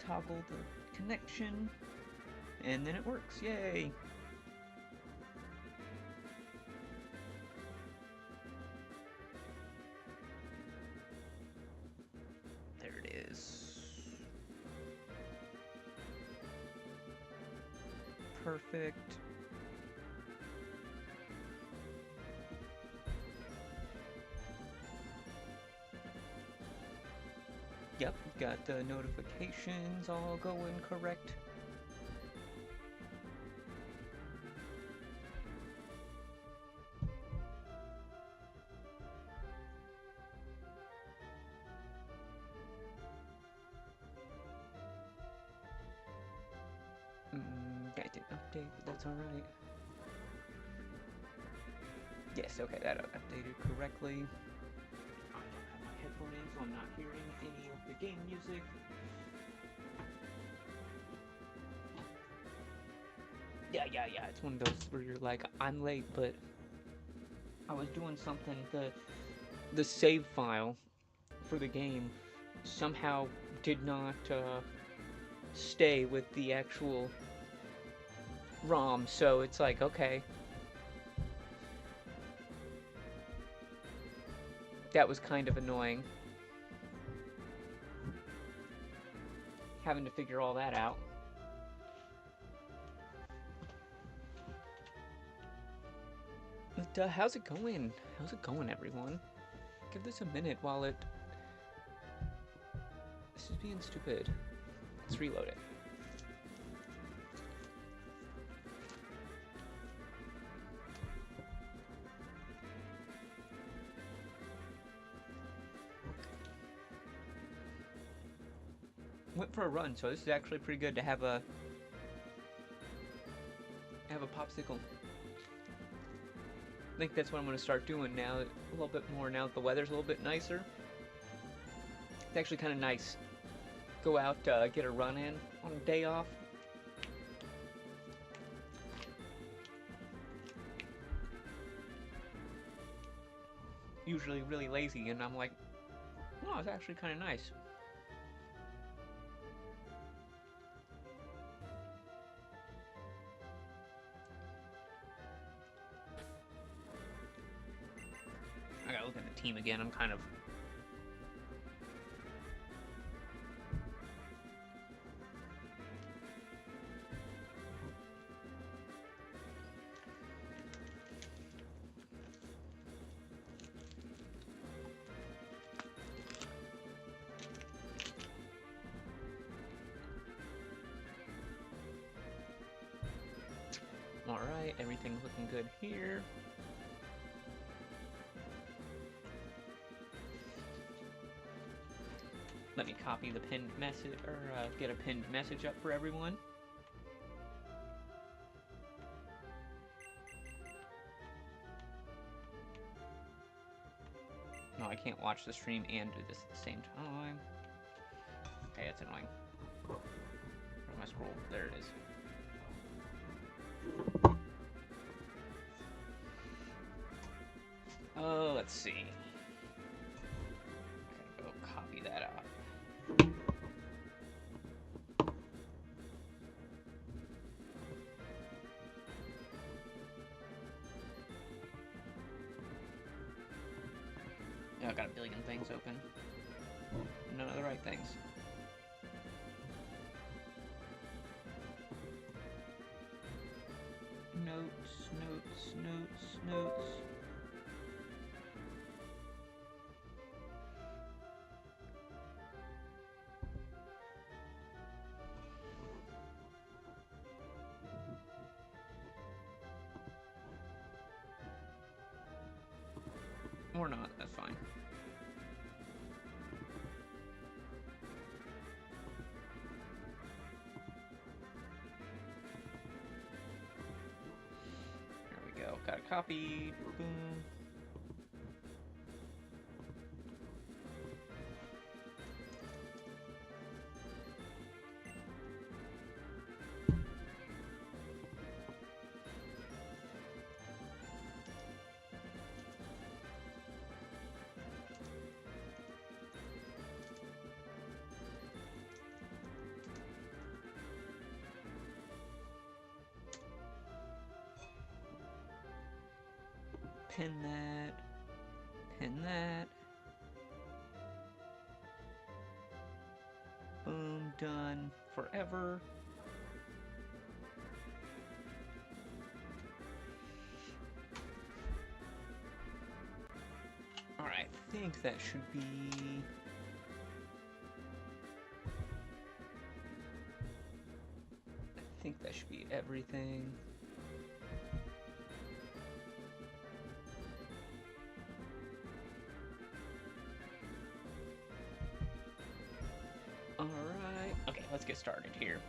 toggle the connection, and then it works. Yay! There it is. Perfect. Yep, got the notifications all going correct. I didn't update, but that's alright. Yes, okay, that updated correctly. I don't have my headphone in, so I'm not hearing any of the game music. Yeah, it's one of those where you're like, I'm late, but I was doing something. The save file for the game somehow did not stay with the actual ROM, so it's like, okay. That was kind of annoying. Having to figure all that out. But how's it going? How's it going, everyone? Give this a minute while it... This is being stupid. Let's reload it. Went for a run, so this is actually pretty good to have a popsicle. I think that's what I'm going to start doing now, a little bit more now that the weather's a little bit nicer. It's actually kind of nice. Go out, get a run in on a day off. Usually really lazy, and I'm like, oh, it's actually kind of nice. I gotta look at the team again. I'm kind of... Alright, everything's looking good here. Let me copy the pinned message, or get a pinned message up for everyone. No, I can't watch the stream and do this at the same time. Okay, that's annoying. Where's my scroll? There it is. Oh, let's see. I gotta go copy that out. Yeah, I got a billion things open. None of the right things. Notes, notes, notes, notes. Or not, that's fine. There we go. Got it copied. Boom. Pin that. Pin that. Boom, done. Forever. Alright, I think that should be... I think that should be everything. Alright, okay, let's get started here.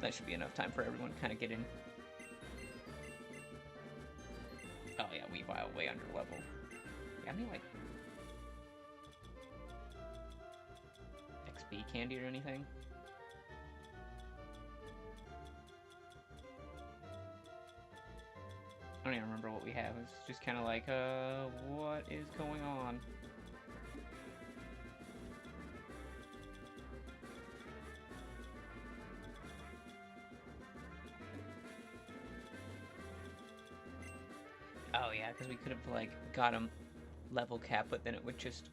That should be enough time for everyone to kind of get in. Oh yeah, Weavile way under level. Got any, like, XP candy or anything? I don't even remember what we have. It's just kind of like, what is going on? Oh yeah, because we could have, like, got him level cap, but then it would just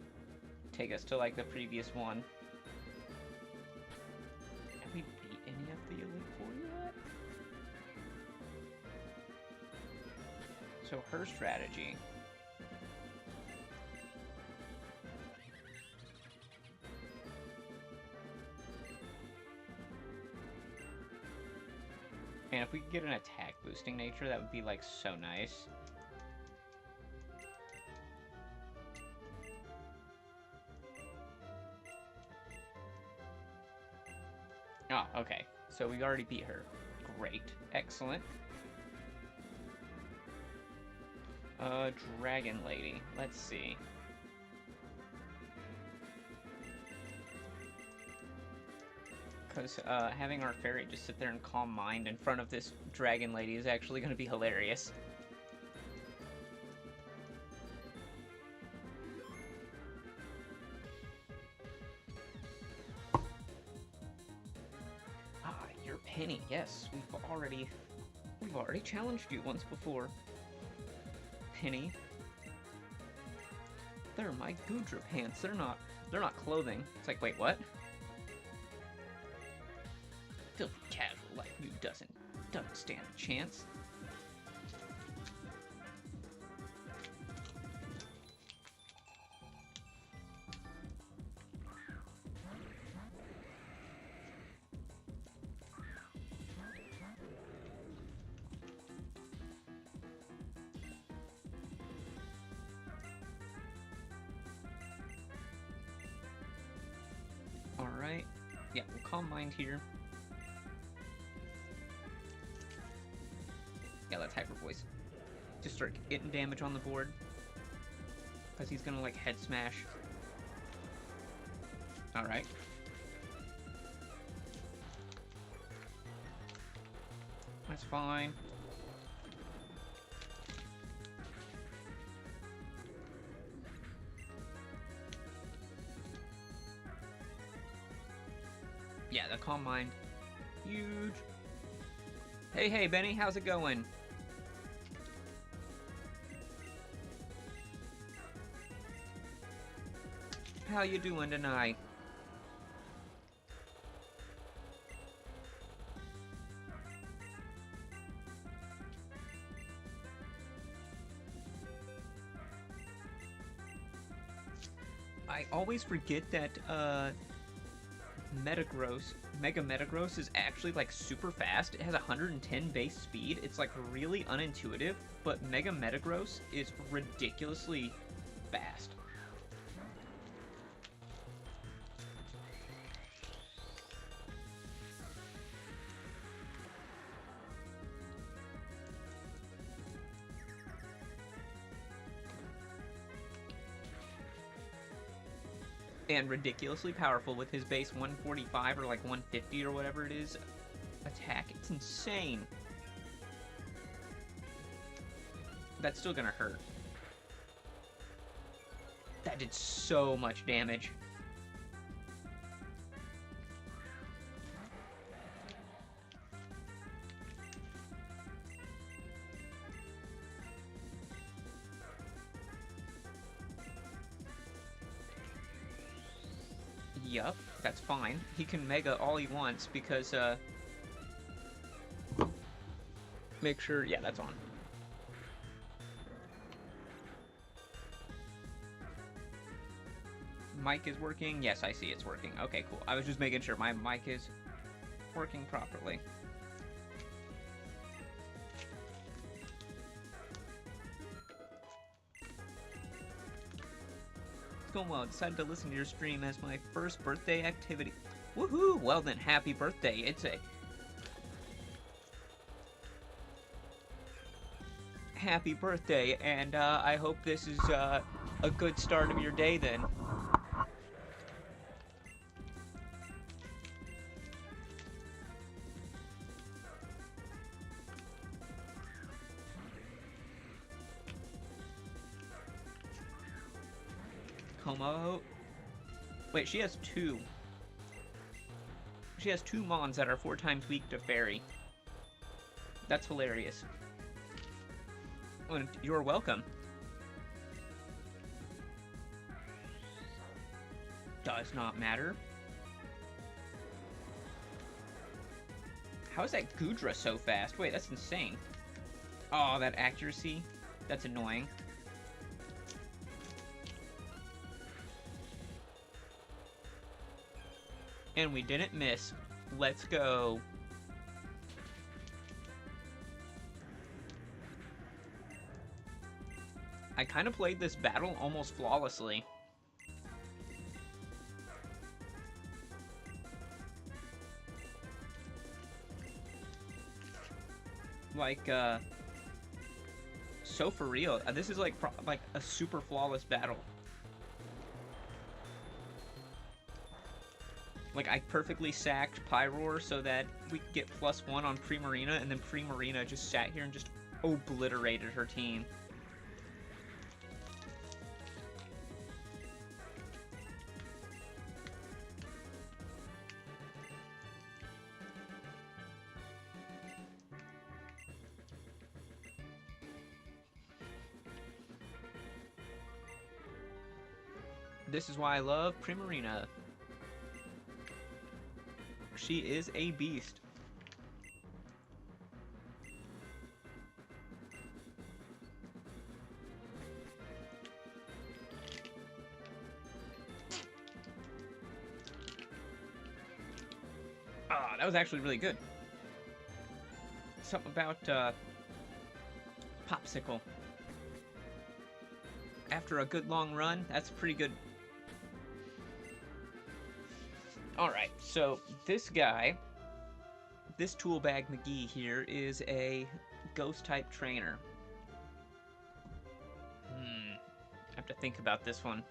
take us to, like, the previous one. Have we beat any of the Elite Four yet? So her strategy... Man, if we could get an attack boosting nature, that would be, like, so nice. Oh, okay. So we already beat her. Great. Excellent. Dragon Lady. Let's see. Because, having our fairy just sit there and calm mind in front of this Dragon Lady is actually going to be hilarious. Penny, yes, we've already challenged you once before. Penny. They're my Goodra pants. They're not clothing. It's like, wait, what? Filthy casual like you doesn't stand a chance. Alright. Yeah, we'll calm mind here. Yeah, let's Hyper Voice. Just start getting damage on the board. Because he's gonna, like, head smash. Alright. That's fine. Yeah, the Calm Mind. Huge. Hey, Benny, how's it going? How you doing tonight? I always forget that, Mega Metagross is actually, like, super fast. It has 110 base speed. It's, like, really unintuitive, but Mega Metagross is ridiculously fast. And ridiculously powerful with his base 145 or like 150 or whatever it is attack. It's insane. That's still gonna hurt. That did so much damage. Yup, that's fine. He can Mega all he wants because, make sure, yeah, that's on. Mic is working? Yes, I see it's working. Okay, cool. I was just making sure my mic is working properly. Going well. Decided to listen to your stream as my first birthday activity. Woohoo! Well then, happy birthday. It's a happy birthday, and I hope this is a good start of your day then. Como. Wait, she has two. She has two Mons that are 4 times weak to Fairy. That's hilarious. Well, you're welcome. Does not matter. How is that Gudra so fast? Wait, that's insane. Oh, that accuracy? That's annoying. And we didn't miss. Let's go. I kind of played this battle almost flawlessly. Like, so for real. This is like a super flawless battle. Like, I perfectly sacked Pyroar so that we could get +1 on Primarina, and then Primarina just sat here and just obliterated her team. This is why I love Primarina. She is a beast. Ah, that was actually really good. Something about Popsicle. After a good long run, that's pretty good. Alright, so this guy, this Toolbag McGee here, is a Ghost-type trainer. I have to think about this one.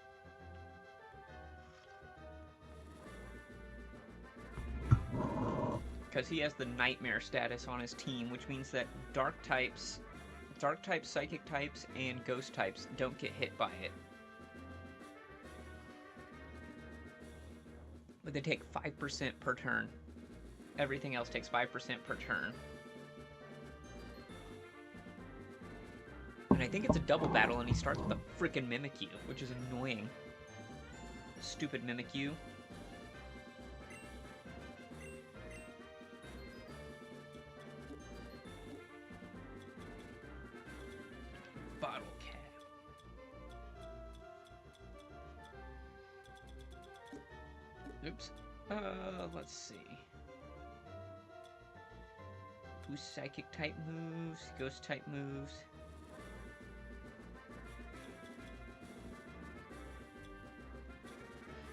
Because he has the Nightmare status on his team, which means that Dark types, Psychic types, and Ghost types don't get hit by it. But they take 5% per turn. Everything else takes 5% per turn. And I think it's a double battle, and he starts with a frickin' Mimikyu, which is annoying. Stupid Mimikyu. Bottle cap. Oops. Let's see. Who's Psychic type moves? Ghost type moves?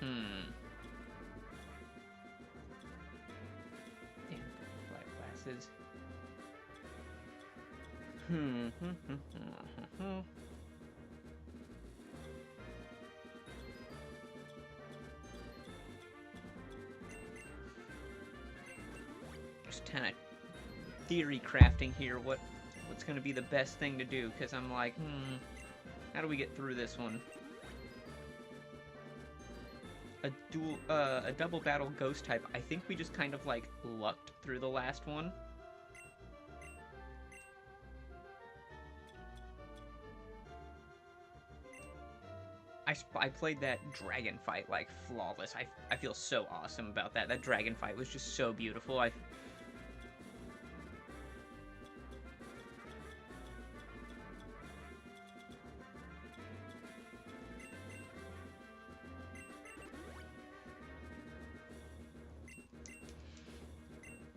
Damn, black glasses. Just kind of theory crafting here. What's going to be the best thing to do? Because I'm like, how do we get through this one? A double battle ghost type. I think we just kind of like lucked through the last one. I I played that dragon fight like flawless. I feel so awesome about that. That dragon fight was just so beautiful.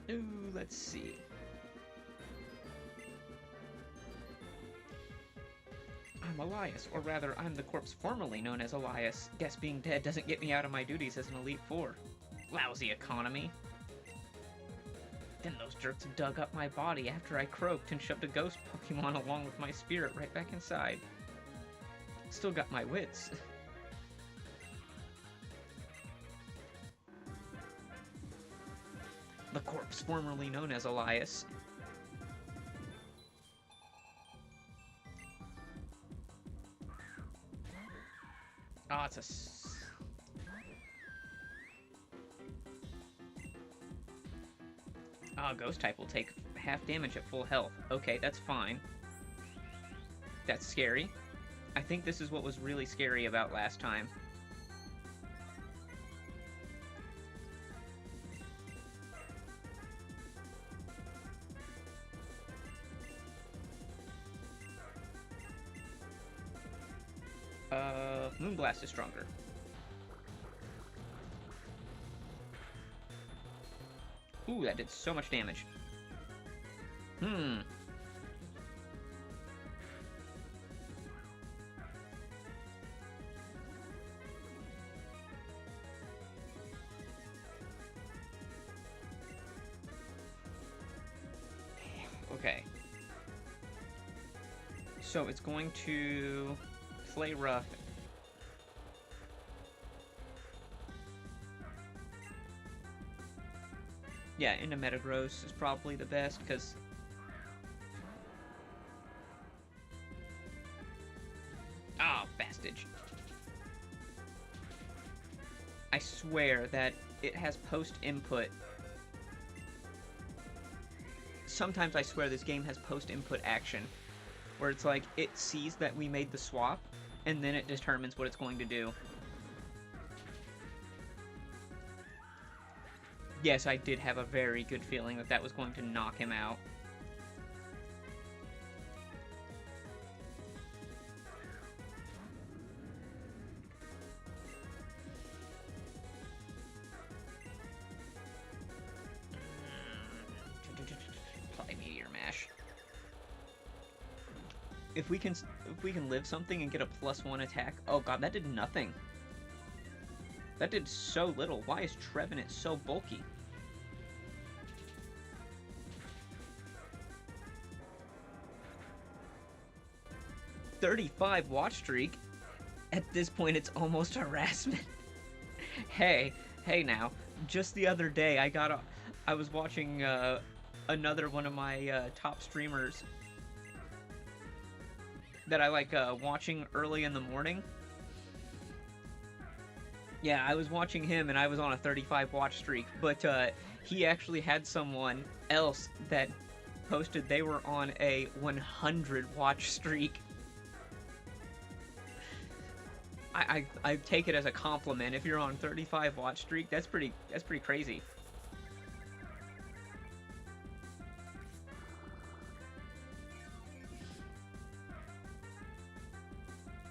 Ooh, let's see. I'm Elias, or rather, I'm the corpse formerly known as Elias. Guess being dead doesn't get me out of my duties as an Elite Four. Lousy economy. Then those jerks dug up my body after I croaked and shoved a ghost Pokemon along with my spirit right back inside. Still got my wits. The corpse formerly known as Elias. Oh, it's a... Oh, Ghost type will take half damage at full health. Okay, that's fine. That's scary. I think this is what was really scary about last time. Moonblast is stronger. Ooh, that did so much damage. Okay. So it's going to play rough. Yeah, into Metagross is probably the best, because... Oh, bastage. I swear that it has post-input. Sometimes I swear this game has post-input action, where it's like, it sees that we made the swap, and then it determines what it's going to do. Yes, I did have a very good feeling that that was going to knock him out. Probably Meteor Mash. If we can live something and get a +1 attack... Oh god, that did nothing. That did so little. Why is Trevenant so bulky? '35 watch streak? At this point, it's almost harassment. Hey now. Just the other day, I was watching another one of my top streamers that I like watching early in the morning. Yeah, I was watching him, and I was on a 35 watch streak, but he actually had someone else that posted they were on a 100 watch streak. I take it as a compliment. If you're on 35 watch streak, that's pretty crazy.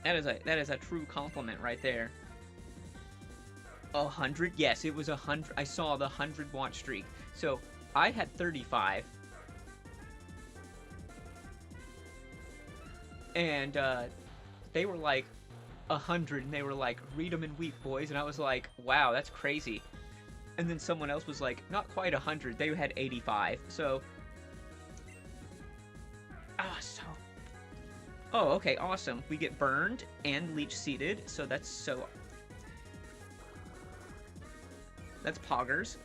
That is a true compliment right there. 100? Yes, it was 100. I saw the 100 watch streak. So I had 35. And they were like 100, and they were like, read them and weep, boys. And I was like, wow, that's crazy. And then someone else was like, not quite 100. They had 85. So... Oh, okay, awesome. We get burned and leech seeded, so that's so... That's poggers.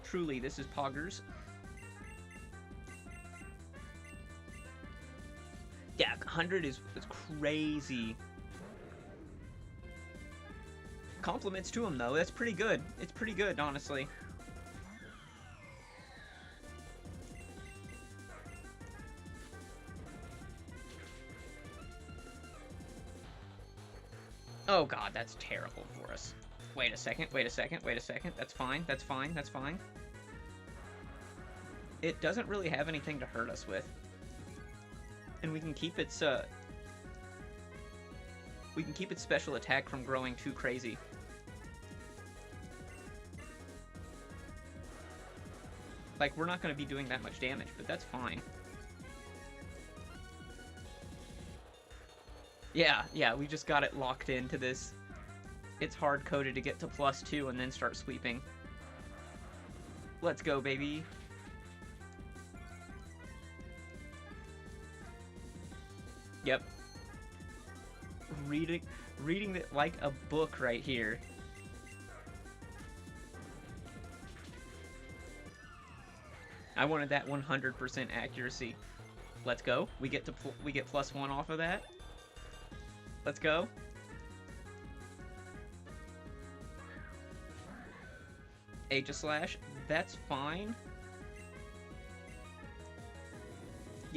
Truly, this is poggers. Yeah, 100 is crazy. Compliments to him, though. That's pretty good. It's pretty good, honestly. Oh god, that's terrible for us. Wait a second, wait a second, wait a second. That's fine, that's fine, that's fine. It doesn't really have anything to hurt us with. And we can keep its special attack from growing too crazy. Like, we're not going to be doing that much damage, but that's fine. Yeah, we just got it locked into this. It's hard-coded to get to +2 and then start sweeping. Let's go, baby. Yep. Reading it like a book right here. I wanted that 100% accuracy. Let's go. We get +1 off of that. Let's go. Aegislash. That's fine.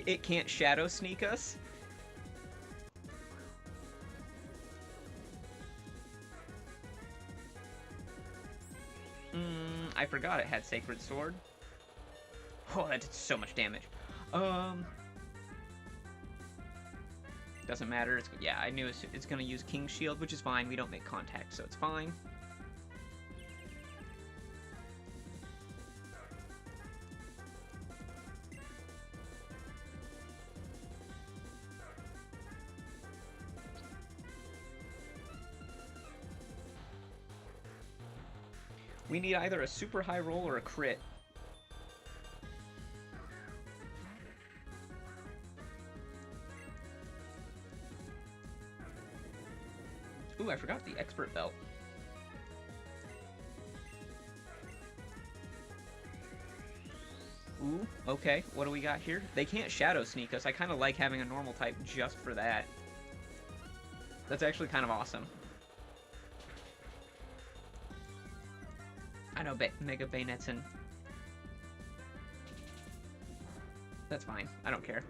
It can't Shadow Sneak us. I forgot it had Sacred Sword. Oh, that did so much damage. Doesn't matter. Yeah, I knew it's gonna use King's Shield, which is fine. We don't make contact, so it's fine. We need either a super high roll or a crit. Ooh, I forgot the expert belt. Ooh, okay, what do we got here? They can't Shadow Sneak us. I kind of like having a normal type just for that. That's actually kind of awesome. I know Mega Bayonet's in. That's fine. I don't care.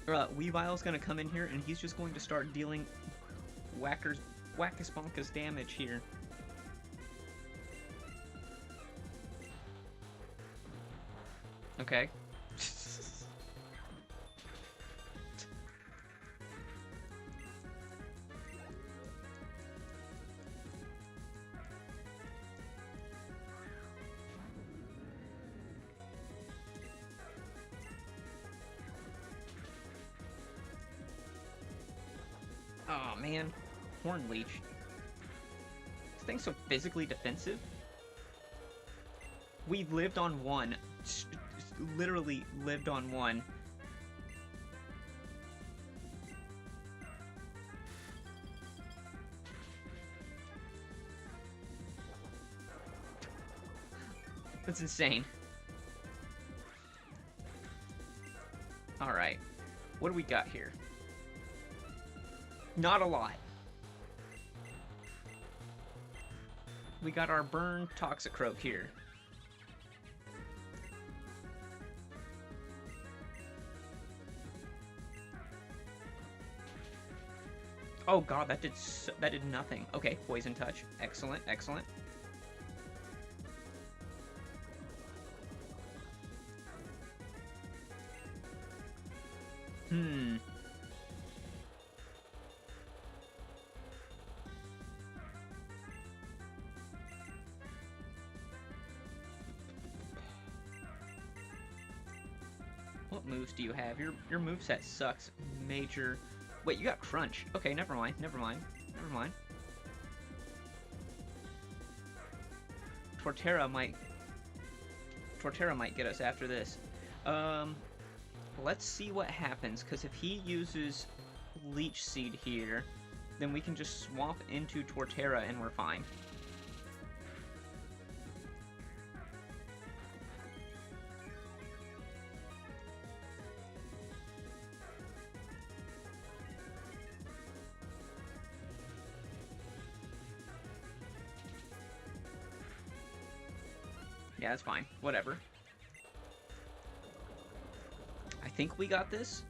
Weavile's gonna come in here, and he's just going to start dealing wackus-bonkus damage here. Okay. Oh man, Horn Leech. This thing's so physically defensive. We've lived on one. Literally lived on one. That's insane. Alright. What do we got here? Not a lot. We got our Burn Toxicroak here. Oh god, that did nothing. Okay, Poison Touch. Excellent, excellent. What moves do you have? Your moveset sucks. Major. Wait, you got Crunch. Okay, never mind, never mind, never mind. Torterra might get us after this. Let's see what happens, because if he uses Leech Seed here, then we can just swap into Torterra and we're fine. Yeah, that's fine. Whatever. I think we got this.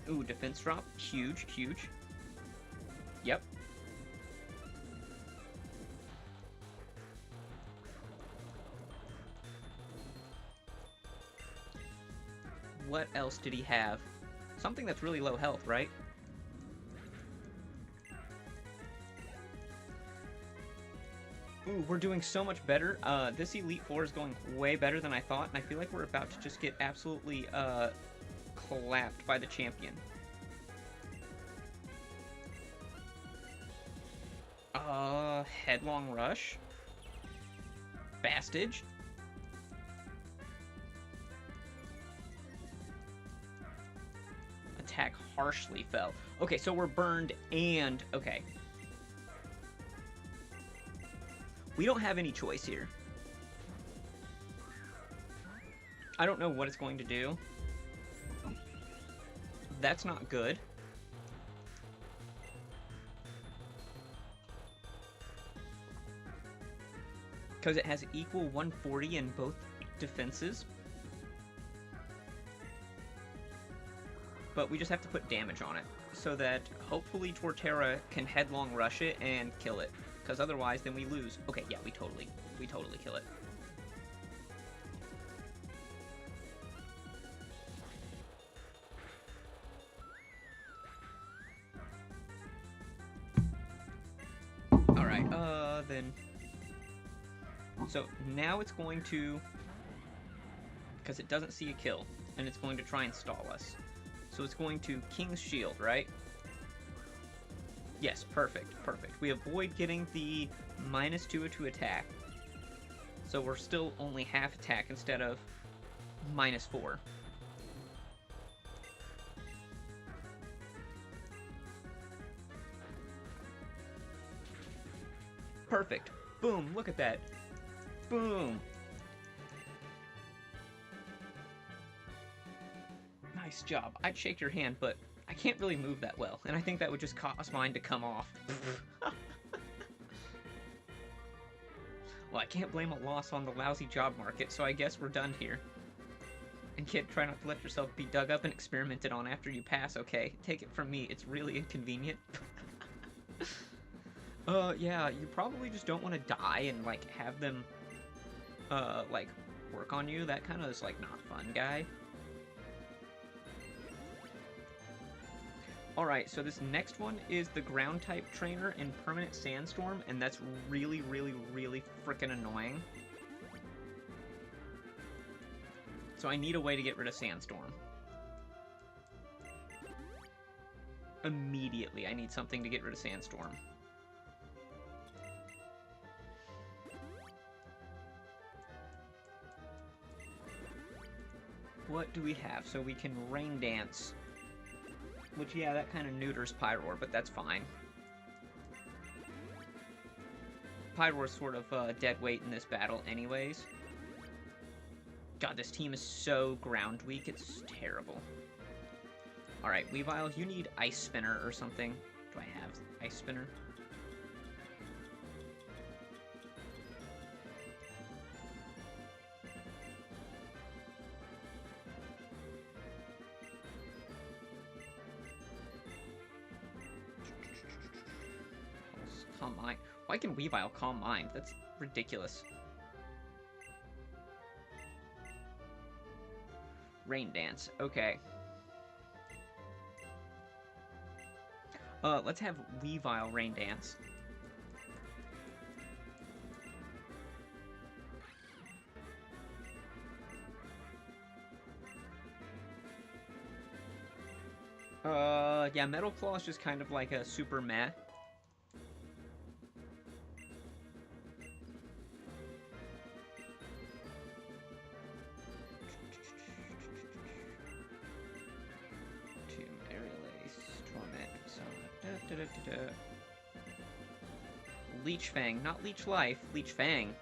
Ooh, defense drop. Huge, huge. Yep. What else did he have? Something that's really low health, right? Ooh, we're doing so much better. This Elite Four is going way better than I thought, and I feel like we're about to just get absolutely, clapped by the champion. Headlong Rush. Bastage. Attack harshly fell. Okay, so we're burned and... Okay. We don't have any choice here. I don't know what it's going to do. That's not good. Because it has equal 140 in both defenses. But we just have to put damage on it, so that hopefully Torterra can headlong rush it and kill it. Because otherwise, then we lose. Okay, yeah, we totally kill it. Alright, then... So, now it's going to... Because it doesn't see a kill, and it's going to try and stall us. So it's going to King's Shield, right? Yes, perfect, perfect. We avoid getting the -2 to attack. So we're still only half attack instead of -4. Perfect. Boom, look at that. Boom. Nice job. I'd shake your hand, but I can't really move that well, and I think that would just cause mine to come off. Well, I can't blame a loss on the lousy job market, so I guess we're done here. And kid, try not to let yourself be dug up and experimented on after you pass, okay? Take it from me, it's really inconvenient. Yeah, you probably just don't want to die and, like, have them, like, work on you. That kind of is, like, not fun, guy. Alright, so this next one is the Ground-type trainer in Permanent Sandstorm, and that's really, really, really freaking annoying. So I need a way to get rid of Sandstorm. Immediately, I need something to get rid of Sandstorm. What do we have? So we can Rain Dance. Which, yeah, that kind of neuters Pyroar, but that's fine. Pyroar's sort of dead weight in this battle anyways. God, this team is so ground weak, it's terrible. Alright, Weavile, you need Ice Spinner or something. Do I have Ice Spinner? Calm Mind. Why can Weavile Calm Mind? That's ridiculous. Rain Dance. Okay. Let's have Weavile Rain Dance. Yeah, Metal Claw is just kind of like a super meh. Leech Fang, not Leech Life, Leech Fang.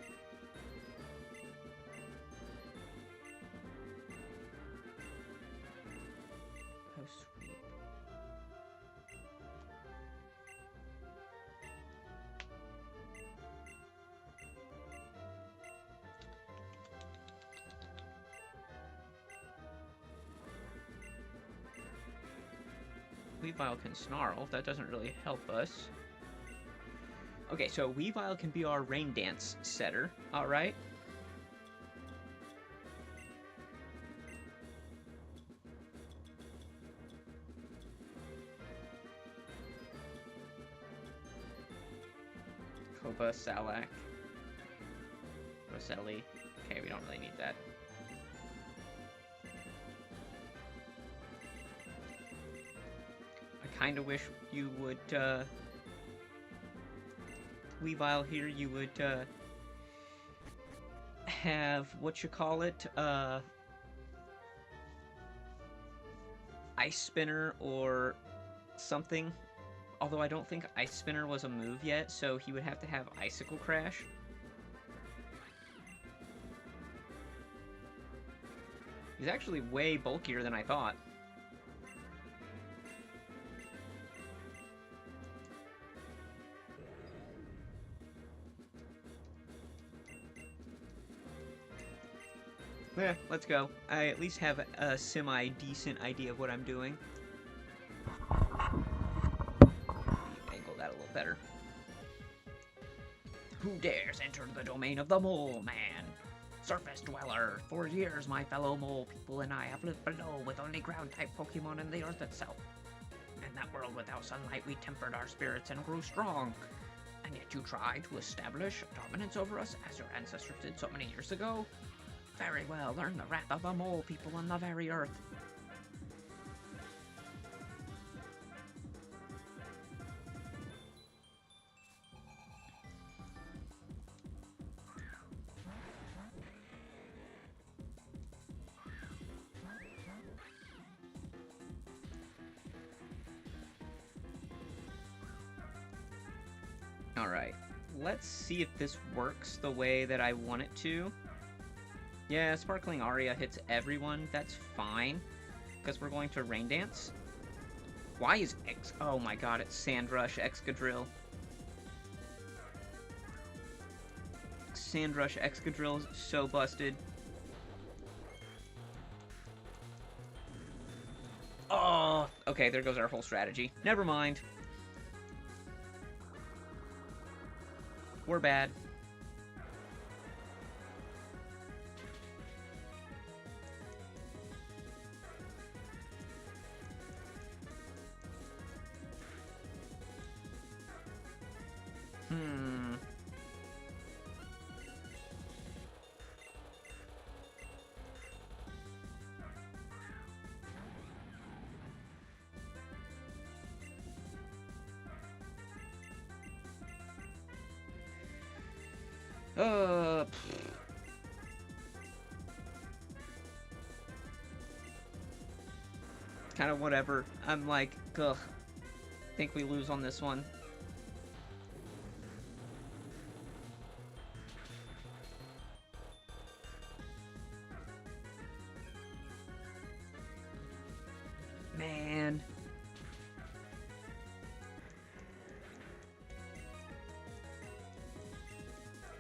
Weavile can snarl. That doesn't really help us. Okay, so Weavile can be our rain dance setter. Alright. Koba, Salak, Roselli. Okay, we don't really need that. I kind of wish you would, Weavile here, you would, have, Ice Spinner or something. Although I don't think Ice Spinner was a move yet, so he would have to have Icicle Crash. He's actually way bulkier than I thought. Yeah, let's go. I at least have a semi-decent idea of what I'm doing. Angle that a little better. Who dares enter the domain of the Mole Man? Surface Dweller. For years, my fellow mole people and I have lived below with only ground-type Pokémon and the Earth itself. In that world without sunlight, we tempered our spirits and grew strong. And yet you try to establish dominance over us as your ancestors did so many years ago? Very well, learn the wrath of the mole people on the very Earth. Alright, let's see if this works the way that I want it to. Yeah, Sparkling Aria hits everyone, that's fine, because we're going to Rain Dance. Why is oh my god, it's Sandrush, Excadrill. Sandrush, Excadrill is so busted. Oh, okay, there goes our whole strategy. Never mind. We're bad. Kind of whatever. I'm like, ugh. Think we lose on this one. Man.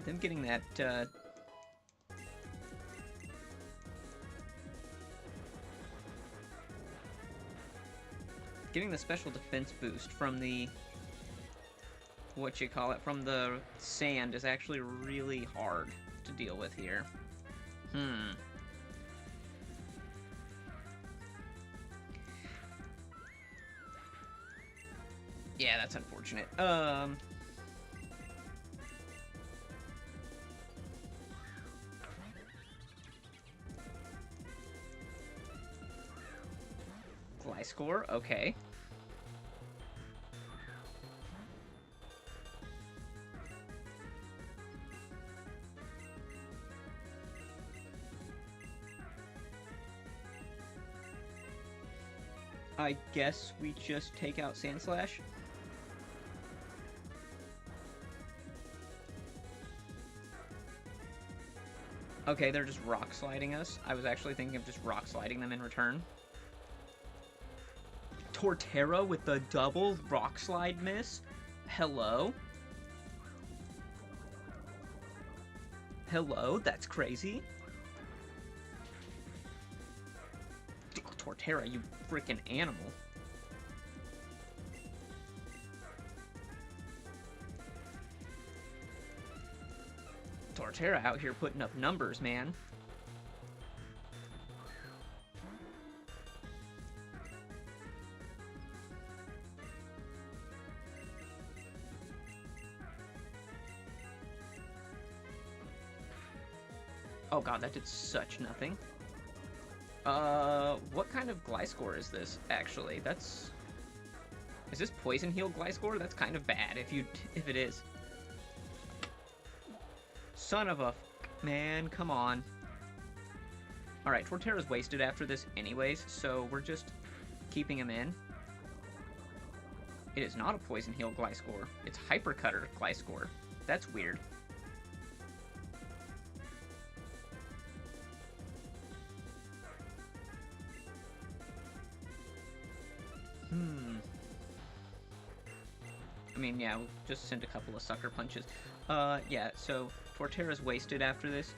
Them getting that, getting the special defense boost from the, from the sand is actually really hard to deal with here. Yeah, that's unfortunate. Gliscor, okay. I guess we just take out Sandslash. Okay, they're just rock sliding us. I was actually thinking of just rock sliding them in return. Torterra with the double rock slide miss? Hello? Hello? That's crazy. Torterra, you freaking animal. Torterra out here putting up numbers, man. Oh god, that did such nothing. What kind of Gliscor is this, actually? That's... Is this Poison Heal Gliscor? That's kind of bad, if it is. Son of a... Man, come on. Alright, Torterra's wasted after this anyways, so we're just keeping him in. It is not a Poison Heal Gliscor. It's Hyper Cutter Gliscor. That's weird. I mean, yeah, we'll just send a couple of Sucker Punches. Yeah, so Torterra's wasted after this.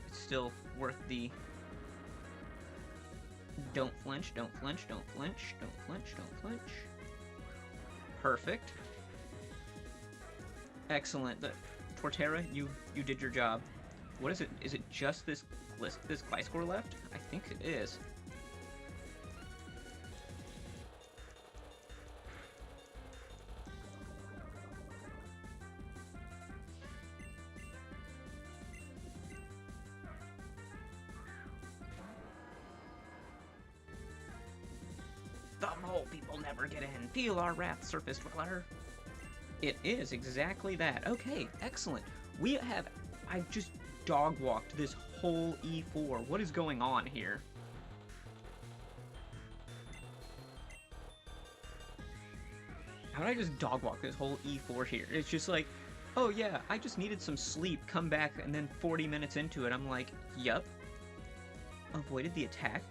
It's still worth the... Don't flinch, don't flinch, don't flinch, don't flinch, don't flinch. Perfect. Excellent. Torterra, you did your job. What is it? Is it just this Gliscor left? I think it is. The mole people never get in. Feel our wrath, Surface Dweller. It is exactly that. Okay, excellent. I've just dog-walked this whole E4. What is going on here? How did I just dog-walk this whole E4 here? It's just like, oh yeah, I just needed some sleep, come back, and then 40 minutes into it, I'm like, yup. Avoided the attack?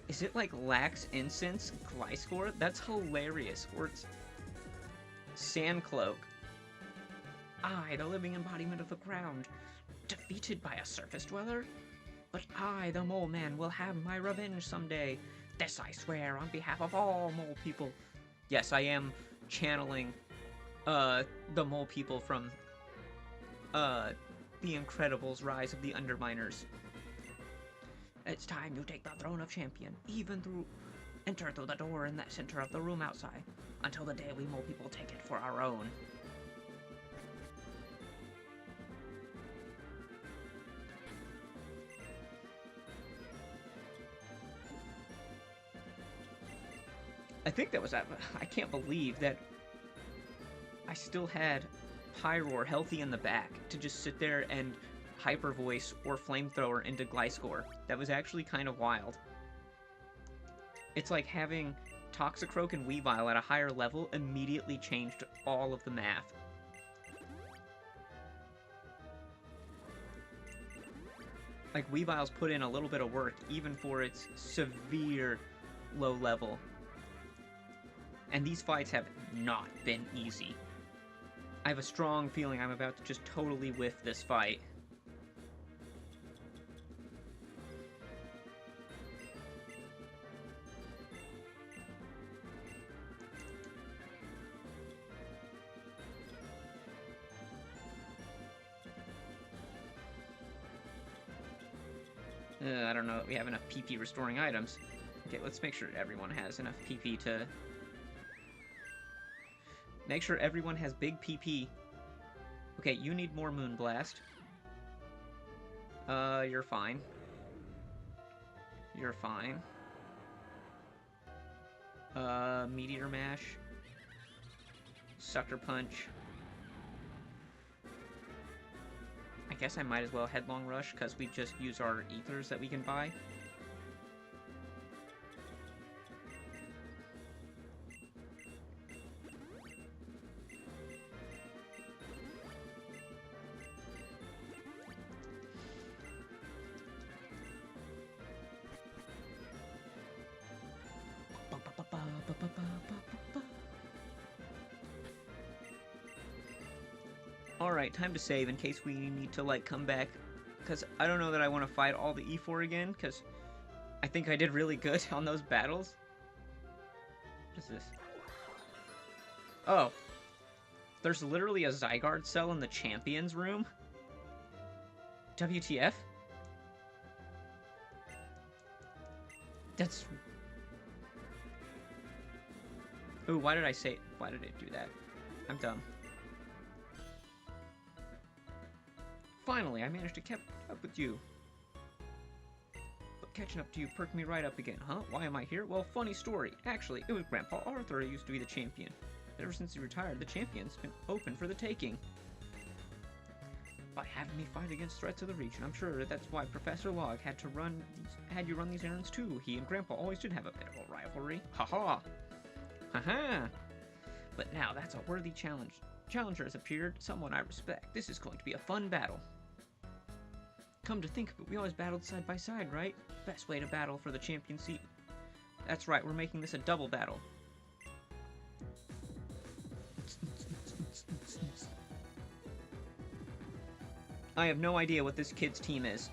Is it like Lax Incense Gliscor? That's hilarious. Or it's Sandcloak. I, the living embodiment of the ground, defeated by a surface dweller? But I, the mole man, will have my revenge someday. This I swear on behalf of all mole people. Yes, I am channeling the mole people from The Incredibles: Rise of the Underminers. It's time you take the throne of champion, enter through the door in that center of the room outside, until the day we mole people take it for our own. I think that was that, but I can't believe that I still had Pyroar healthy in the back to just sit there and Hyper Voice or Flamethrower into Gliscor. That was actually kind of wild. It's like having Toxicroak and Weavile at a higher level immediately changed all of the math. Like, Weavile's put in a little bit of work, even for its severe low level. And these fights have not been easy. I have a strong feeling I'm about to just totally whiff this fight. I don't know if we have enough PP restoring items. Okay, let's make sure everyone has enough PP to... Make sure everyone has big PP. Okay, you need more Moonblast. You're fine. You're fine. Meteor Mash. Sucker Punch. I guess I might as well Headlong Rush, because we just use our Ethers that we can buy. Alright, time to save in case we need to, like, come back. Because I don't know that I want to fight all the E4 again, because I think I did really good on those battles. What is this? Oh. There's literally a Zygarde cell in the champions room. WTF? That's... Ooh, why did I say... Why did it do that? I'm dumb. Finally, I managed to catch up with you. But catching up to you perked me right up again, huh? Why am I here? Well, funny story. Actually, it was Grandpa Arthur who used to be the champion. Ever since he retired, the champion's been open for the taking. By having me fight against threats of the region, I'm sure that's why Professor Log had you run these errands too. He and Grandpa always did have a bit of a rivalry. Ha-ha! Ha-ha! But now that's a worthy challenge. Challenger has appeared, someone I respect. This is going to be a fun battle. Come to think of it, we always battled side by side, right? Best way to battle for the champion seat. That's right, we're making this a double battle. I have no idea what this kid's team is.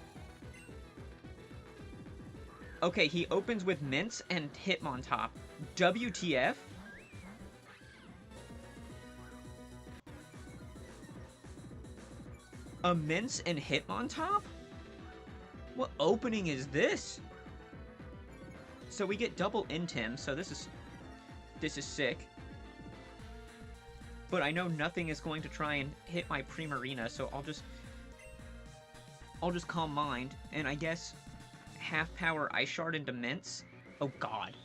Okay, he opens with Mince and Hitmontop. WTF? A Mince and Hitmontop? What opening is this? So we get double Intim, so this is sick. But I know nothing is going to try and hit my Primarina, so I'll just Calm Mind, and I guess half power Ice Shard into Mince. Oh god.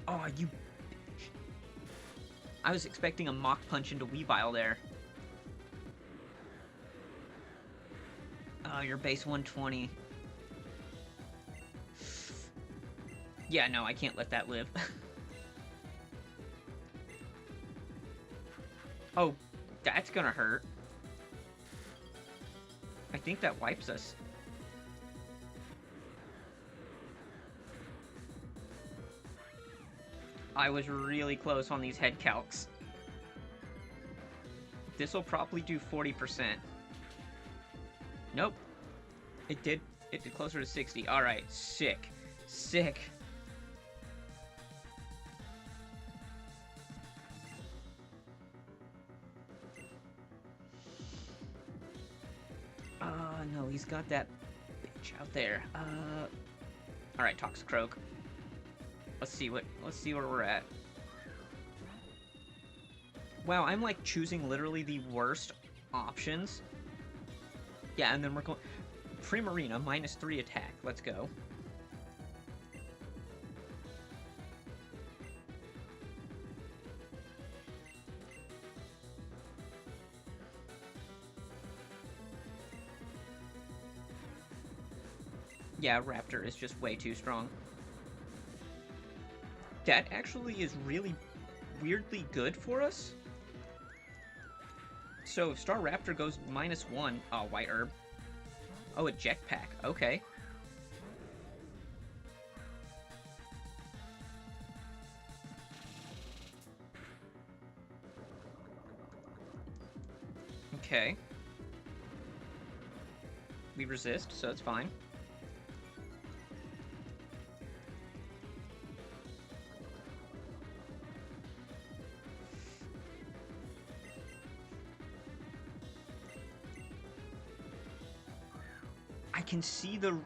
Oh, you bitch. I was expecting a Mach Punch into Weavile there. Oh, you're base 120. Yeah, no, I can't let that live. Oh, that's gonna hurt. I think that wipes us. I was really close on these head calcs. This'll probably do 40%. Nope. It did closer to 60. Alright, sick. Sick. No, he's got that bitch out there. Alright, Toxicroak. Let's see where we're at. Wow, I'm like choosing literally the worst options. Yeah, and then we're going Primarina, -3 attack. Let's go. Yeah, Raptor is just way too strong. That actually is really weirdly good for us. So if Star Raptor goes -1, oh, White Herb. Oh, a Jetpack, okay. Okay. We resist, so it's fine.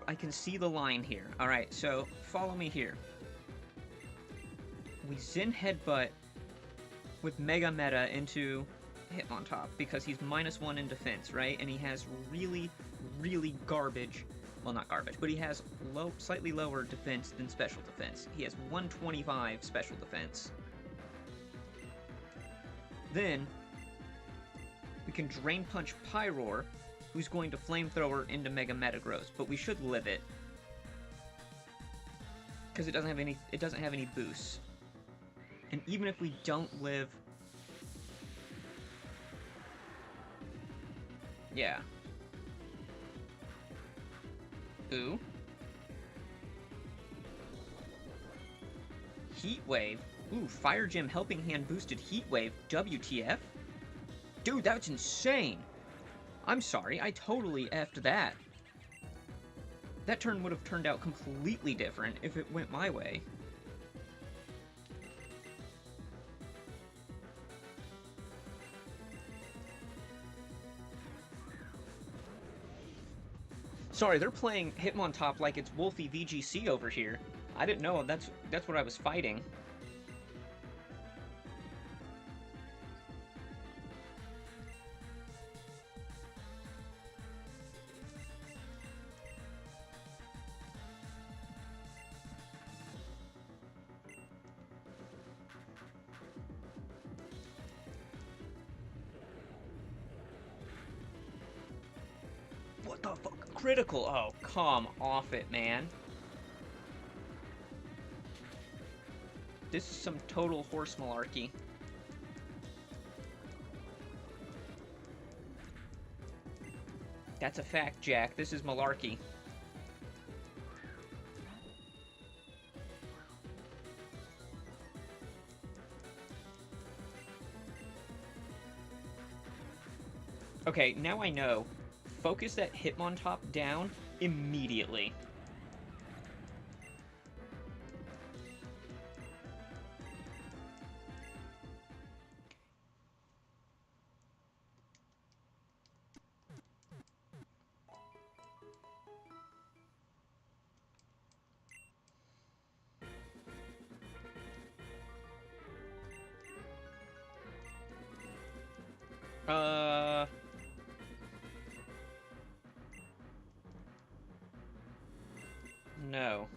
I can see the line here. All right, so follow me here. We Zen Headbutt with Mega Meta into Hitmontop because he's -1 in defense, right? And he has really, really garbage. Well, not garbage, but he has slightly lower defense than special defense. He has 125 special defense. Then we can Drain Punch Pyroar, who's going to Flamethrower into Mega Metagross, but we should live it. Because it doesn't have any boosts. And even if we don't live... Yeah. Ooh. Heat Wave. Ooh, Fire Gem Helping Hand boosted Heat Wave. WTF? Dude, that's insane! I'm sorry, I totally effed that. That turn would have turned out completely different if it went my way. Sorry, they're playing Hitmontop like it's Wolfie VGC over here. I didn't know that's what I was fighting. What the fuck? Critical! Oh, come off it, man. This is some total horse malarkey. That's a fact, Jack. This is malarkey. Okay, now I know. Focus that Hitmontop down immediately. No.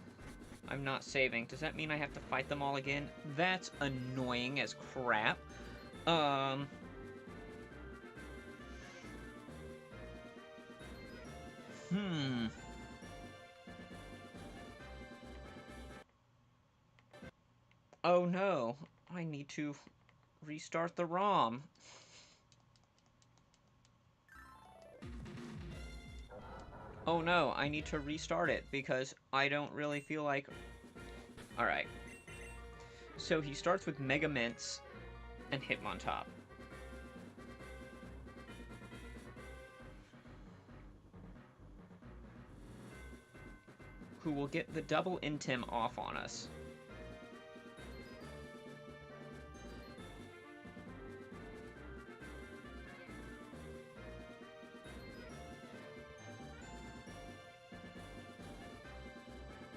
I'm not saving. Does that mean I have to fight them all again? That's annoying as crap. Oh no. I need to restart the ROM. Oh no, I need to restart it because I don't really feel like... Alright. So he starts with Mega Mints and Hitmontop. Who will get the double Intim off on us.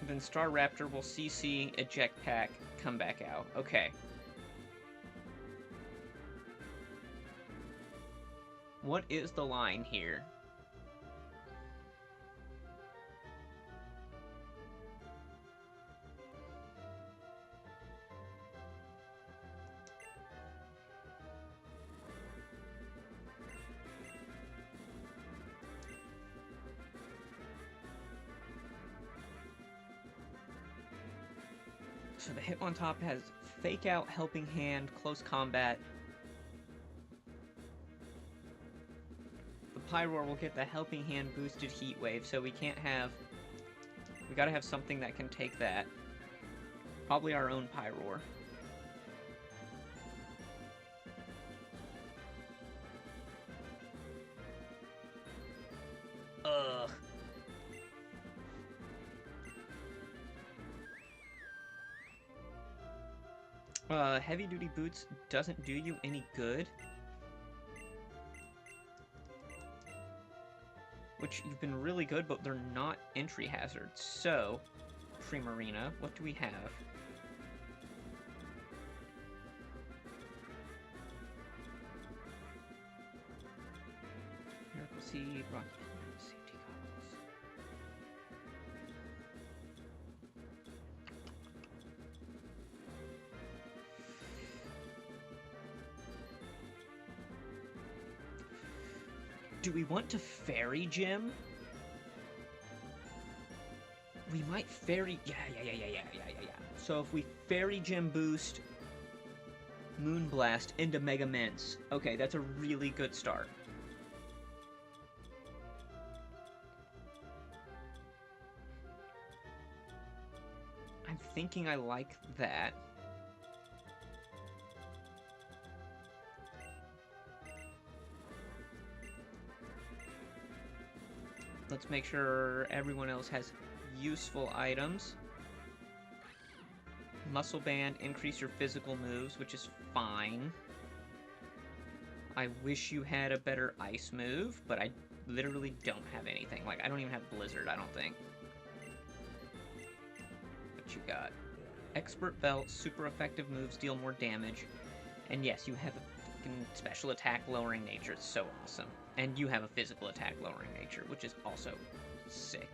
Then Staraptor will CC, eject pack, come back out. Okay. What is the line here? So the Hitmontop has Fake Out, Helping Hand, Close Combat. The Pyroar will get the Helping Hand boosted Heat Wave, so we can't have... We gotta have something that can take that. Probably our own Pyroar. Ugh. Heavy Duty Boots doesn't do you any good. Which, you've been really good, but they're not entry hazards. So, Primarina, what do we have? Miracle Seed, Rocky Safety Goggles. Do we want to Fairy Gym? We might Fairy... Yeah. So if we Fairy Gym boost Moonblast into Mega Mints, okay, that's a really good start. I'm thinking I like that. Let's make sure everyone else has useful items. Muscle Band, increase your physical moves, which is fine. I wish you had a better ice move, but I literally don't have anything. Like, I don't even have Blizzard, I don't think. What you got? Expert Belt, super effective moves deal more damage. And yes, you have a fucking special attack lowering nature. It's so awesome. And you have a physical attack lowering nature, which is also sick.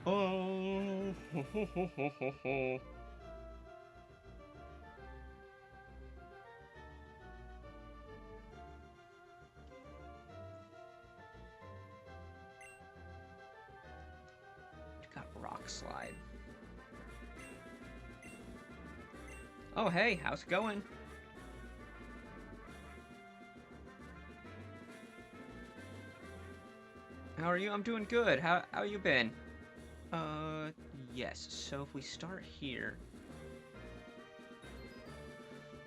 Oh, got Rock Slide. Oh, hey, how's it going? How are you? I'm doing good. How you been? Yes. So if we start here,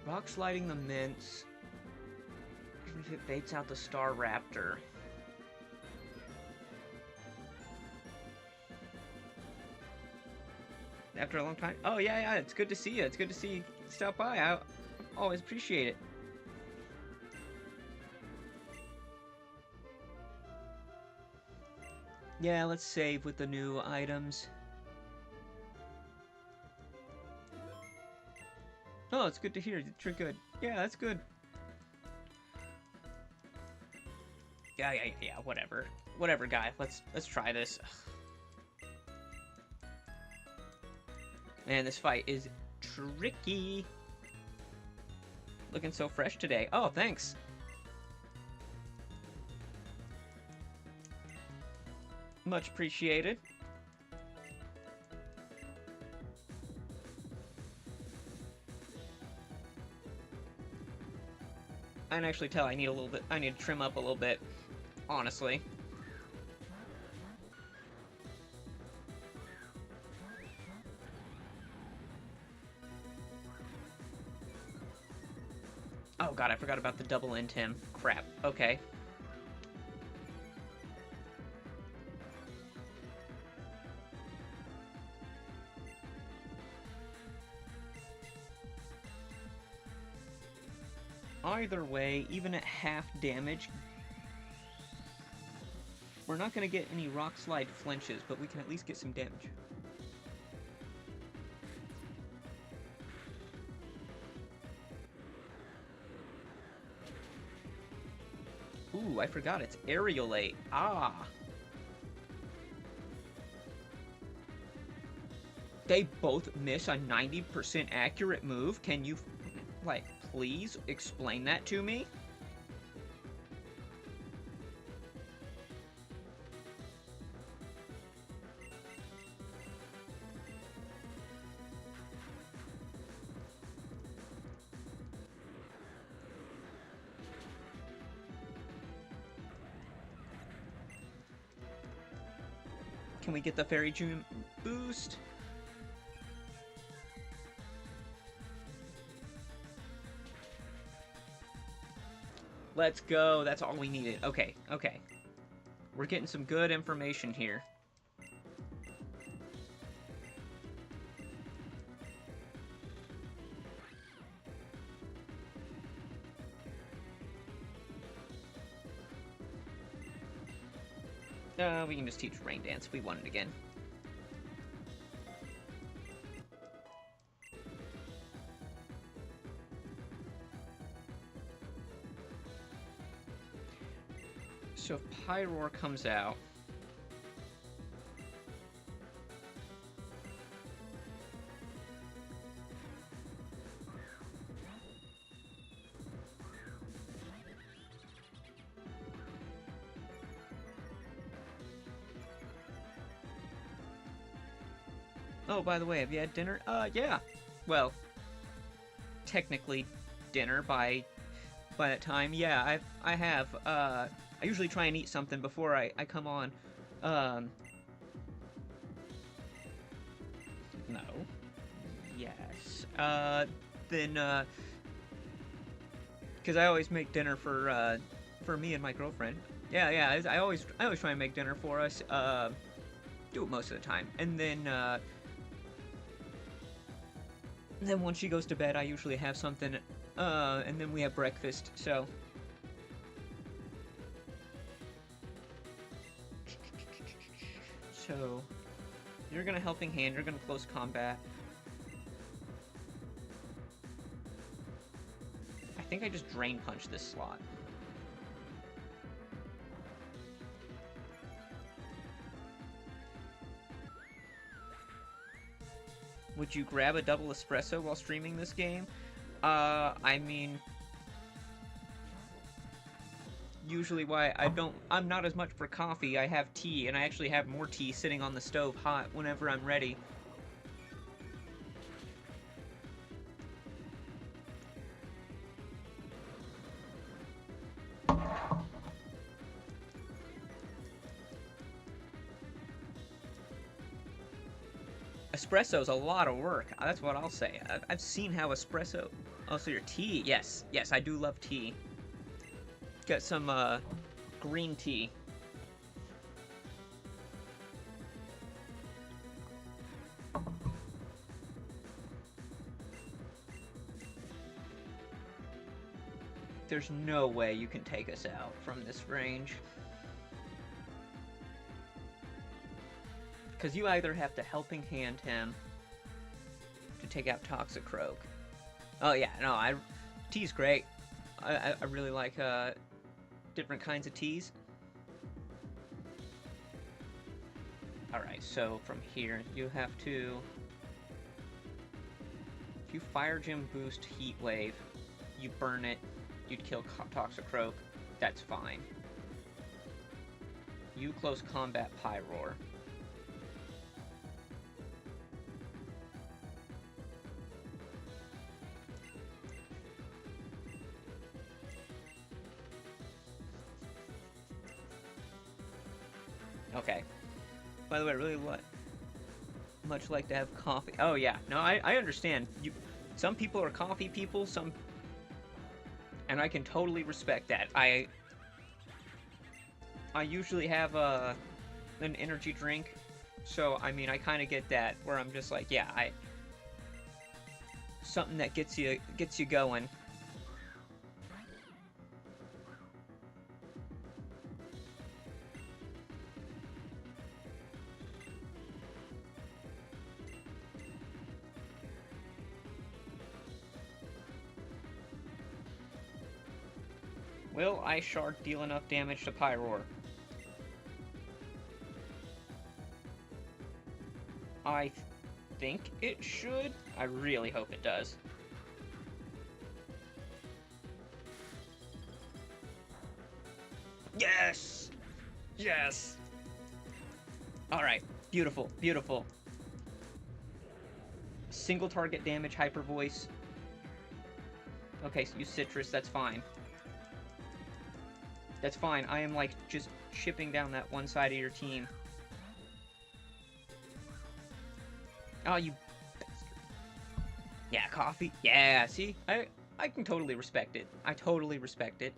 rock sliding the mints. If it baits out the Star Raptor. After a long time. Oh yeah, it's good to see you. It's good to see you stop by. I always appreciate it. Yeah, let's save with the new items. Oh, it's good to hear that you're good. Yeah, that's good. Yeah, whatever. Whatever, guy. Let's try this. Man, this fight is tricky. Looking so fresh today. Oh, thanks. Much appreciated. I can actually tell I need a little bit. I need to trim up a little bit, honestly. Oh god, I forgot about the double end him. Crap. Okay. Either way, even at half damage, we're not going to get any rock slide flinches, but we can at least get some damage. Ooh, I forgot, it's Aerialate. Ah! They both miss a 90% accurate move? Can you, like, please explain that to me? Can we get the Fairy June boost? Let's go. That's all we needed. Okay, okay. We're getting some good information here. We can just teach Rain Dance if we want it again. So if Pyroar comes out... Oh, by the way, have you had dinner? Yeah. Well, technically dinner by that time. Yeah, I have. I usually try and eat something before I come on. No. Yes. Then, because I always make dinner for me and my girlfriend. Yeah. I always try and make dinner for us. Do it most of the time, and then once she goes to bed, I usually have something. And then we have breakfast. So. So, you're gonna helping hand. You're gonna close combat. I think I just drain punch this slot. Would you grab a double espresso while streaming this game? I mean, usually why I'm not as much for coffee. I have tea, and I actually have more tea sitting on the stove hot whenever I'm ready. Espresso's a lot of work. That's what I'll say. I've seen how espresso... Oh, so your tea. Yes, I do love tea. Got some, green tea. There's no way you can take us out from this range. Because you either have to helping hand him to take out Toxicroak. Oh yeah, no, tea's great. I really like different kinds of teas. Alright, so from here you have to... If you Fire Gym boost Heat Wave, you burn it, you'd kill Toxicroak, that's fine. You close combat Pyroar. Okay. By the way, I really much like to have coffee. Oh yeah, no, I understand. Some people are coffee people, and I can totally respect that. I usually have an energy drink, so I mean I kind of get that. Where I'm just like, yeah, something that gets you going. Will Ice Shard deal enough damage to Pyroar? I think it should. I really hope it does. Yes! Yes! Alright, beautiful, beautiful. Single target damage, Hyper Voice. Okay, so use Citrus, that's fine. That's fine. I am, like, just chipping down that one side of your team. Oh, you bastard. Yeah, coffee. Yeah, see? I can totally respect it. I totally respect it.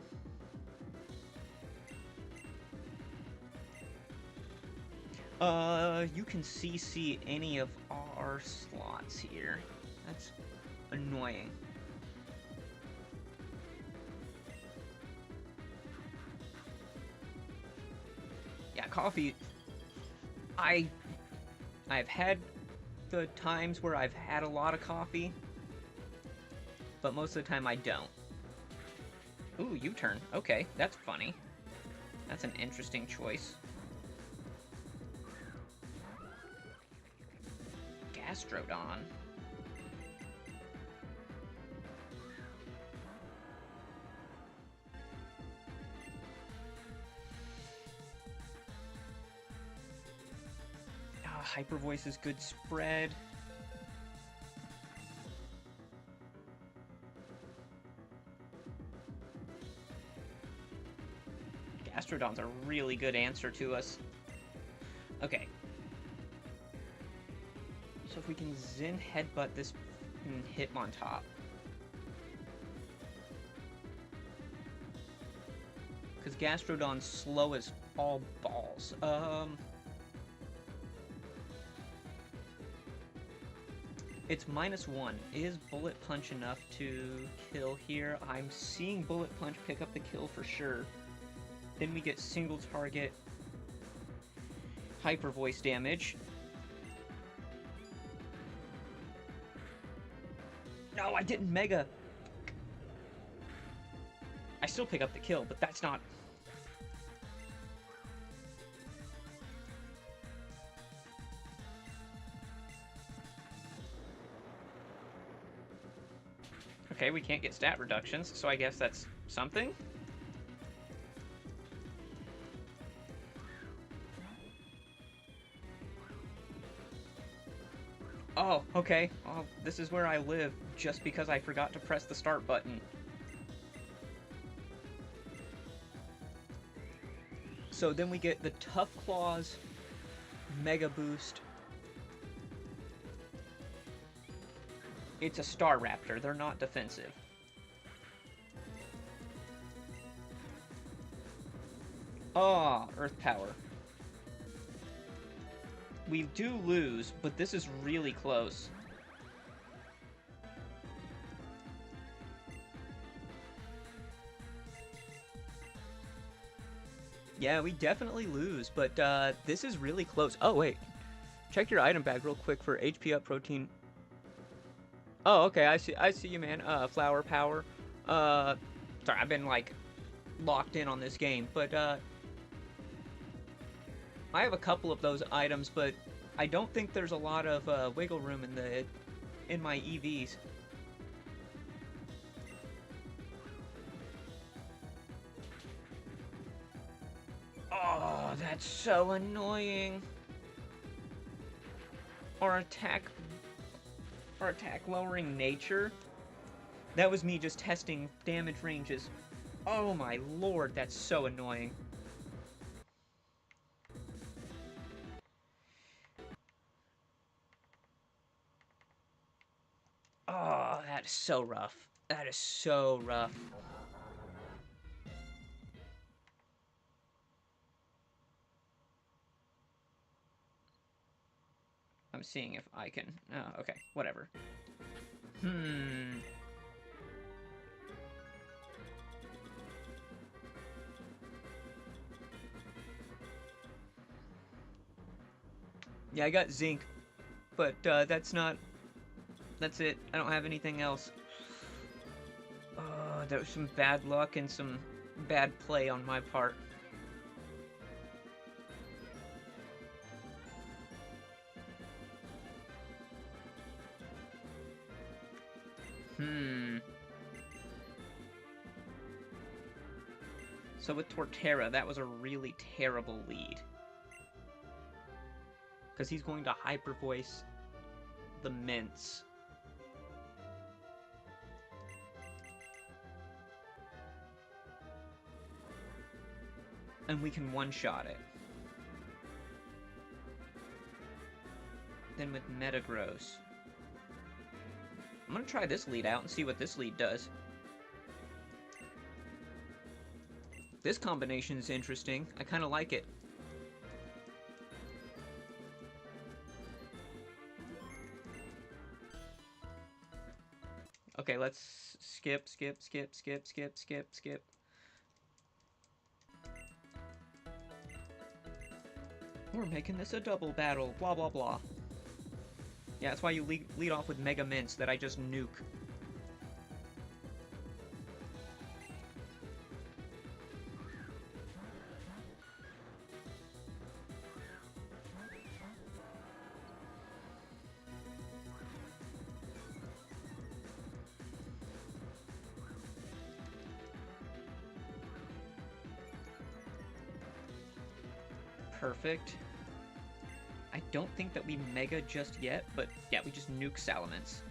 You can CC any of our slots here. That's annoying. Yeah, coffee. I've had the times where I've had a lot of coffee, but most of the time I don't. Ooh, U-turn. Okay, that's funny. That's an interesting choice. Gastrodon. Hyper Voice is good spread. Gastrodon's a really good answer to us. Okay. So if we can Zen Headbutt this Hitmontop. because Gastrodon's slow as all balls. It's -1. Is Bullet Punch enough to kill here? I'm seeing Bullet Punch pick up the kill for sure. Then we get single target Hyper Voice damage. No, I didn't Mega! I still pick up the kill, but that's not... Okay, we can't get stat reductions, so I guess that's something? Oh, okay. Oh, this is where I live, just because I forgot to press the start button. So then we get the Tough Claws Mega Boost. It's a Star Raptor, they're not defensive. Ah, Earth Power. We do lose, but this is really close. Yeah, we definitely lose, but this is really close. Oh, wait. Check your item bag real quick for HP up protein. Oh, okay, I see you, man. Flower Power. Sorry, I've been, like, locked in on this game, but, I have a couple of those items, but I don't think there's a lot of, wiggle room in my EVs. Oh, that's so annoying. Our attack lowering nature. That was me just testing damage ranges. Oh my lord, that's so annoying. Oh, that is so rough. That is so rough. I'm seeing if I can... Oh, okay, whatever. Yeah, I got Zinc, but that's not... That's it. I don't have anything else. Oh, there was some bad luck and some bad play on my part. So with Torterra, that was a really terrible lead. Because he's going to Hyper Voice the Mints. And we can one-shot it. Then with Metagross. I'm gonna try this lead out and see what this lead does. This combination is interesting. I kind of like it. Okay, let's skip. We're making this a double battle, blah blah blah. Yeah, that's why you lead off with Mega Mints that I just nuke. Perfect. I don't think that we Mega just yet, but yeah, we just nuke Salamence.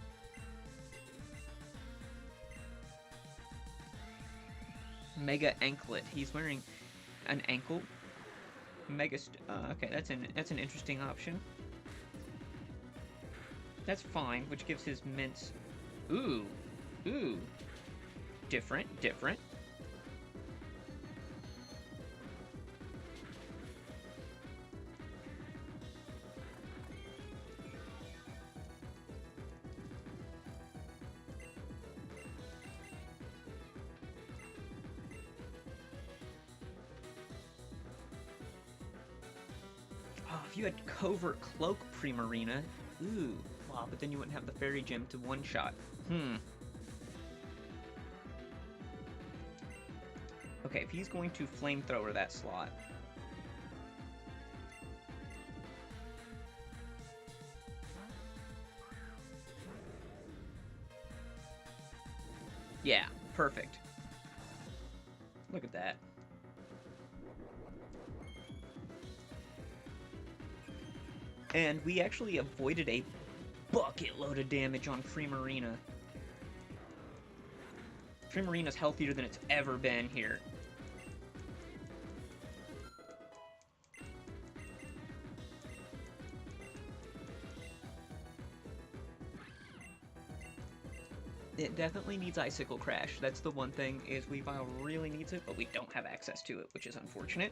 Mega Anklet. He's wearing an ankle. Mega. Okay, that's an interesting option. That's fine, which gives his mints. Ooh, different. if you had Covert Cloak Primarina, ooh, wow, but then you wouldn't have the Fairy Gem to one-shot. Okay, if he's going to Flamethrower that slot... Yeah, perfect. Look at that. And we actually avoided a bucket load of damage on Primarina. Primarina's healthier than it's ever been here. It definitely needs Icicle Crash. That's the one thing, is Weavile really needs it, but we don't have access to it, which is unfortunate.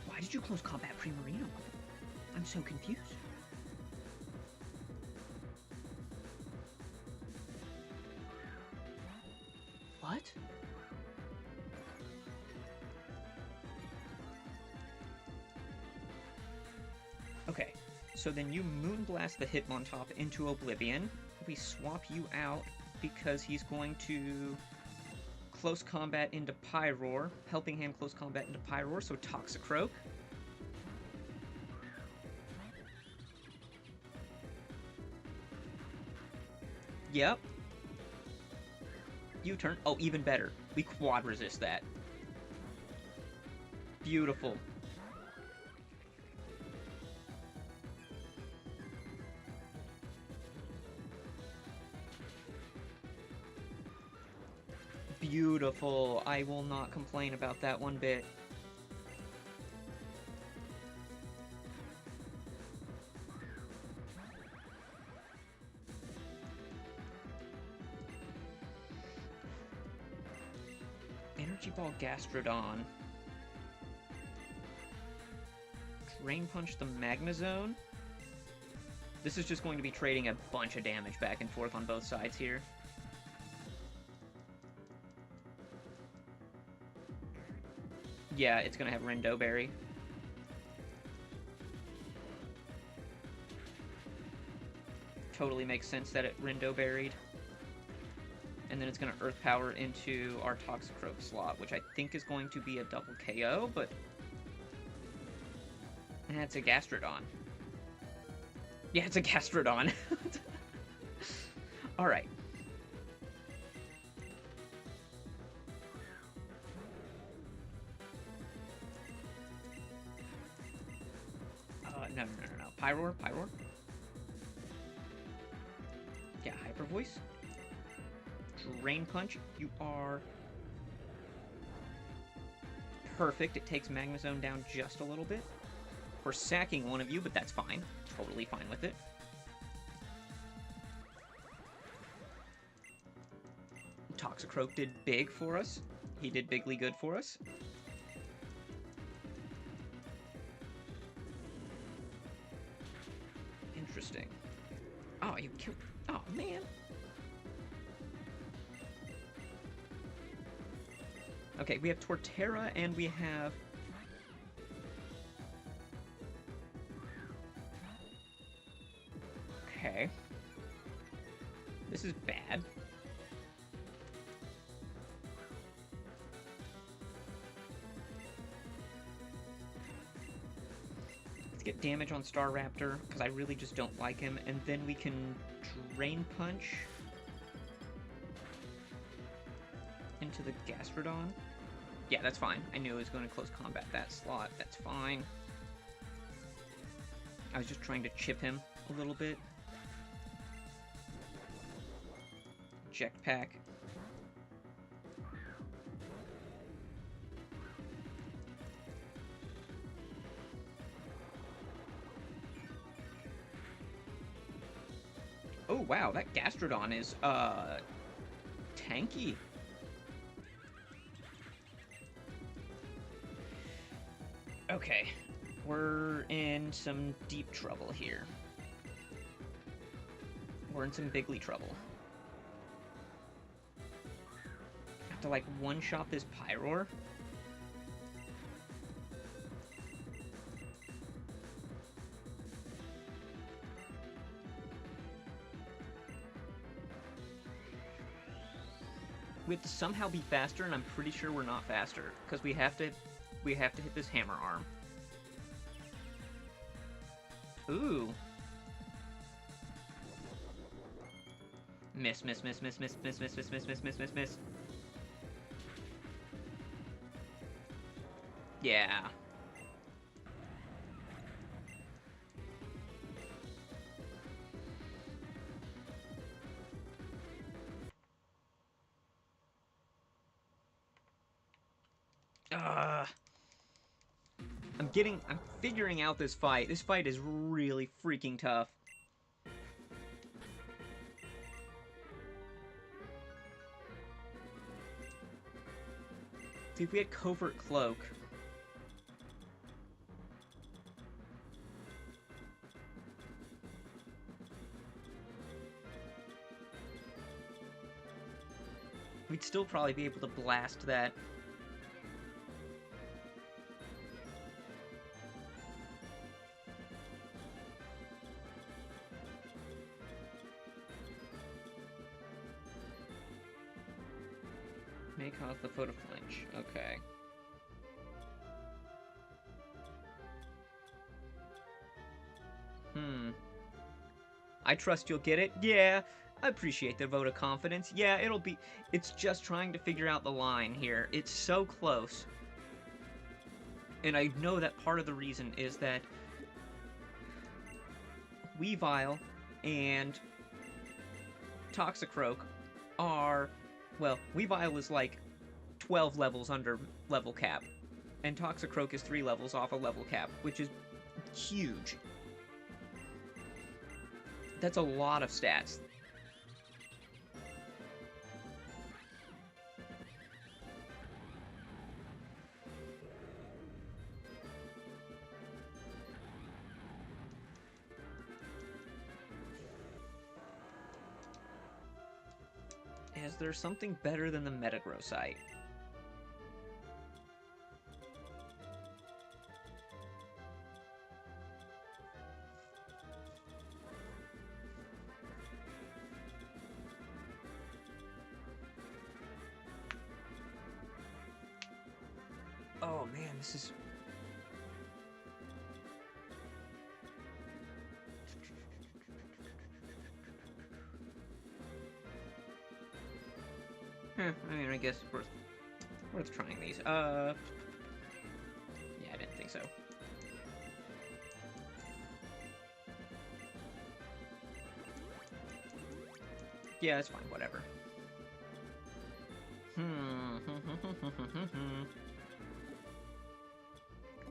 Why did you close combat Primarina? I'm so confused. What? Okay, so then you Moonblast the Hitmontop into Oblivion. We swap you out because he's going to close combat into Pyroar, helping hand close combat into Pyroar, so Toxicroak. Yep. U-turn. Oh, even better. We quad resist that. Beautiful. Beautiful. I will not complain about that one bit. Energy Ball Gastrodon. Drain Punch the Magnezone. This is just going to be trading a bunch of damage back and forth on both sides here. Yeah, it's gonna have Rindo Berry. Totally makes sense that it Rindo Berried. And then it's gonna Earth Power into our Toxicroak slot, which I think is going to be a double KO, but... It's a Gastrodon. Yeah, it's a Gastrodon. Alright. No. Pyroar. Yeah, Hyper Voice. Drain Punch. You are... perfect. It takes Magnezone down just a little bit. We're sacking one of you, but that's fine. Totally fine with it. Toxicroak did big for us. He did bigly good for us. Interesting. Oh, you killed... Oh, man. Okay, we have Torterra, and we have... Okay. This is bad. Let's get damage on Staraptor, because I really just don't like him, and then we can Drain Punch into the Gastrodon. Yeah, that's fine. I knew it was going to close combat that slot. That's fine. I was just trying to chip him a little bit. Jetpack. Oh, wow, that Gastrodon is, tanky. Okay, we're in some deep trouble here. We're in some bigly trouble. I have to, like, one-shot this Pyroar. We have to somehow be faster, and I'm pretty sure we're not faster because we have to hit this hammer arm. Ooh. Miss, miss, miss, miss, miss, miss, miss, miss, miss, miss, miss, miss, miss. Yeah. I'm figuring out this fight. This fight is really freaking tough. See, if we had Covert Cloak... we'd still probably be able to blast that. May cause the foe to flinch. Okay. I trust you'll get it. Yeah. I appreciate the vote of confidence. Yeah, it'll be... It's just trying to figure out the line here. It's so close. And I know that part of the reason is that Weavile and Toxicroak are... Well, Weavile is like 12 levels under level cap. And Toxicroak is 3 levels off a level cap, which is huge. That's a lot of stats. Is there something better than the Metagrossite? Oh man, this is... I mean, I guess worth trying these. Yeah, I didn't think so. Yeah, it's fine, whatever.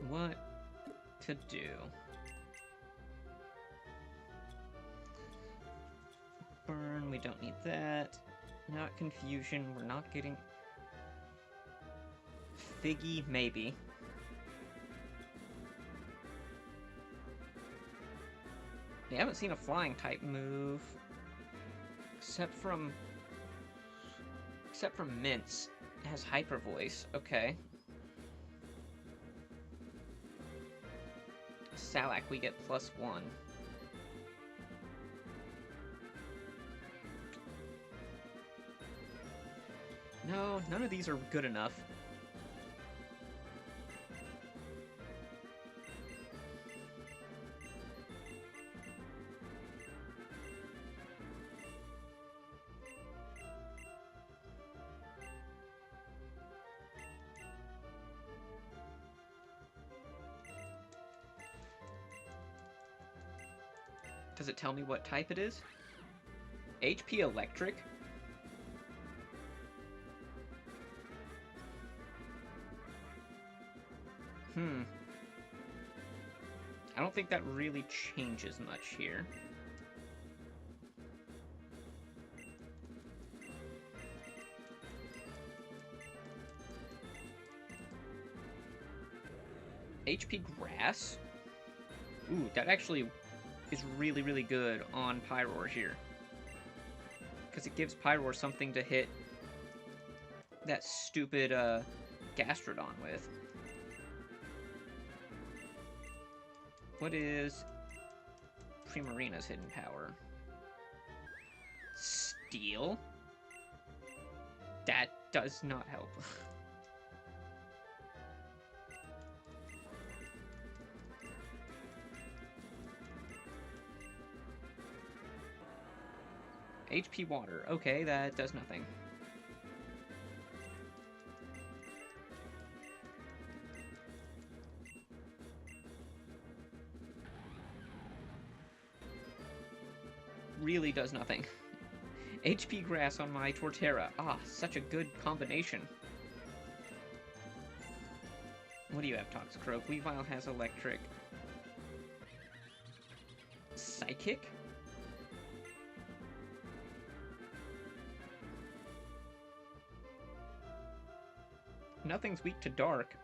What to do? Burn, we don't need that. Not confusion, we're not getting... Figgy, maybe. We haven't seen a flying type move. Except from Mince. It has Hyper Voice, okay. Salak, we get +1. No, none of these are good enough. Does it tell me what type it is? HP Electric? I don't think that really changes much here. HP Grass? Ooh, that actually is really, really good on Pyroar here. Because it gives Pyroar something to hit that stupid Gastrodon with. What is Primarina's hidden power? Steel? That does not help. HP water. Okay, that does nothing. Really does nothing. HP grass on my Torterra. Ah, such a good combination. What do you have, Toxicroak? Weavile has electric. Psychic? Nothing's weak to dark.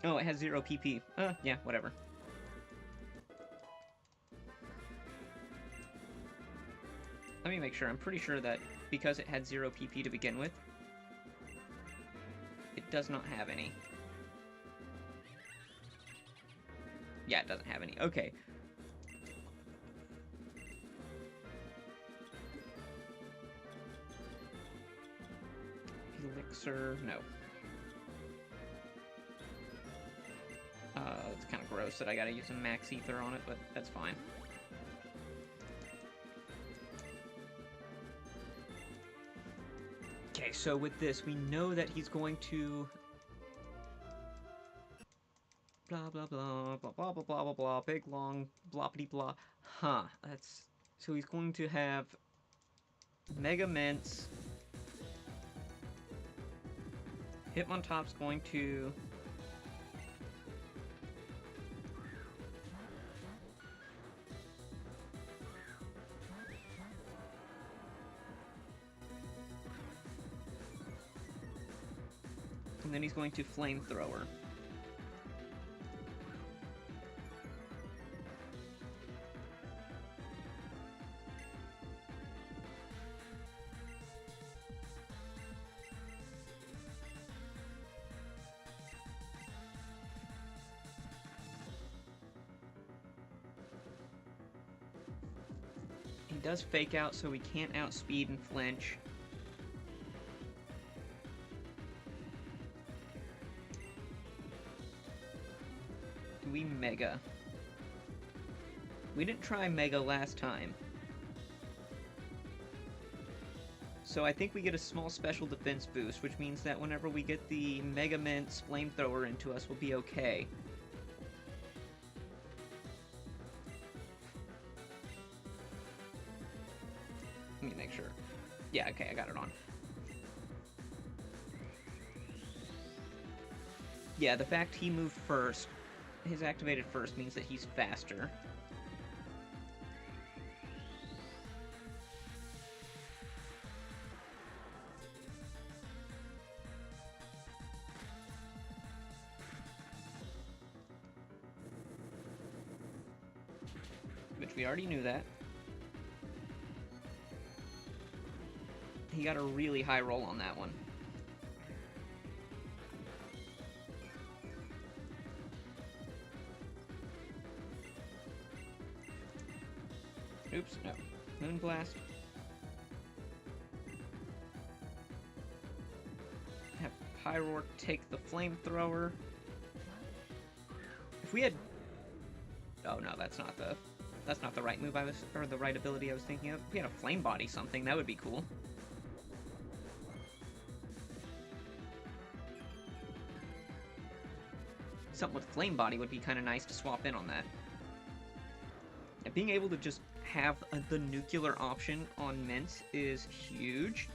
Oh, it has 0 PP. Yeah, whatever. Let me make sure. I'm pretty sure that because it had 0 PP to begin with, it does not have any. Yeah, it doesn't have any. Okay. Elixir, no. It's kind of gross that I gotta use a max ether on it, but that's fine. Okay, so with this, we know that he's going to... blah, blah, blah, blah, blah, blah, blah, blah, blah, big, long, bloppity, blah. Huh, that's... So he's going to have Mega Mints. Hitmontop's going to... and then he's going to Flamethrower. He does Fake Out, so he can't outspeed and flinch. Do we Mega? We didn't try Mega last time. So I think we get a small special defense boost, which means that whenever we get the Mega Mint's Flamethrower into us, we'll be okay. Let me make sure. Yeah, okay, I got it on. Yeah, the fact he moved first, his activated first, means that he's faster. Which we already knew that. He got a really high roll on that one. Oops, no. Moonblast. Have Pyroar take the Flamethrower. If we had... oh no, that's not the right move or the right ability I was thinking of. If we had a Flame Body something, that would be cool. Something with Flame Body would be kind of nice to swap in on that. And being able to just have the nuclear option on Mint is huge.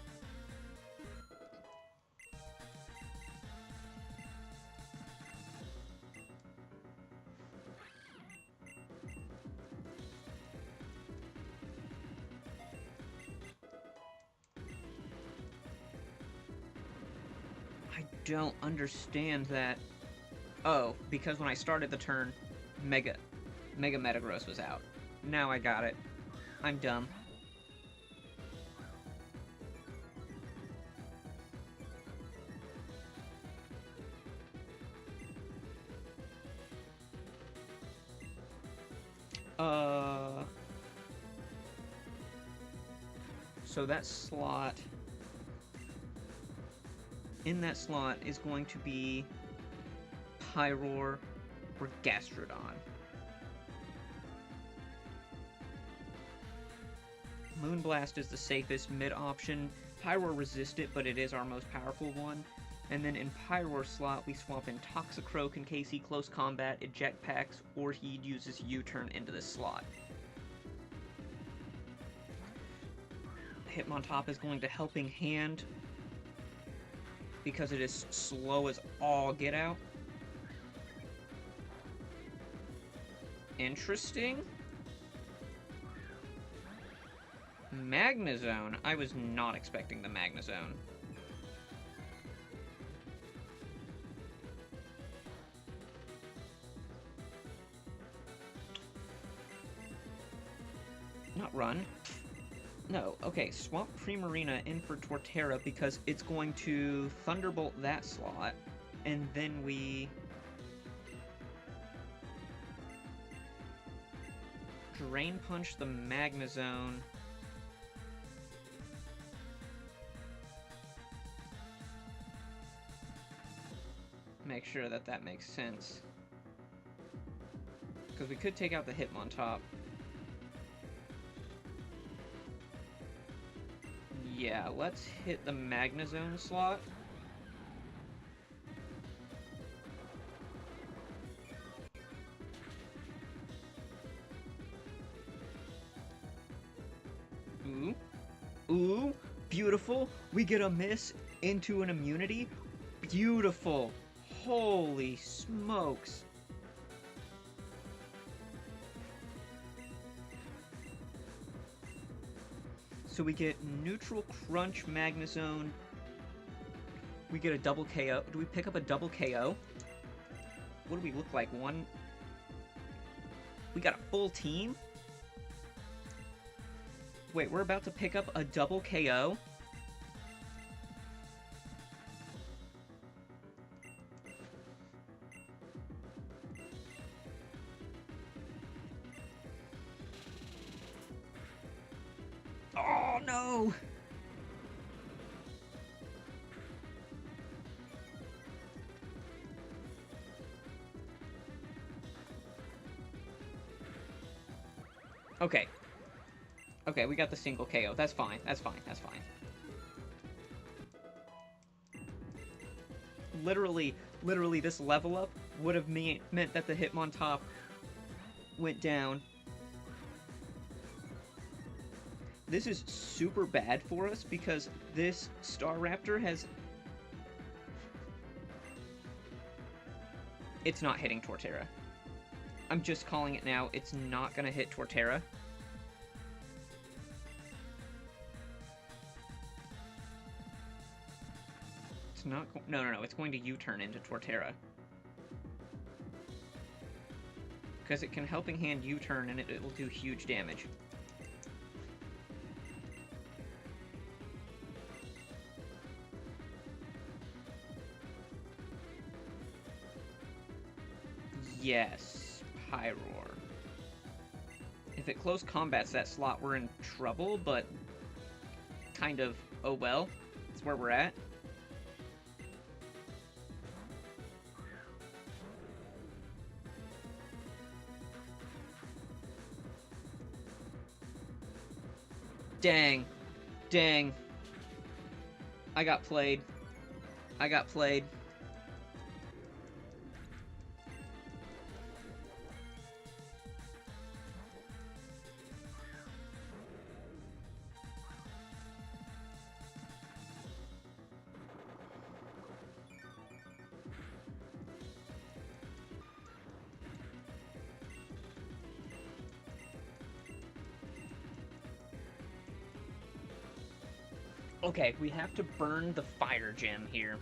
I don't understand that. Oh, because when I started the turn, Mega Metagross was out. Now I got it. I'm dumb. Uh, so that slot, in that slot is going to be Pyroar or Gastrodon. Moonblast is the safest mid option. Pyroar resists it, but it is our most powerful one. And then in Pyroar slot, we swap in Toxicroak in case he close combat, eject packs, or he uses U-turn into this slot. Hitmontop is going to Helping Hand because it is slow as all get out. Interesting. Magnezone. I was not expecting the Magnezone. Not run. No, okay, swap Primarina in for Torterra because it's going to Thunderbolt that slot, and then we Drain Punch the Magnezone. Make sure that that makes sense. Because we could take out the Hitmontop. Yeah, let's hit the Magnezone slot. Ooh. Ooh. Beautiful. We get a miss into an immunity. Beautiful. Holy smokes. So we get Neutral Crunch Magnezone. We get a double KO. Do we pick up a double KO? What do we look like? One. We got a full team? Wait, we're about to pick up a double KO? Oh, no! Okay. Okay, we got the single KO. That's fine. That's fine. That's fine. Literally, this level up would have meant that the Hitmontop went down. This is super bad for us because this Staraptor has... It's not hitting Torterra. I'm just calling it now. It's not going to hit Torterra. It's not... No. It's going to U-turn into Torterra. Because it can Helping Hand U-turn and it will do huge damage. Yes, Pyroar. If it close combats that slot, we're in trouble, but kind of, oh well. That's where we're at. Dang. Dang. I got played. I got played. Okay, we have to burn the fire gem here.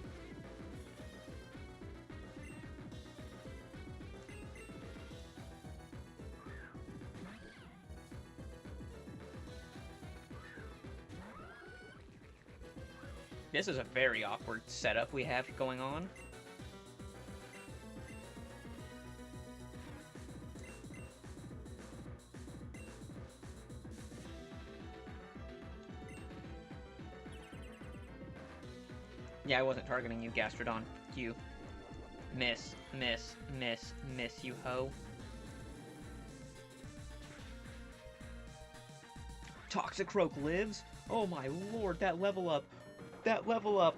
This is a very awkward setup we have going on. Yeah, I wasn't targeting you, Gastrodon. You. Miss, miss, miss, miss, you hoe. Toxicroak lives? Oh my lord, that level up. That level up.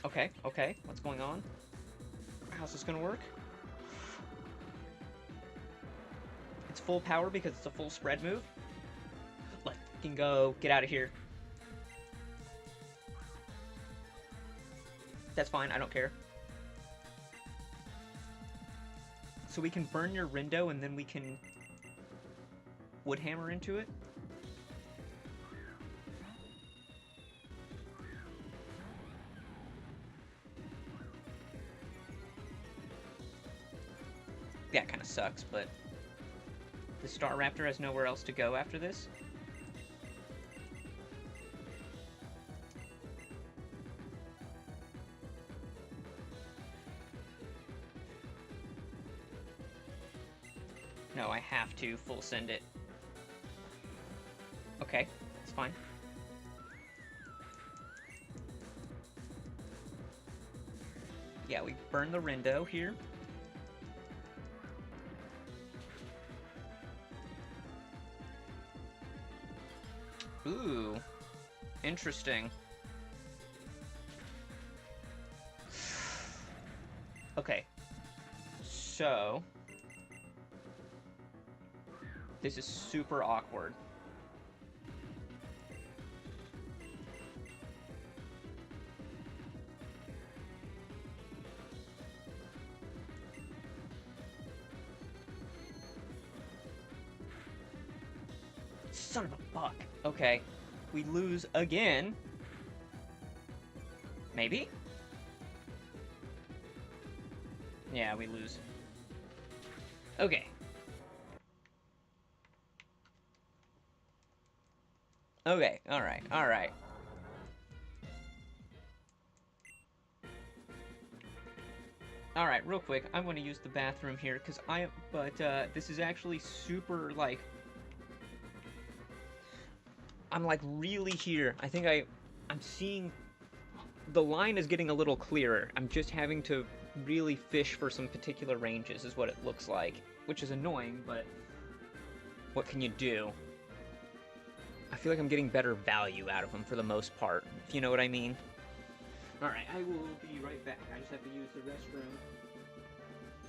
Okay, okay, what's going on? How's this gonna work? It's full power because it's a full spread move? Let's fucking go. Get out of here. That's fine, I don't care. So we can burn your Rindo and then we can Woodhammer into it? Yeah, it kind of sucks, but the Star Raptor has nowhere else to go after this. No, I have to full send it. Okay, that's fine. Yeah, we burn the Rindo here. Ooh, interesting. Okay, so this is super awkward. Son of a buck. Okay, we lose again. Maybe? Yeah, we lose. Okay. Okay, alright, alright. Alright, real quick, I'm gonna use the bathroom here, because this is actually super, like... I'm, like, really here. I think I'm seeing... The line is getting a little clearer. I'm just having to really fish for some particular ranges, is what it looks like. Which is annoying, but... What can you do? I feel like I'm getting better value out of them for the most part, if you know what I mean. Alright, I will be right back. I just have to use the restroom.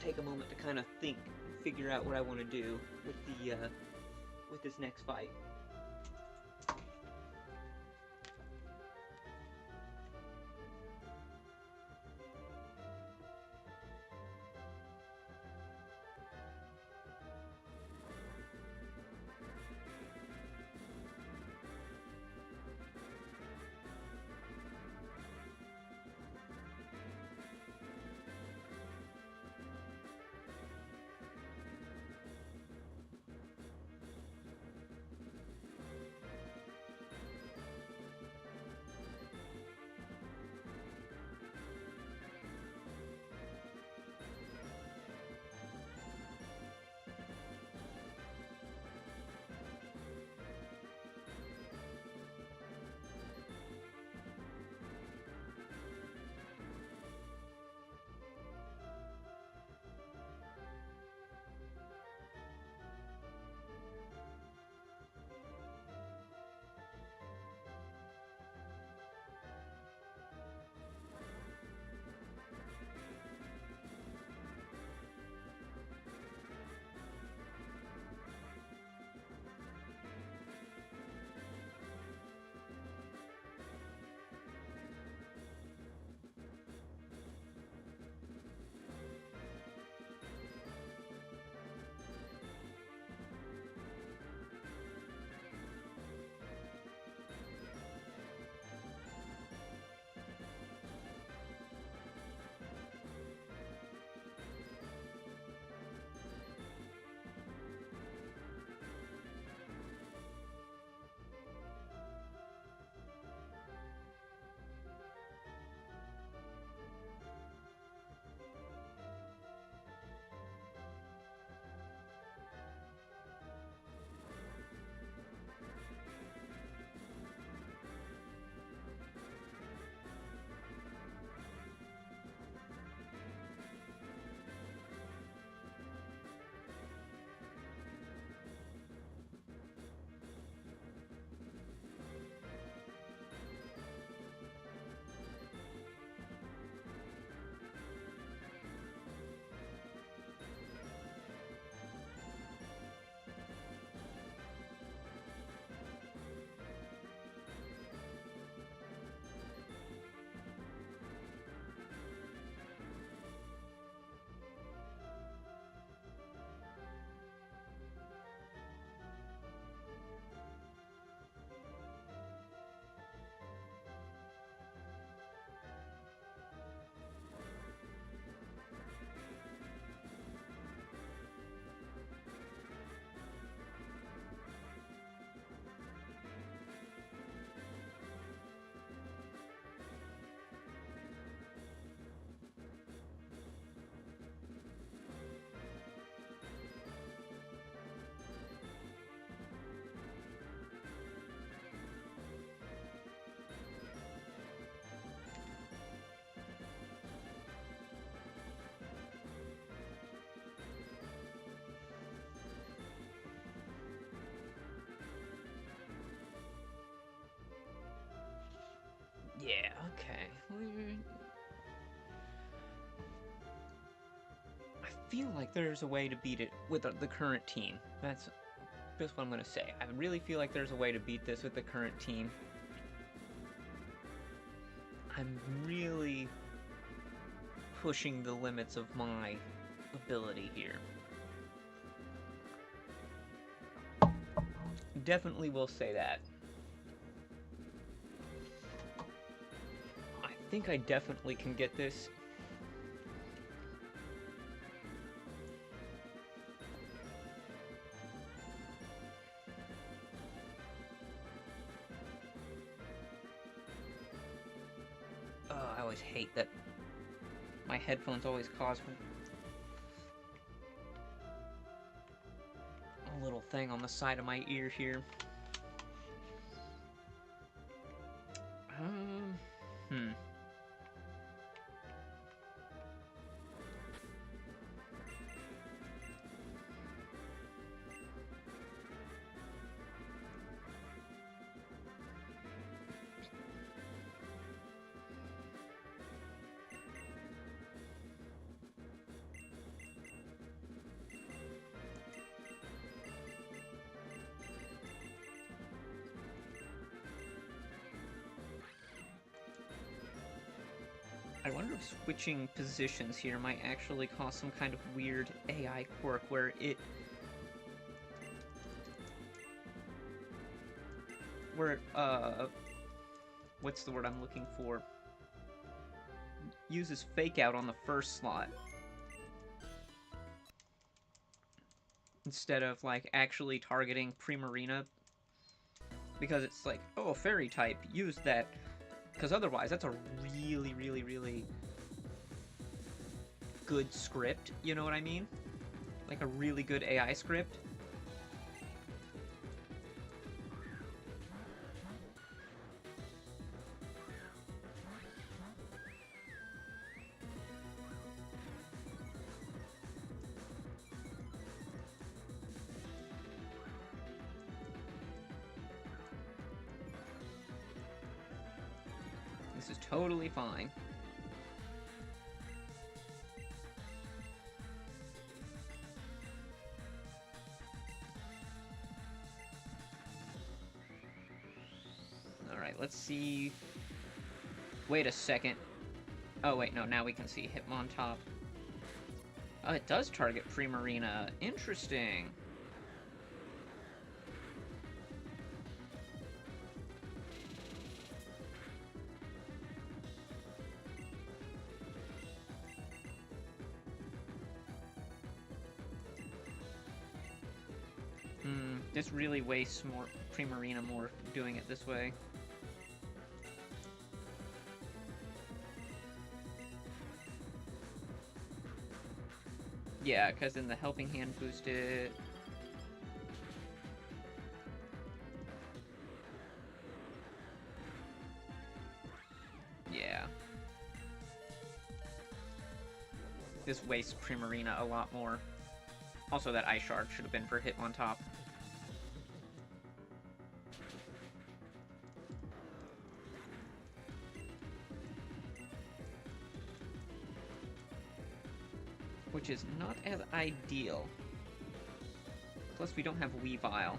Take a moment to kind of think, figure out what I want to do with the, with this next fight. I feel like there's a way to beat it with the current team. That's what I'm gonna say. I really feel like there's a way to beat this with the current team. I'm really pushing the limits of my ability here. Definitely will say that. I think I definitely can get this. I always hate that my headphones always cause a little thing on the side of my ear here. Hmm. I wonder if switching positions here might actually cause some kind of weird AI quirk where it... what's the word I'm looking for? Uses fake out on the first slot. Instead of, like, actually targeting Primarina. Because it's like, oh, fairy type, use that. Because otherwise, that's a really, really, really good script, you know what I mean? Like a really good AI script. This is totally fine. Alright, let's see... Wait a second. Oh, wait, no, now we can see Hitmontop. Oh, it does target Primarina. Interesting. This really wastes more Primarina more doing it this way. Yeah, because then the Helping Hand boosted... Yeah. This wastes Primarina a lot more. Also, that Ice Shard should have been for Hitmontop. Which is not as ideal. Plus, we don't have Weavile.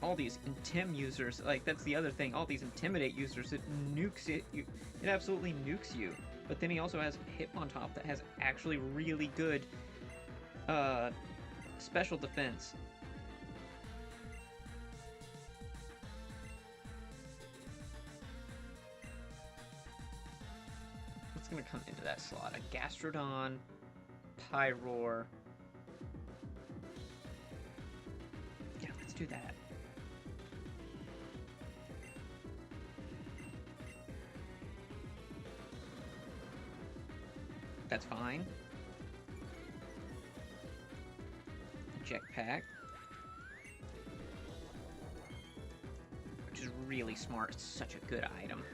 All these Intim users, like, that's the other thing, all these Intimidate users, it nukes it, it absolutely nukes you. But then he also has Hitmontop that has actually really good, special defense. What's gonna come into that slot? A Gastrodon, Pyroar. Yeah, let's do that. That's fine. Jetpack. really smart. It's such a good item.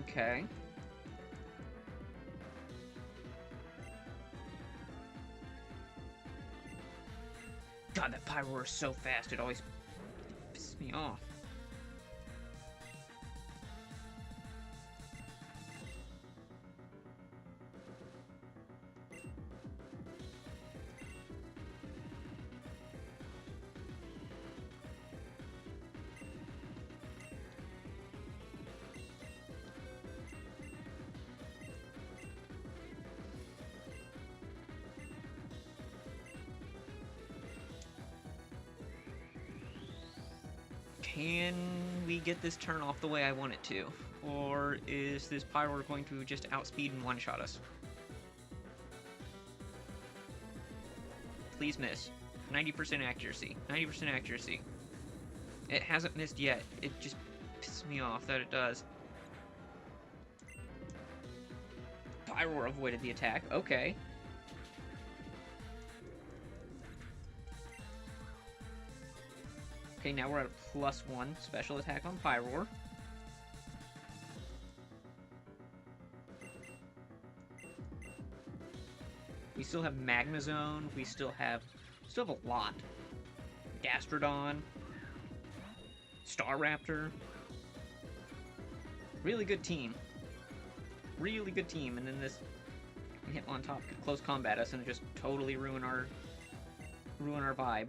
Okay. God, that Pyroar is so fast, it always pisses me off. Can we get this turn off the way I want it to? Or is this Pyroar going to just outspeed and one-shot us? Please miss. 90% accuracy. 90% accuracy. It hasn't missed yet. It just pisses me off that it does. Pyroar avoided the attack. Okay. Okay, now we're at a +1 special attack on Pyroar. We still have Magnezone. We still have a lot. Gastrodon. Staraptor. Really good team. Really good team. And then this Hitmontop could close combat us and just totally ruin our vibe.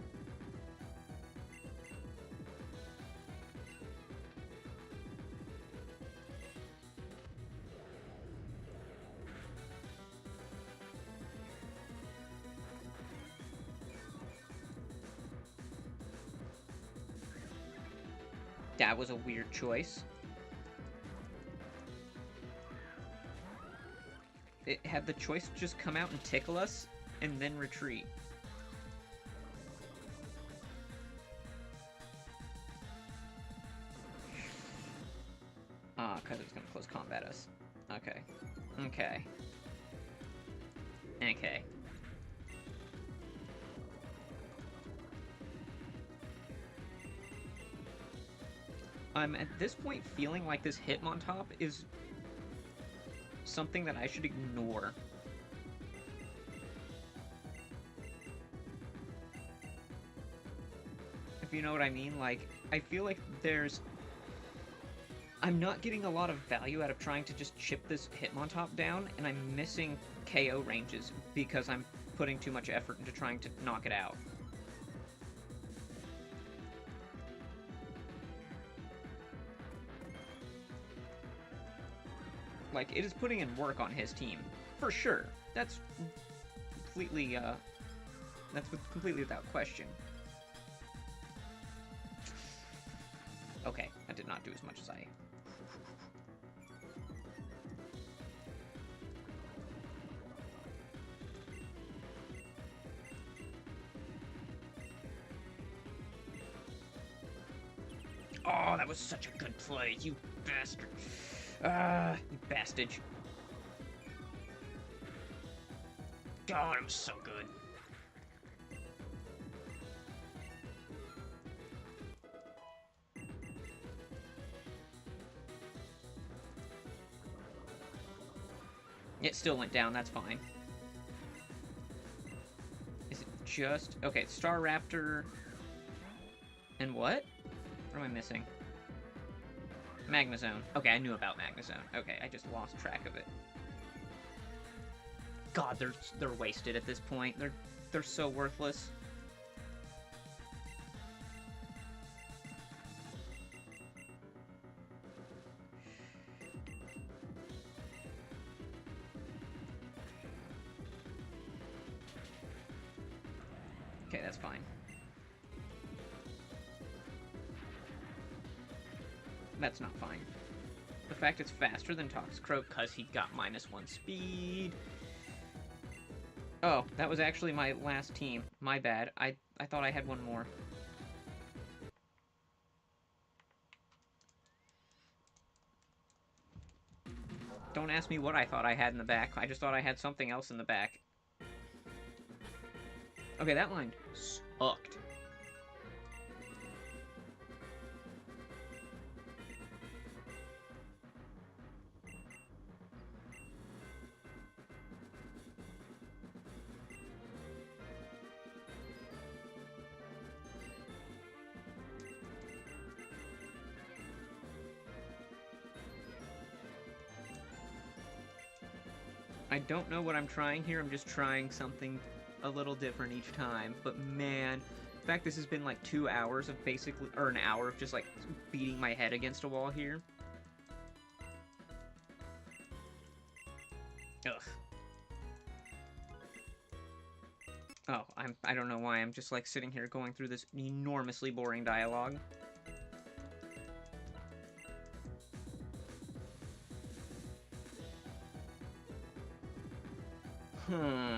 That was a weird choice. It had the choice to just come out and tickle us, and then retreat. Ah, because it was going to close combat us. Okay. Okay. Okay. I'm at this point feeling like this Hitmontop is something that I should ignore. If you know what I mean, like, I feel like I'm not getting a lot of value out of trying to just chip this Hitmontop down, and I'm missing KO ranges because I'm putting too much effort into trying to knock it out. Like, it is putting in work on his team, for sure. That's completely without question. Okay, I did not do as much as I... Oh, that was such a good play, you bastard. You bastard. God, it was so good. It still went down, that's fine. Is it just... Okay, Staraptor... And what? What am I missing? Magnezone. Okay, I knew about Magnezone. Okay, I just lost track of it. God, they're wasted at this point. They're so worthless. Okay, that's fine. That's not fine. The fact it's faster than Toxicroak because he got -1 speed. Oh, that was actually my last team. My bad. I thought I had one more. Don't ask me what I thought I had in the back. I just thought I had something else in the back. Okay, that line sucked. I don't know what I'm trying here. I'm just trying something a little different each time. But man, in fact, this has been like 2 hours of basically, or an hour of just like beating my head against a wall here. Ugh. Oh, I don't know why I'm just like sitting here going through this enormously boring dialogue. Hmm.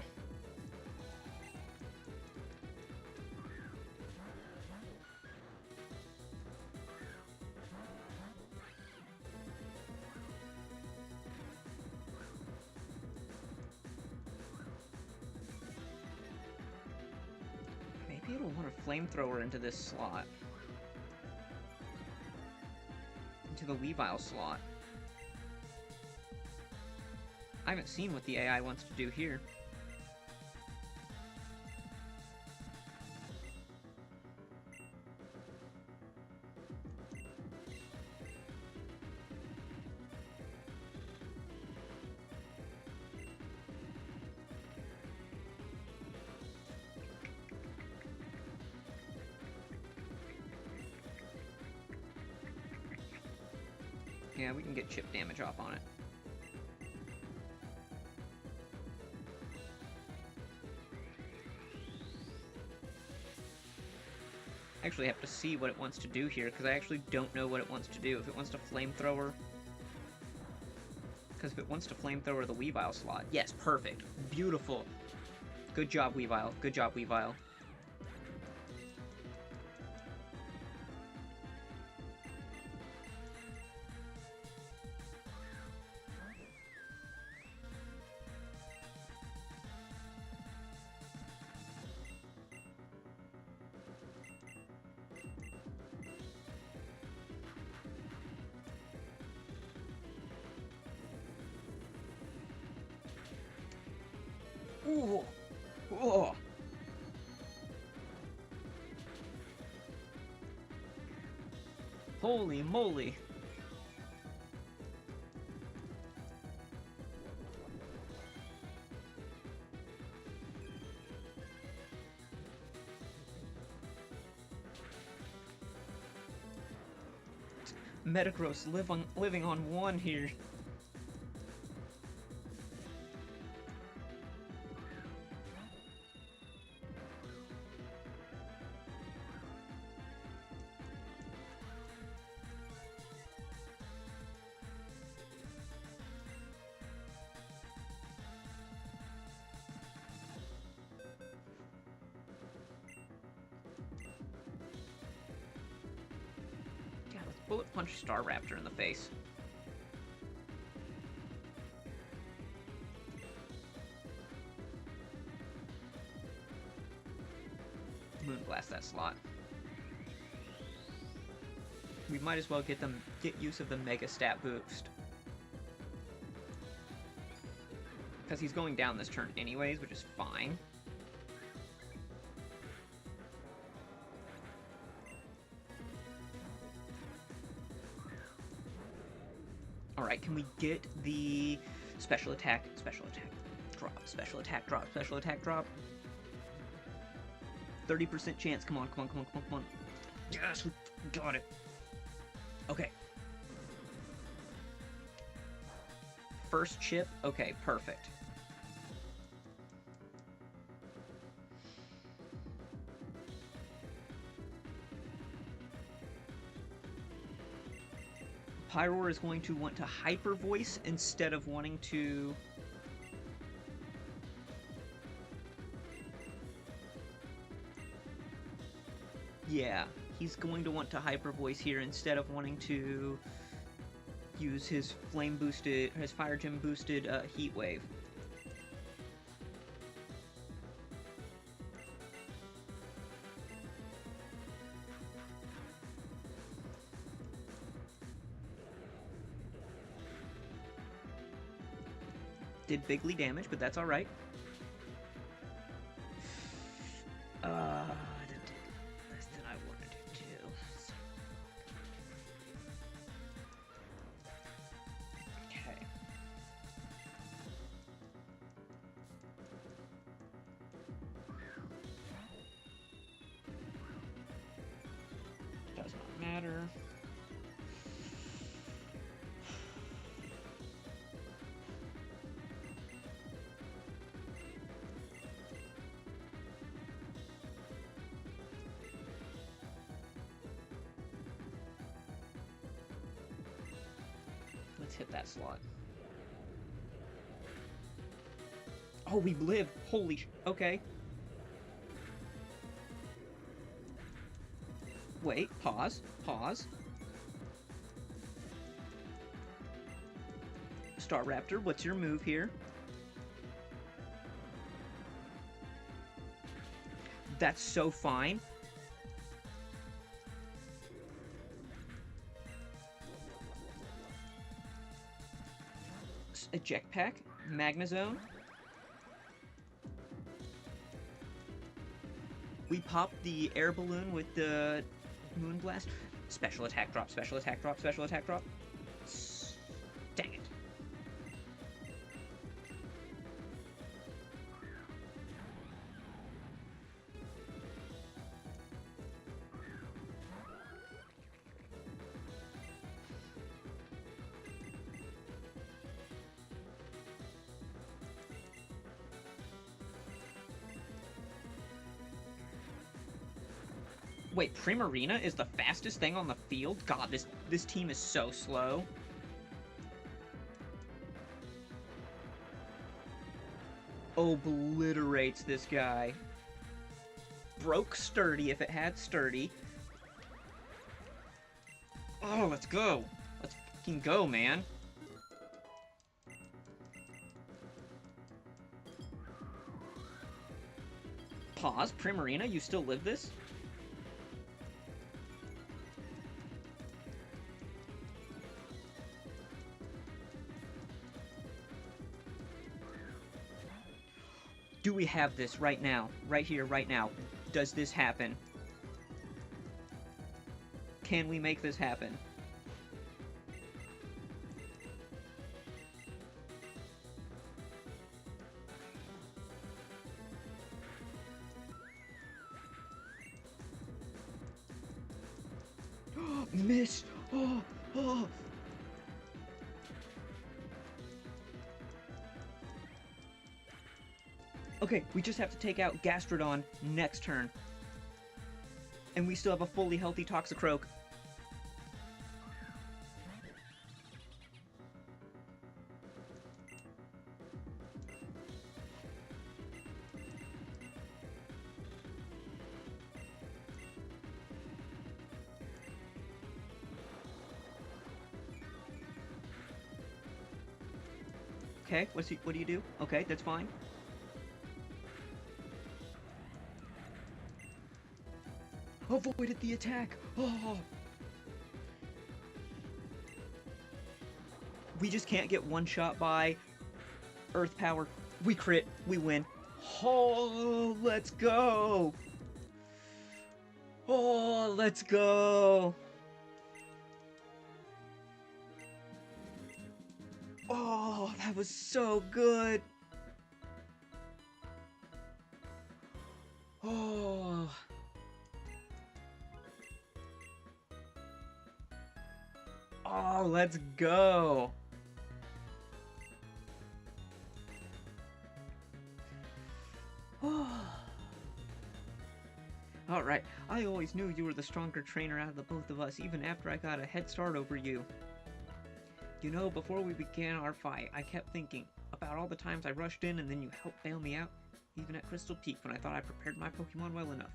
Maybe it'll want a flamethrower into this slot. Into the Weavile slot. I haven't seen what the AI wants to do here. Yeah, we can get chip damage off on it. I actually have to see what it wants to do here, because I actually don't know what it wants to do. If it wants to flamethrower... Because if it wants to flamethrower the Weavile slot... Yes, perfect. Beautiful. Good job, Weavile. Good job, Weavile. Ooh! Oh! Holy moly! Metagross living on one here. Yeah, let's bullet punch Staraptor in the face. Moonblast that slot. We might as well get use of the Mega Stat boost. Because he's going down this turn anyways, which is fine. Alright, can we get the special attack, drop, special attack, drop, special attack, drop? 30% chance, come on, come on, come on, come on, come on. Yes, we got it. Okay. First chip, okay, perfect. Pyroar is going to want to Hyper Voice instead of wanting to... Yeah, he's going to want to Hyper Voice here instead of wanting to use his his fire gem boosted heat wave. Did bigly damage, but that's alright. That did less than I wanted it to. Okay. Does not matter. Let's hit that slot. Oh, we live! Holy sh... Okay. Wait, pause. Pause. Star Raptor, what's your move here? That's so fine. Eject Pack, Magnezone. We popped the air balloon with the Moonblast. Special attack drop, special attack drop, special attack drop. Dang it. Wait, Primarina is the fastest thing on the field? God, this team is so slow. Obliterates this guy. Broke Sturdy if it had Sturdy. Oh, let's go. Let's fucking go, man. Pause, Primarina, you still live this? Do we have this right now? Right here, right now. Does this happen? Can we make this happen? Miss! Oh! Oh! Okay, we just have to take out Gastrodon next turn. And we still have a fully healthy Toxicroak. Okay, what do you do? Okay, that's fine. Avoided the attack! Oh! We just can't get one shot by Earth Power. We crit, we win. Oh, let's go! Oh, let's go! Oh, that was so good! Oh... Oh, let's go! Alright, I always knew you were the stronger trainer out of the both of us, even after I got a head start over you. You know, before we began our fight, I kept thinking about all the times I rushed in and then you helped bail me out, even at Crystal Peak when I thought I prepared my Pokemon well enough.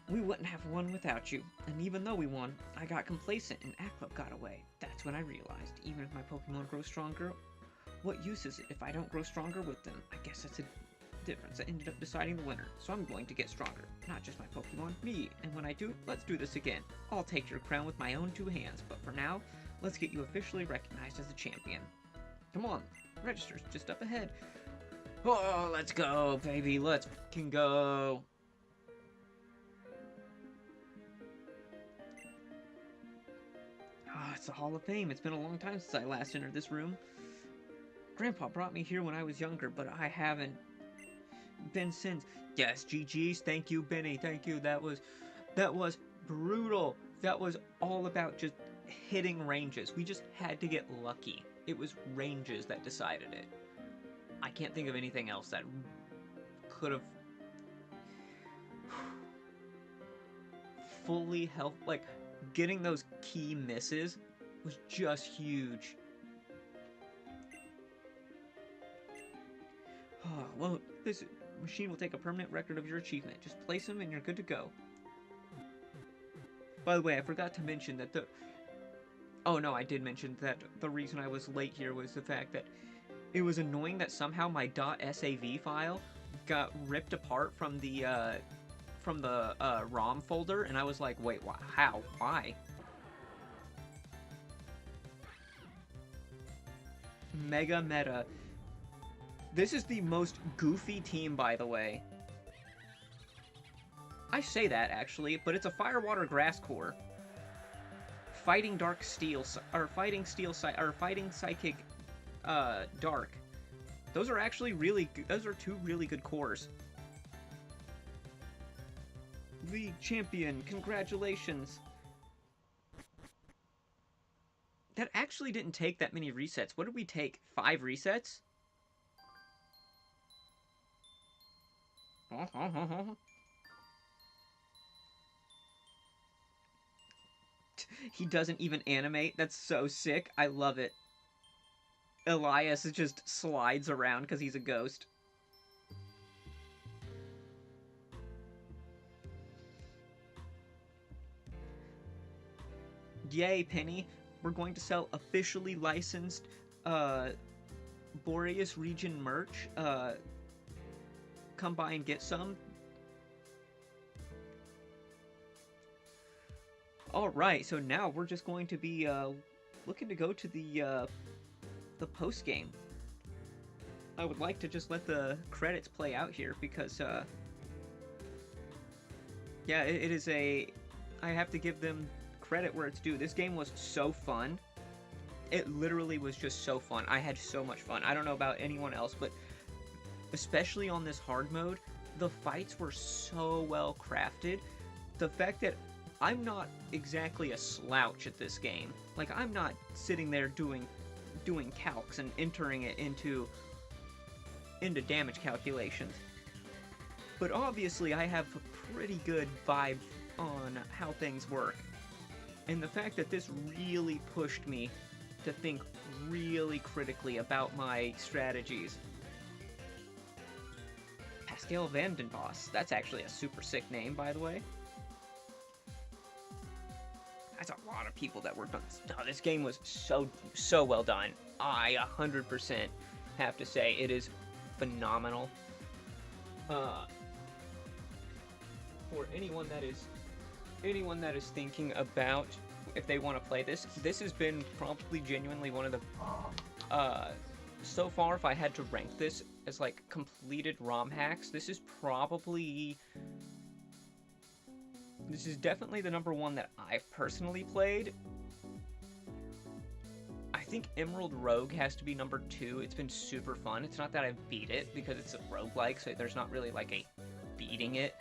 We wouldn't have won without you, and even though we won, I got complacent and Aqua got away. That's when I realized, even if my Pokemon grow stronger, what use is it if I don't grow stronger with them? I guess that's a difference that ended up deciding the winner, so I'm going to get stronger. Not just my Pokemon, me, and when I do, let's do this again. I'll take your crown with my own 2 hands, but for now, let's get you officially recognized as a champion. Come on, register's just up ahead. Oh, let's go, baby, let's fucking go. Ah, it's the Hall of Fame. It's been a long time since I last entered this room. Grandpa brought me here when I was younger, but I haven't been since. Yes, GG's. Thank you, Benny. Thank you. That was brutal. That was all about just hitting ranges. We just had to get lucky. It was ranges that decided it. I can't think of anything else that could have fully helped. Like, getting those key misses was just huge. Oh, well, this machine will take a permanent record of your achievement. Just place them and you're good to go. By the way, I forgot to mention that the... Oh, no, I did mention that the reason I was late here was the fact that it was annoying that somehow my .sav file got ripped apart from the ROM folder, and I was like, wait, how? Why? Mega meta. This is the most goofy team, by the way. I say that, actually, but it's a Fire, Water, Grass core. Fighting Dark Steel, or Fighting Steel, or Fighting Psychic, Dark. Those are actually really good. Those are 2 really good cores. The champion, congratulations. That actually didn't take that many resets. What did we take? 5 resets? He doesn't even animate. That's so sick. I love it. Elias just slides around because he's a ghost. Yay, Penny. We're going to sell officially licensed Boreas region merch. Come by and get some. Alright, so now we're just going to be looking to go to the post game. I would like to just let the credits play out here because yeah, it is a... I have to give them credit where it's due. This game was so fun. It literally was just so fun. I had so much fun. I don't know about anyone else, but especially on this hard mode, the fights were so well crafted. The fact that I'm not exactly a slouch at this game. Like, I'm not sitting there doing calcs and entering it into damage calculations. But obviously I have a pretty good vibe on how things work. And the fact that this really pushed me to think really critically about my strategies. Pascal Vandenboss. That's actually a super sick name, by the way. That's a lot of people that worked on this. Oh, this game was so well done. I 100% have to say it is phenomenal. For anyone that is thinking about if they want to play this, this has been probably genuinely one of the so far, if I had to rank this as like completed ROM hacks, this is definitely the #1 that I've personally played. I think Emerald Rogue has to be #2. It's been super fun. It's not that I've beat it, because it's a roguelike, so there's not really like a beating it,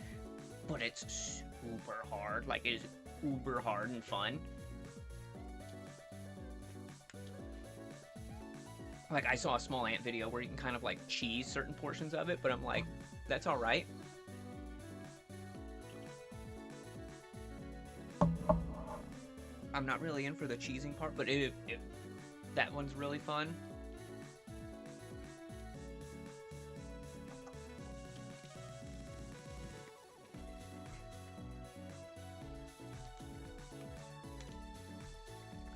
but it's super hard. Like, it is uber hard and fun. Like, I saw a Small Ant video where you can kind of like cheese certain portions of it, but I'm like, that's alright. I'm not really in for the cheesing part, but that one's really fun.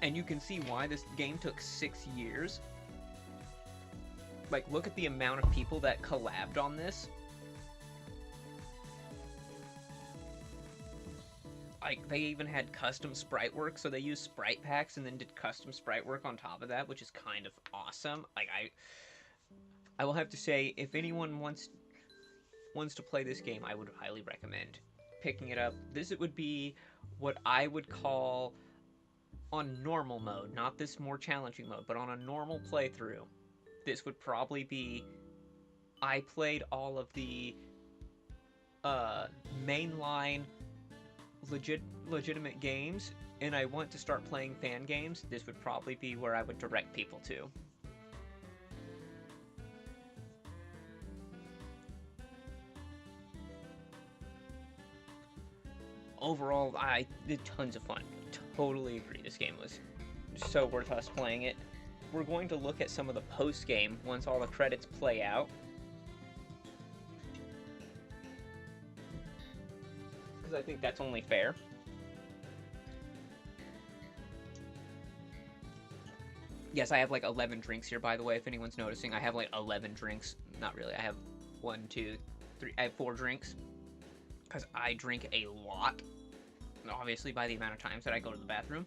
And you can see why this game took 6 years. Like, look at the amount of people that collabed on this. Like, they even had custom sprite work, so they used sprite packs and then did custom sprite work on top of that, which is kind of awesome. Like, I will have to say, if anyone wants to play this game, I would highly recommend picking it up. This would be what I would call, on normal mode, not this more challenging mode, but on a normal playthrough, this would probably be, I played all of the mainline legitimate games, and I want to start playing fan games. This would probably be where I would direct people to. Overall, I did tons of fun. Totally agree. This game was so worth us playing it. We're going to look at some of the post-game once all the credits play out. Because I think that's only fair. Yes, I have like 11 drinks here, by the way, if anyone's noticing. I have like 11 drinks. Not really. I have 1, 2, 3. I have 4 drinks. Because I drink a lot. Obviously, by the amount of times that I go to the bathroom.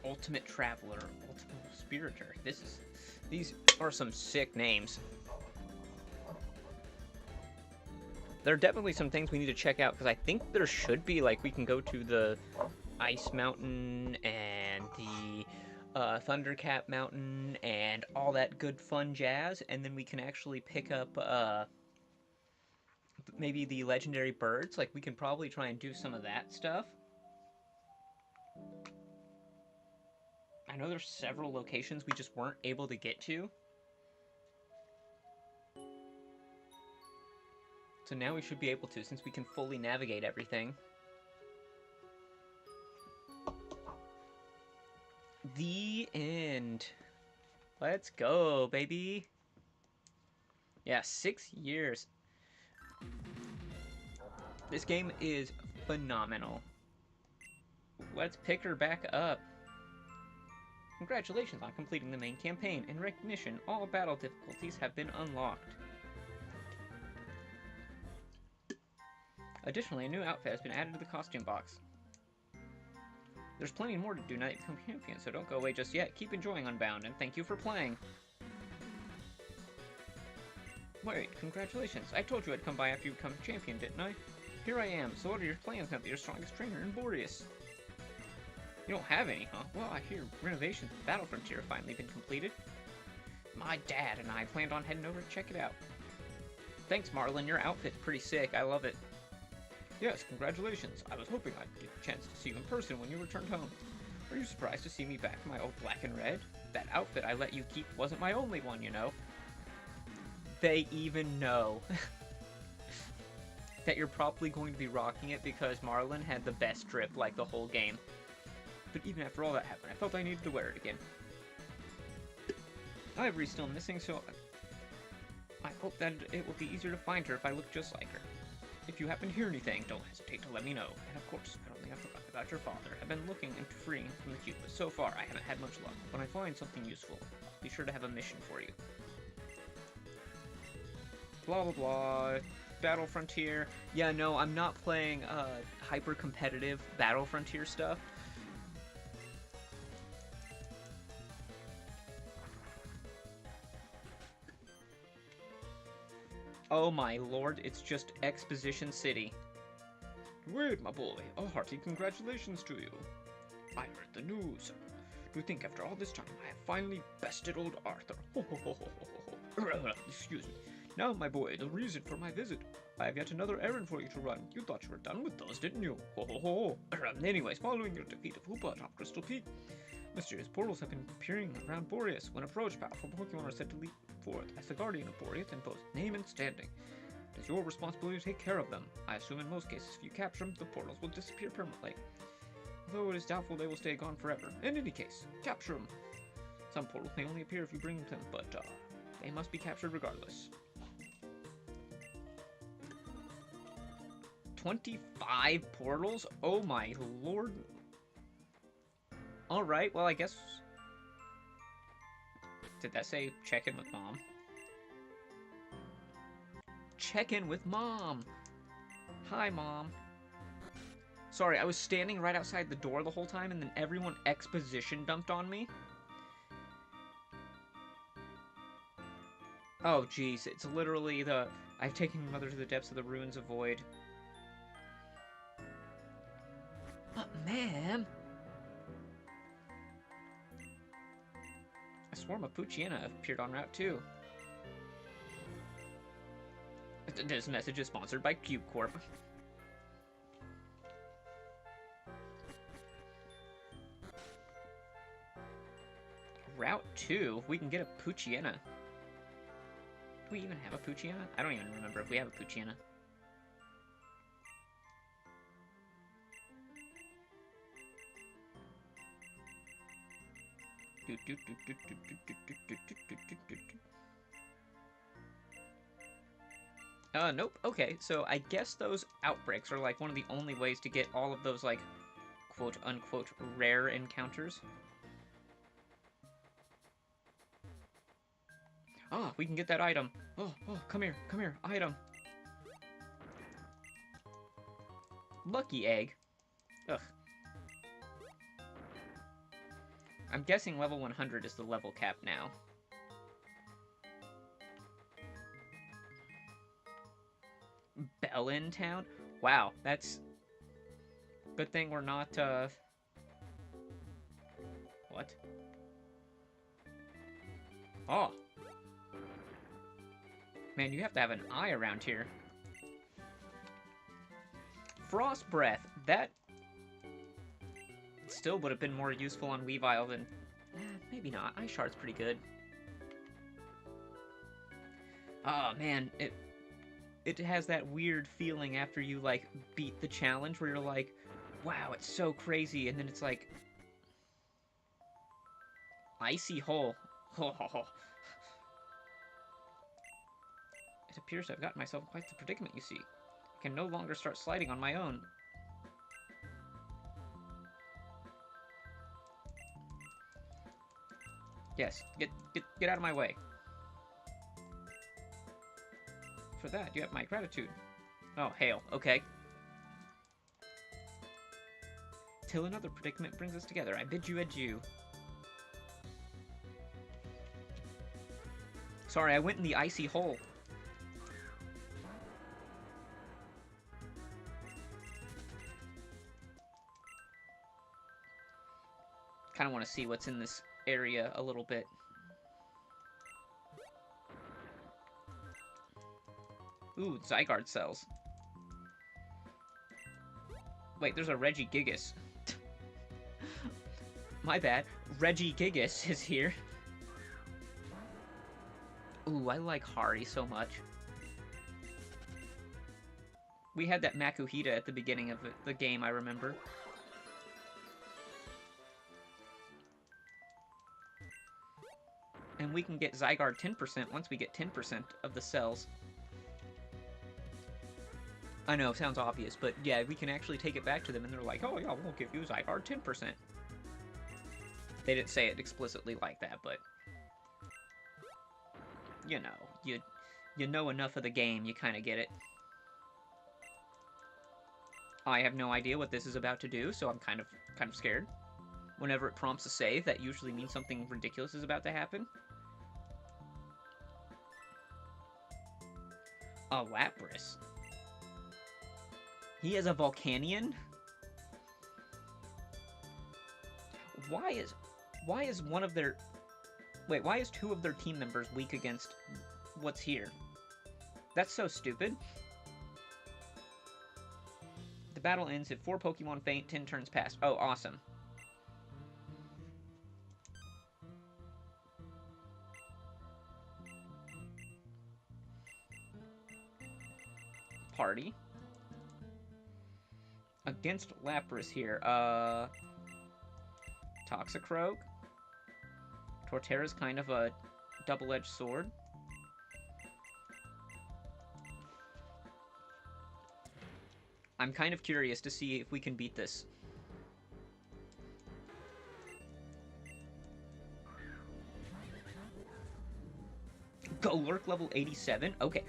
Ultimate Traveler, Ultimate Spiritor. These are some sick names. There are definitely some things we need to check out, because I think there should be, like, we can go to the Ice Mountain and the Thundercap Mountain and all that good fun jazz, and then we can actually pick up maybe the legendary birds. Like, we can probably try and do some of that stuff. I know there's several locations we just weren't able to get to. So now we should be able to, since we can fully navigate everything. The end. Let's go, baby. Yeah, 6 years. This game is phenomenal. Let's pick her back up. Congratulations on completing the main campaign. In recognition, all battle difficulties have been unlocked. Additionally, a new outfit has been added to the costume box. There's plenty more to do now that you become champion, so don't go away just yet. Keep enjoying Unbound, and thank you for playing. Wait, congratulations. I told you I'd come by after you become champion, didn't I? Here I am. So what are your plans now that you're the strongest trainer in Boreas? You don't have any, huh? Well, I hear renovations of Battle Frontier have finally been completed. My dad and I planned on heading over to check it out. Thanks, Marlon. Your outfit's pretty sick. I love it. Yes, congratulations. I was hoping I'd get a chance to see you in person when you returned home. Are you surprised to see me back in my old black and red? That outfit I let you keep wasn't my only one, you know. They even know that you're probably going to be rocking it because Marlon had the best drip like the whole game. But even after all that happened, I felt I needed to wear it again. Ivory's still missing, so I hope that it will be easier to find her if I look just like her. If you happen to hear anything, don't hesitate to let me know. And of course, I don't think I forgot about your father. I've been looking into freeing him from the cube, but so far I haven't had much luck. When I find something useful, I'll be sure to have a mission for you. Blah blah blah. Battle Frontier. Yeah, no, I'm not playing hyper competitive Battle Frontier stuff. Oh my lord, it's just Exposition City. Wait, my boy, a hearty congratulations to you. I heard the news. Do you think after all this time I have finally bested old Arthur? Ho ho ho ho ho ho. Excuse me. Now, my boy, the reason for my visit. I have yet another errand for you to run. You thought you were done with those, didn't you? Ho ho ho. Anyways, following your defeat of Hoopa atop Crystal Peak, mysterious portals have been appearing around Boreas. When approached, powerful Pokémon are said to leap forth as the guardian of Boreas in both name and standing. It is your responsibility to take care of them. I assume in most cases, if you capture them, the portals will disappear permanently. Though it is doubtful they will stay gone forever. In any case, capture them. Some portals may only appear if you bring them, but They must be captured regardless. 25 portals? Oh my lord. Alright, well I guess... Did that say check in with mom? Check in with mom! Hi, mom. Sorry, I was standing right outside the door the whole time and then everyone exposition dumped on me. Oh, jeez, it's literally the... I've taken your mother to the depths of the ruins of void. But, ma'am... A swarm of Poochyena appeared on Route 2. This message is sponsored by Cube Corp. Route 2? We can get a Poochyena. Do we even have a Poochyena? I don't even remember if we have a Poochyena. Nope. Okay, so I guess those outbreaks are like one of the only ways to get all of those like quote-unquote rare encounters. Ah, we can get that item. Oh, come here, item. Lucky egg. Ugh. I'm guessing level 100 is the level cap now. Bell in town? Wow, that's... Good thing we're not, What? Oh. Man, you have to have an eye around here. Frost Breath. That still would have been more useful on Weavile than... maybe not. Ice Shard's pretty good. Oh, man. It has that weird feeling after you, like, beat the challenge where you're like, wow, it's so crazy. And then it's like... Icy Hole. It appears I've gotten myself in quite the predicament, you see. I can no longer start sliding on my own. Yes, get out of my way. For that, you have my gratitude. Oh, hail. Okay. Till another predicament brings us together, I bid you adieu. Sorry, I went in the icy hole. Kind of want to see what's in this area a little bit. Ooh, Zygarde cells. Wait, there's a Regigigas. My bad. Regigigas is here. Ooh, I like Hari so much. We had that Makuhita at the beginning of the game, I remember. And we can get Zygarde 10% once we get 10% of the cells. I know, sounds obvious, but yeah, we can actually take it back to them and they're like, oh yeah, we'll give you Zygarde 10%. They didn't say it explicitly like that, but... You know, you know enough of the game, you kind of get it. I have no idea what this is about to do, so I'm kind of scared. Whenever it prompts a save, that usually means something ridiculous is about to happen. A Lapras. He is a Volcanion? Why is one of their... Wait, why is 2 of their team members weak against what's here? That's so stupid. The battle ends if 4 Pokemon faint, 10 turns pass. Oh, awesome. Party. Against Lapras here. Toxicroak. Torterra's kind of a double-edged sword. I'm kind of curious to see if we can beat this. Go lurk level 87? Okay.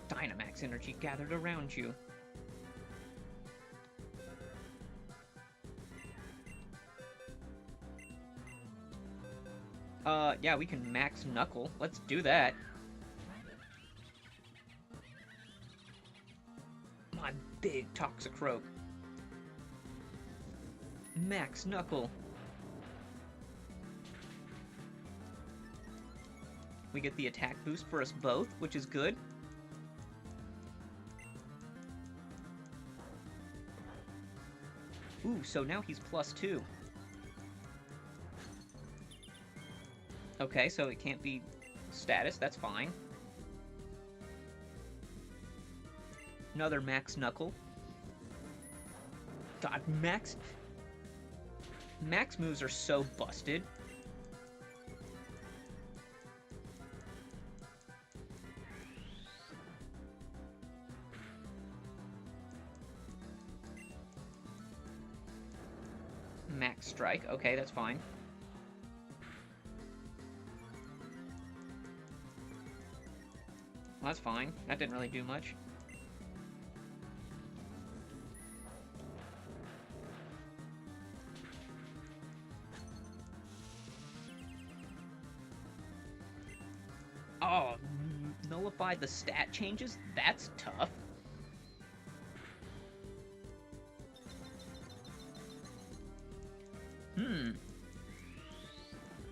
Dynamax energy gathered around you. Yeah, we can max Knuckle. Let's do that. My big Toxicroak. Max Knuckle. We get the attack boost for us both, which is good. Ooh, so now he's +2. Okay, so it can't be status, that's fine. Another Max Knuckle. God, Max moves are so busted. Max Strike, okay, that's fine. Well, that's fine. That didn't really do much. Oh, nullify the stat changes? That's tough.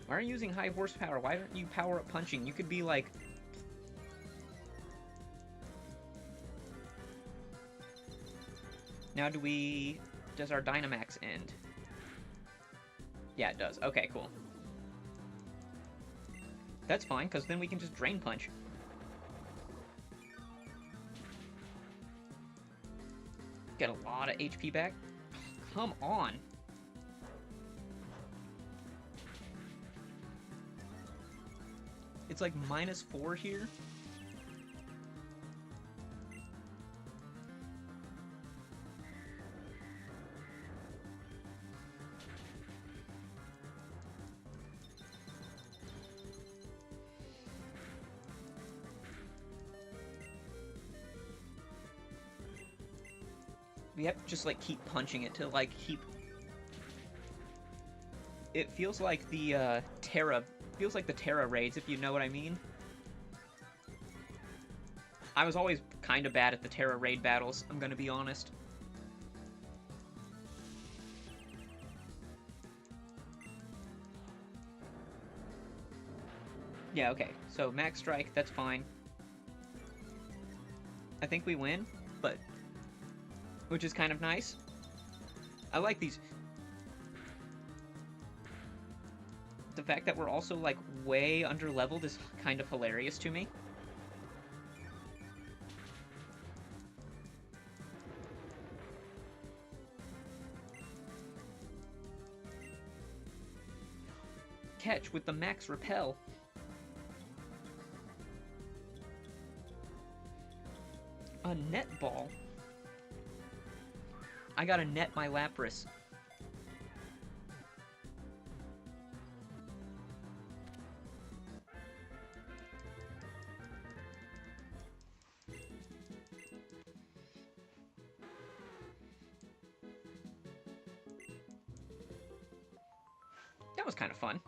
Why are you using high horsepower? Why don't you power up punching? You could be like... Now does our Dynamax end? Yeah, it does. Okay, cool. That's fine, because then we can just Drain Punch. Get a lot of HP back. Come on. It's like -4 here. We have to just, like, keep punching it to, like, keep... It feels like the, Terra... Feels like the Terra raids, if you know what I mean. I was always kind of bad at the Terra raid battles, I'm gonna be honest. Yeah, okay. So, Max Strike, that's fine. I think we win, but... Which is kind of nice. I like these... The fact that we're also, like, way under-leveled is kind of hilarious to me. Catch with the Max Repel. A net ball. I gotta net my Lapras. That was kind of fun.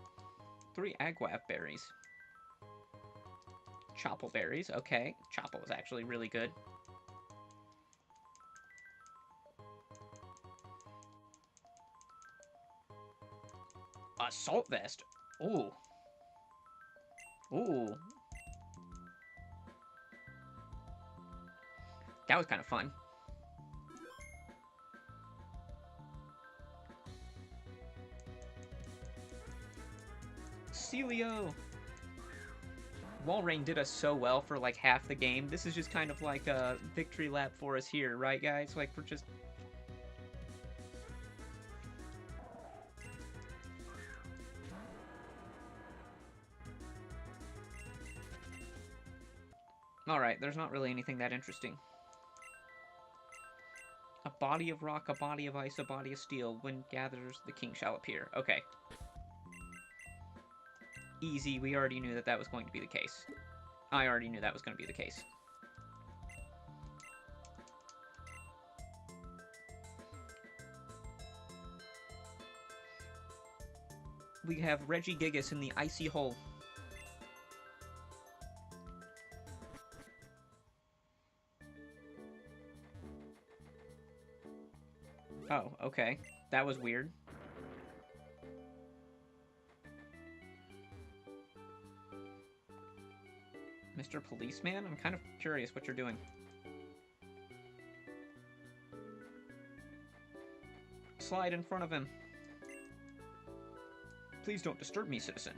3 Agwaf berries. Chople berries, okay. Chople was actually really good. Assault Vest. Ooh. Ooh. That was kind of fun. Celio! Walrein did us so well for like half the game. This is just kind of like a victory lap for us here, right guys? Like we're just... Alright, there's not really anything that interesting. A body of rock, a body of ice, a body of steel. When gathers, the king shall appear. Okay. Easy, we already knew that that was going to be the case. I already knew that was going to be the case. We have Regigigas in the icy hole. Oh, okay. That was weird. Mr. Policeman? I'm kind of curious what you're doing. Slide in front of him. Please don't disturb me, citizen.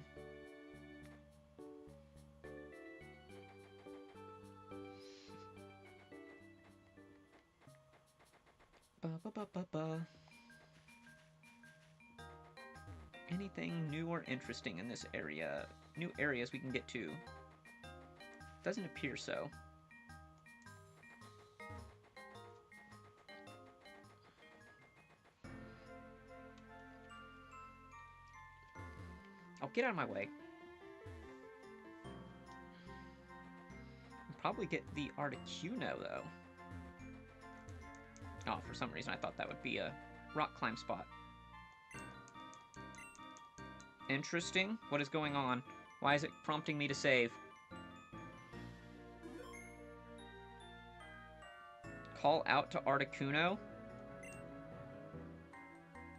Ba-ba-ba-ba-ba. Anything new or interesting in this area? New areas we can get to? Doesn't appear so. Oh, get out of my way. I'll probably get the Articuno, though. Oh, for some reason I thought that would be a rock climb spot. Interesting. What is going on? Why is it prompting me to save? Call out to Articuno?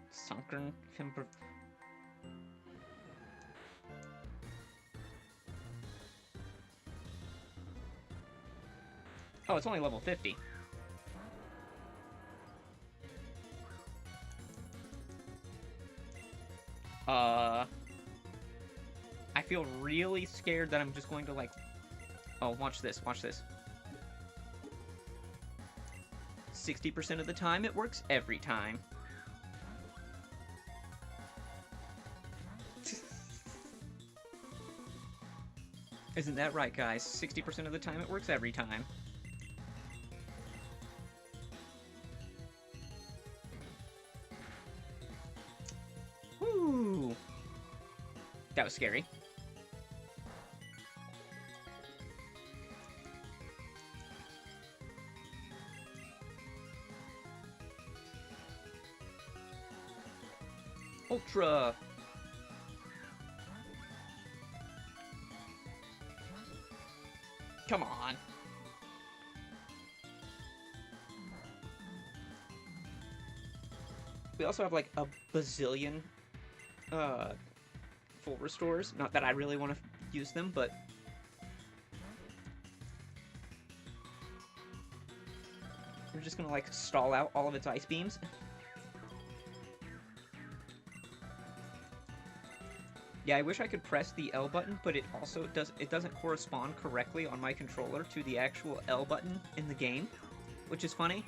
Sunken Timber... Oh, it's only level 50. I feel really scared that I'm just going to, like... Oh, watch this, watch this. 60% of the time, it works every time. Isn't that right, guys? 60% of the time, it works every time. Woo! That was scary. Ultra! Come on. We also have like a bazillion full restores. Not that I really want to use them, but we're just gonna like stall out all of its ice beams. Yeah, I wish I could press the L button, but it doesn't correspond correctly on my controller to the actual L button in the game, which is funny.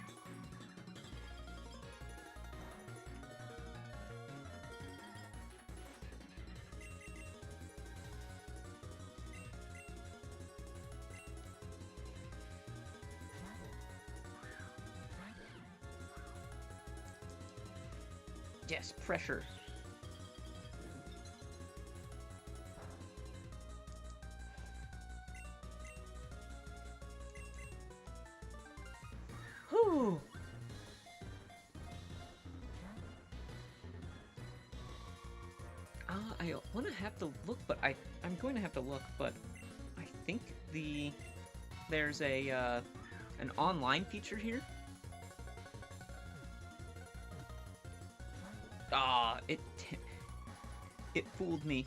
Yes, pressure. Whew. I want to have to look, but I'm going to have to look, but I think there's a an online feature here. Ah, it fooled me.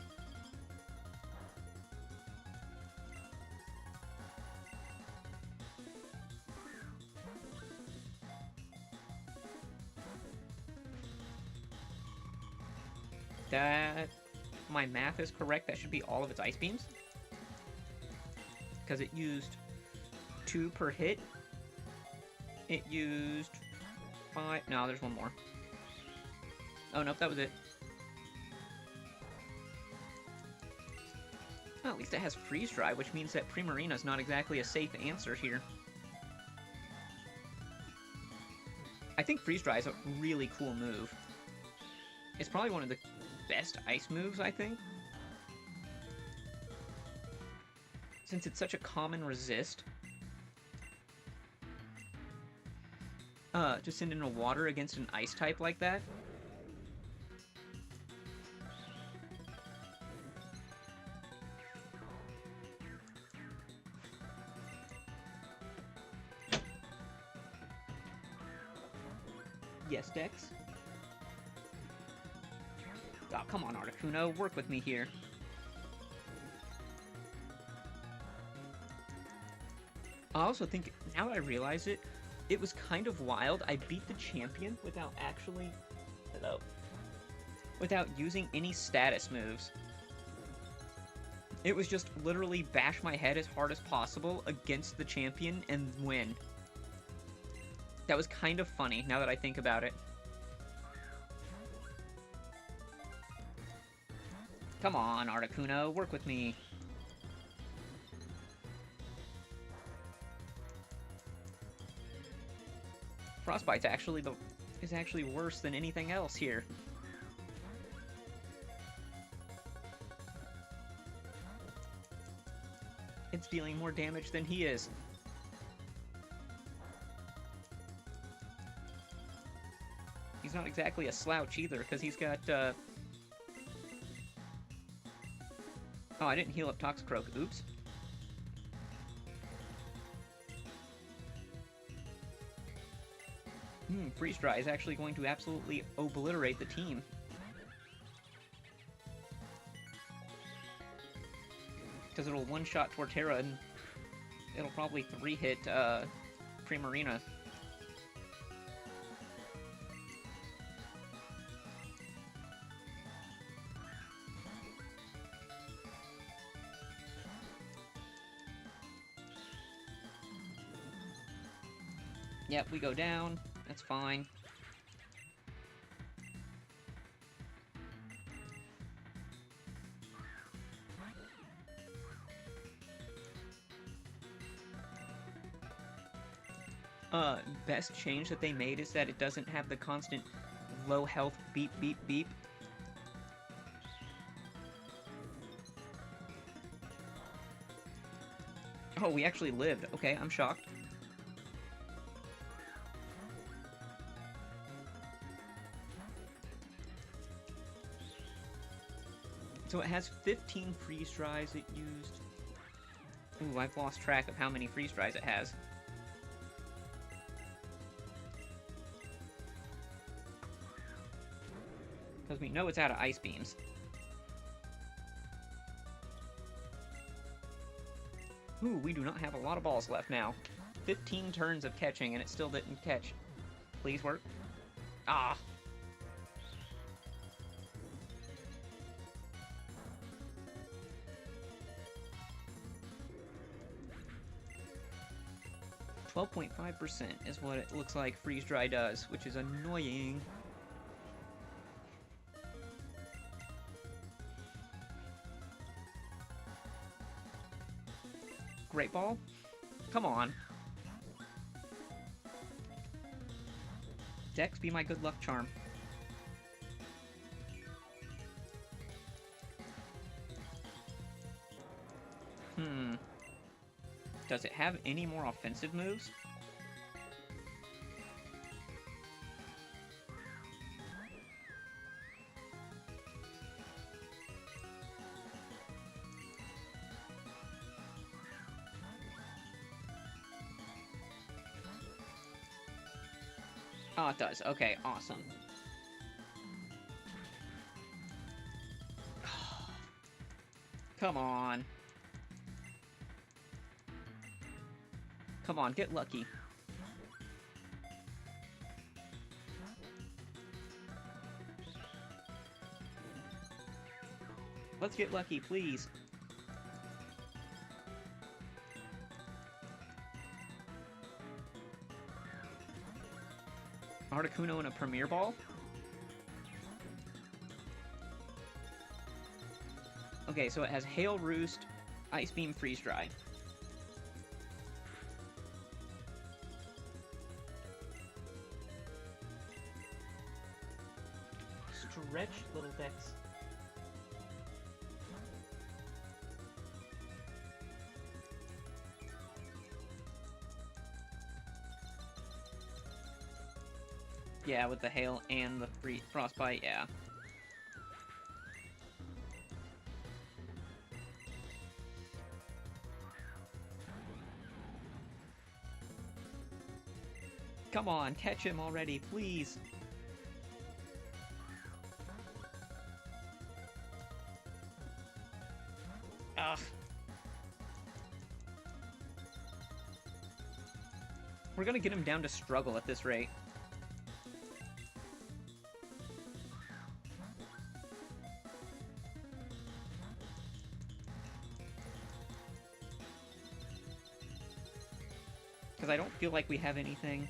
That, my math is correct, that should be all of its ice beams. Because it used 2 per hit. It used 5, no, there's one more. Oh, nope, that was it. Well, at least it has Freeze Dry, which means that Primarina's not exactly a safe answer here. I think Freeze Dry is a really cool move. It's probably one of the best ice moves, I think. Since it's such a common resist. To send in a water against an ice type like that. Yes, Dex? Oh, come on, Articuno, work with me here. I also think, now that I realize it, it was kind of wild. I beat the champion without actually... Hello. Without using any status moves. It was just literally bash my head as hard as possible against the champion and win. That was kind of funny, now that I think about it. Come on, Articuno, work with me. Frostbite's is actually worse than anything else here. It's dealing more damage than he is. He's not exactly a slouch either, because he's got, Oh, I didn't heal up Toxicroak. Oops. Freeze Dry is actually going to absolutely obliterate the team. Because it'll one-shot Torterra and it'll probably 3-hit Primarina. Yep, we go down. That's fine. Best change that they made is that it doesn't have the constant low health beep beep beep. Oh, we actually lived. Okay, I'm shocked. So it has 15 freeze dries it used. Ooh, I've lost track of how many freeze dries it has. Because we know it's out of ice beams. Ooh, we do not have a lot of balls left now. 15 turns of catching and it still didn't catch. Please work. Ah! .5% is what it looks like Freeze Dry does, which is annoying. Great Ball? Come on. Dex, be my good luck charm. Does it have any more offensive moves? Oh, it does. Okay, awesome. Come on. Come on, get lucky. Let's get lucky, please. Articuno and a Premier Ball? Okay, so it has Hail, Roost, Ice Beam, Freeze Dry. Stretch, little Dex. Yeah, with the Hail and the Frostbite, yeah. Come on, catch him already, please. Ugh. We're gonna get him down to struggle at this rate. Because I don't feel like we have anything.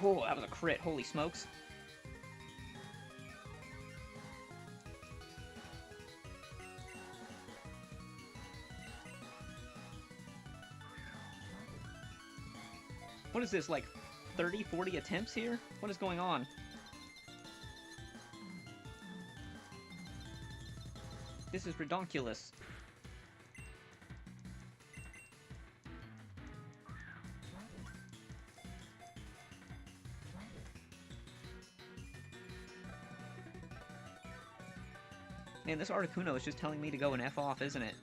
Oh, that was a crit. Holy smokes. What is this, like 30, 40 attempts here? What is going on? This is redonkulous. Man, this Articuno is just telling me to go and F off, isn't it?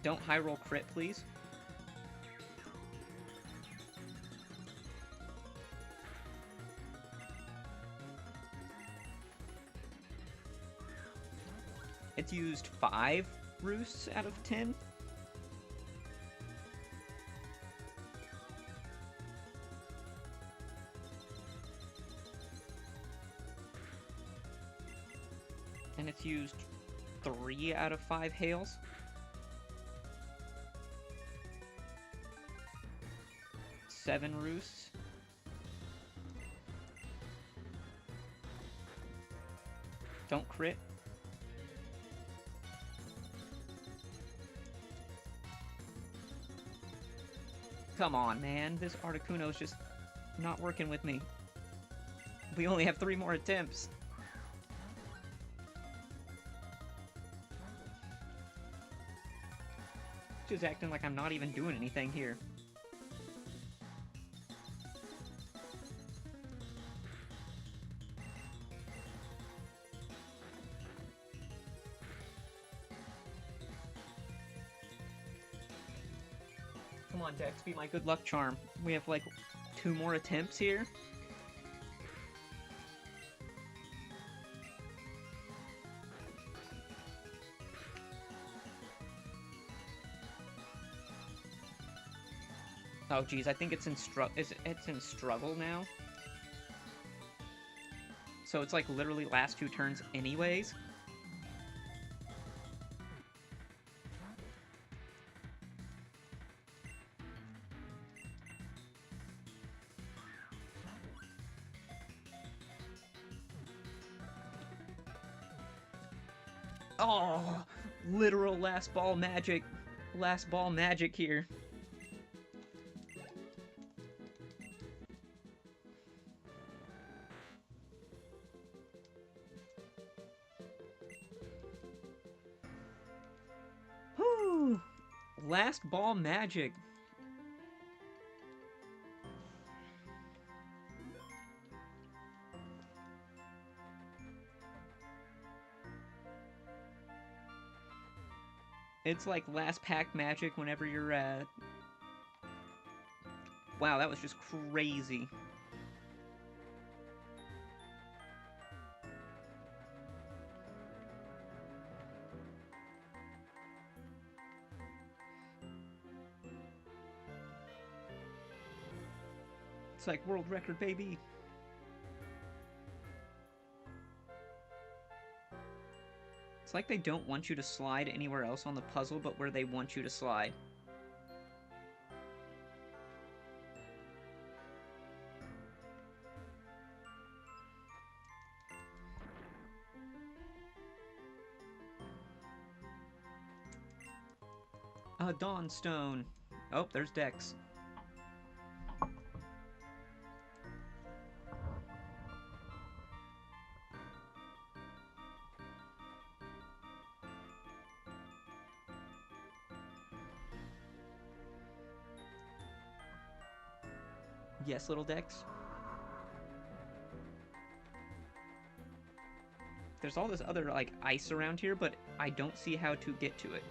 Don't high roll crit, please. It's used 5 roosts out of 10. And it's used 3 out of 5 hails. Seven roosts. Don't crit. Come on, man. This Articuno's just not working with me. We only have 3 more attempts. Just acting like I'm not even doing anything here. Come on, Dex, be my good luck charm. We have, like, 2 more attempts here. Oh, geez, I think it's in struggle now. So it's, like, literally last 2 turns anyways. Oh, literal last ball magic. Last ball magic here. Whew. Last ball magic. It's like last pack magic whenever you're at... Wow, that was just crazy. It's like world record, baby. It's like they don't want you to slide anywhere else on the puzzle, but where they want you to slide. A Dawnstone. Oh, there's Dex. Yes, little Dex. There's all this other, like, ice around here, but I don't see how to get to it.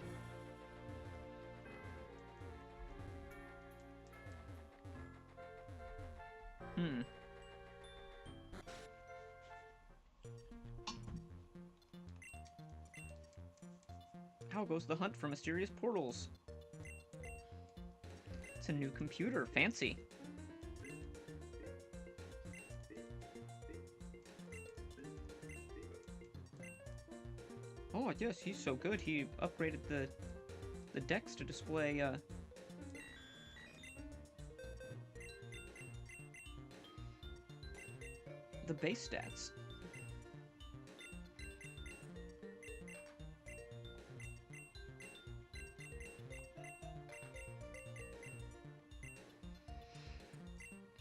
How goes the hunt for mysterious portals? It's a new computer. Fancy. Oh, yes, he's so good. He upgraded the decks to display, the base stats.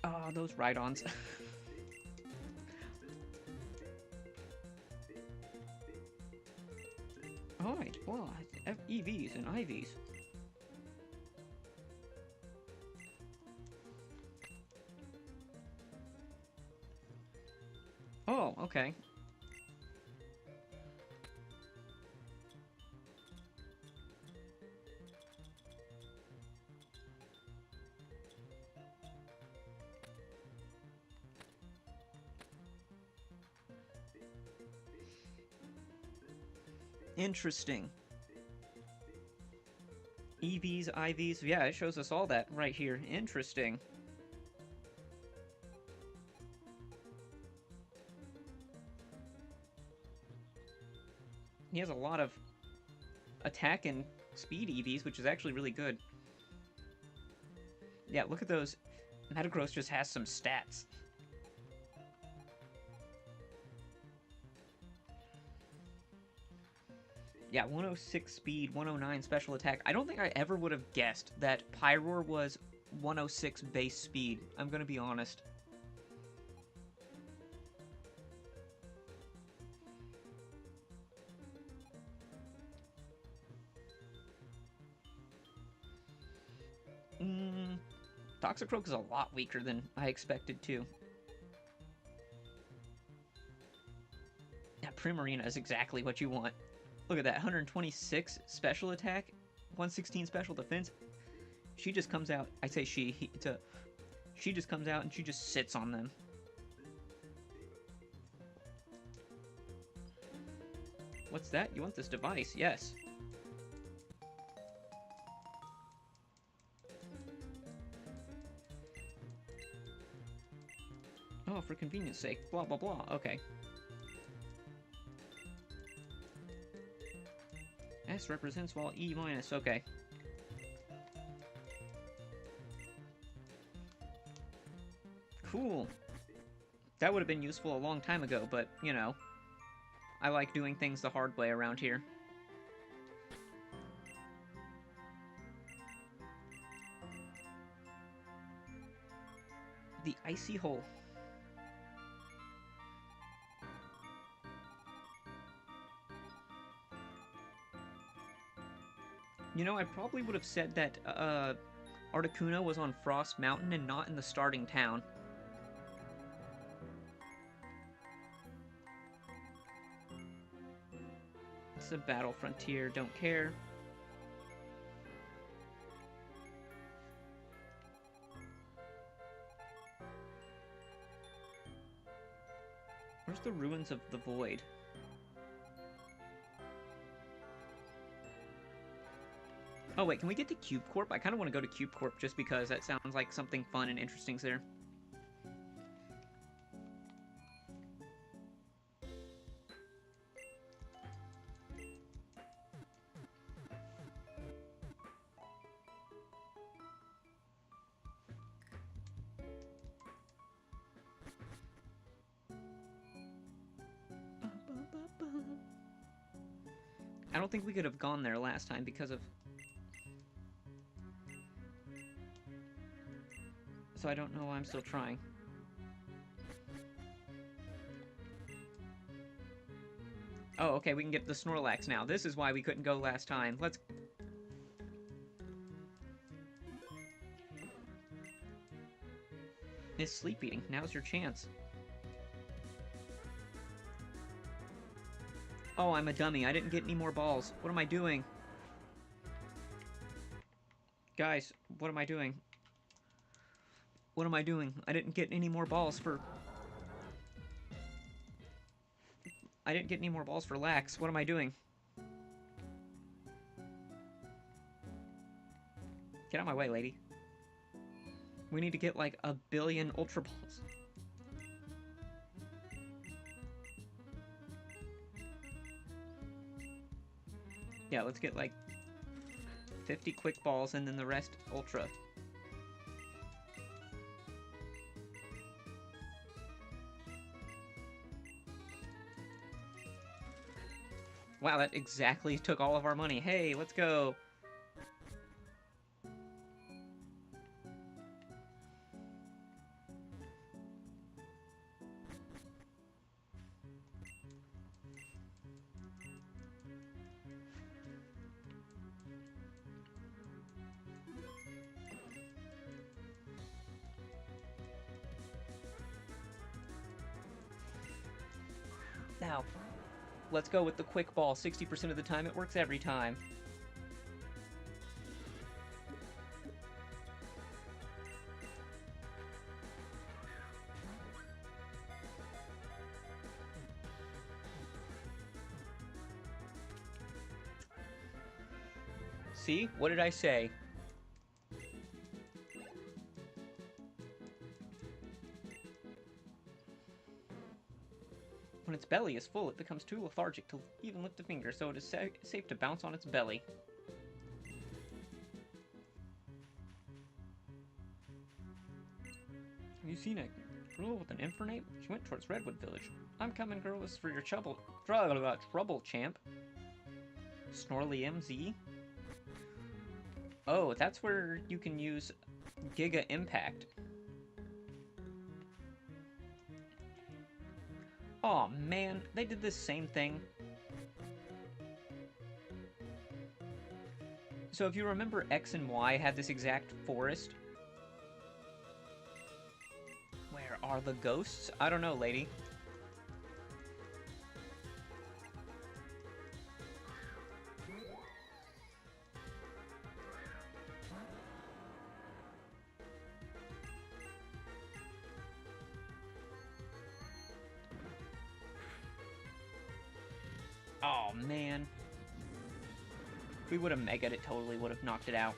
Oh, those ride-ons. Alright, well, EVs and IVs. Oh, okay. Interesting. EVs, IVs, yeah, it shows us all that right here. Interesting. He has a lot of attack and speed EVs, which is actually really good. Yeah, look at those. Metagross just has some stats. Yeah, 106 speed, 109 special attack. I don't think I ever would have guessed that Pyroar was 106 base speed. I'm gonna be honest. Toxicroak is a lot weaker than I expected too. Yeah, Primarina is exactly what you want. Look at that, 126 special attack, 116 special defense. She just comes out, I say she just comes out and she just sits on them. What's that? You want this device? Yes. Oh, for convenience sake, blah blah blah, okay. S represents while E minus, okay. Cool. That would have been useful a long time ago, but, you know, I like doing things the hard way around here. The Icy Hole. You know, I probably would have said that, Articuno was on Frost Mountain and not in the starting town. It's a Battle Frontier, don't care. Where's the Ruins of the Void? Oh wait, can we get to Cube Corp? I kind of want to go to Cube Corp just because that sounds like something fun and interesting's there. I don't think we could have gone there last time because of So I don't know why I'm still trying. Oh, okay, we can get the Snorlax now. This is why we couldn't go last time. Let's... Miss Sleep Eating, now's your chance. Oh, I'm a dummy. I didn't get any more balls. What am I doing? Guys, what am I doing? What am I doing? I didn't get any more balls for... I didn't get any more balls for Lax. What am I doing? Get out of my way, lady. We need to get like 1 billion Ultra Balls. Yeah, let's get like 50 quick balls and then the rest Ultra. Wow, that exactly took all of our money. Hey, let's go. Now, let's go with the quick ball. 60% of the time, it works every time. See? What did I say? When its belly is full, it becomes too lethargic to even lift a finger, so it is safe to bounce on its belly. Have you seen a girl with an Infernape? She went towards Redwood Village. I'm coming, girl. This is for your trouble, champ. Snorly MZ? Oh, that's where you can use Giga Impact. Aw, man, they did this same thing. So if you remember, X and Y had this exact forest. Where are the ghosts? I don't know, lady. Oh, man. If we would have Mega'd, it totally would have knocked it out.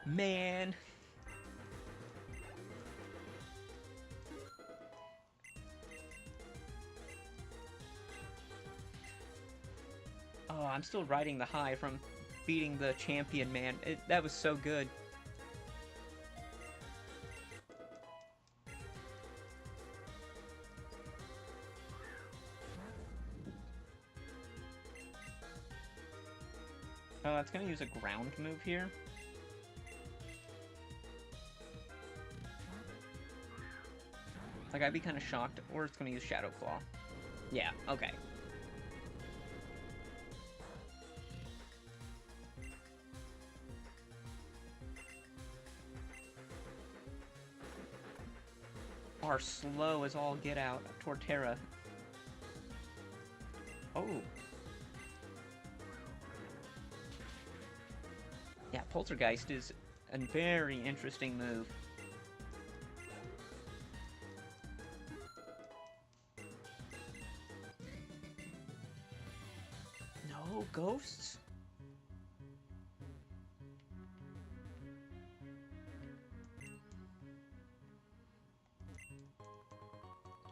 Man. Oh, I'm still riding the high from beating the champion, man. That was so good. Oh, it's gonna use a ground move here. Like, I'd be kind of shocked, or it's gonna use Shadow Claw. Yeah, okay. Are slow as all get out. Torterra. Oh. Yeah, Poltergeist is a very interesting move. No ghosts?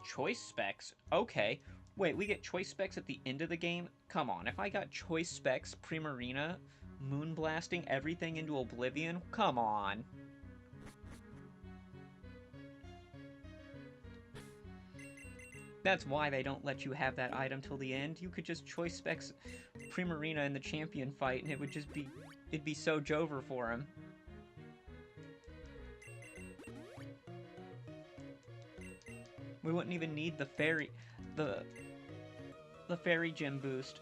Choice specs? Okay. Wait, we get choice specs at the end of the game? Come on, if I got choice specs, Primarina, moonblasting everything into oblivion? Come on. That's why they don't let you have that item till the end. You could just choice specs Primarina in the champion fight, and it would just be... it'd be so Jover for him. We wouldn't even need the fairy... the fairy gym boost.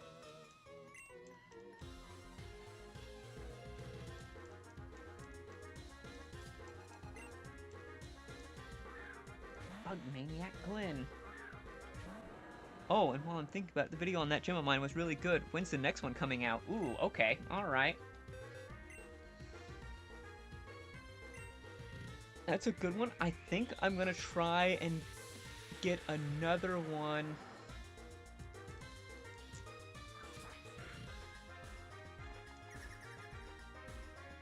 Bug Maniac Glenn. Oh, and while I'm thinking about it, the video on that gym of mine was really good. When's the next one coming out? Ooh, okay, alright. That's a good one. I think I'm gonna try and get another one.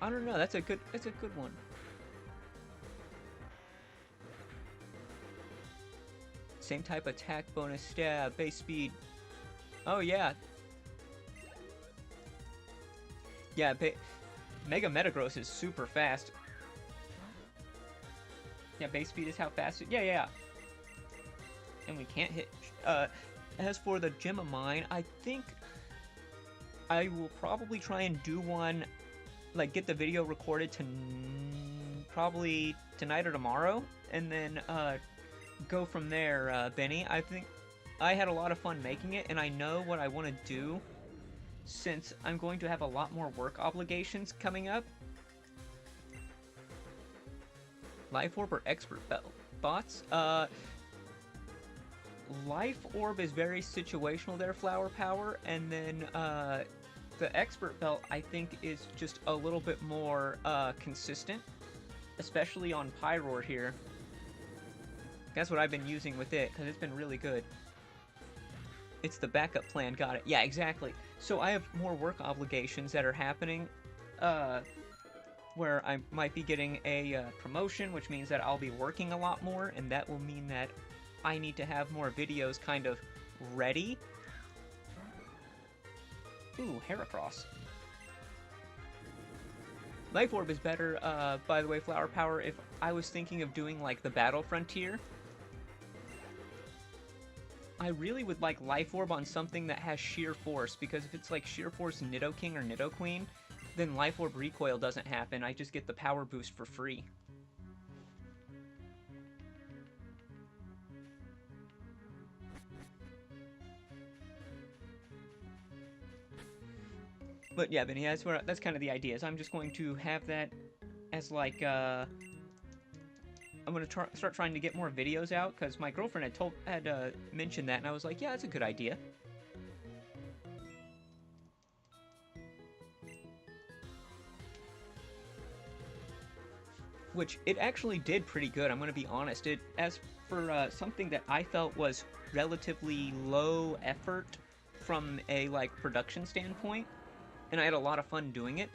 I don't know, that's a good one. Same type attack, bonus stab, base speed. Oh yeah. Yeah, Mega Metagross is super fast. Yeah, base speed is how fast it... Yeah. And we can't hit... as for the gym of mine, I think I will probably try and do one, like, get the video recorded to probably tonight or tomorrow, and then, go from there, Benny. I think I had a lot of fun making it, and I know what I want to do since I'm going to have a lot more work obligations coming up. Life Orb or Expert Bots? Life Orb is very situational there, Flower Power, and then the Expert Belt, I think, is just a little bit more consistent, especially on Pyroar here. That's what I've been using with it, because it's been really good. It's the backup plan, got it. Yeah, exactly. So I have more work obligations that are happening, where I might be getting a promotion, which means that I'll be working a lot more, and that will mean that I need to have more videos kind of ready. Ooh, Heracross. Life Orb is better, by the way, Flower Power, if I was thinking of doing, like, the Battle Frontier. I really would like Life Orb on something that has Sheer Force, because if it's like Sheer Force Nidoking or Nidoqueen, then Life Orb Recoil doesn't happen. I just get the power boost for free. But yeah, Benny, that's kind of the idea. So I'm just going to have that as like, I'm going to start trying to get more videos out, because my girlfriend had mentioned that, and I was like, yeah, that's a good idea. Which, it actually did pretty good, I'm going to be honest. As for something that I felt was relatively low effort from a, like, production standpoint, and I had a lot of fun doing it,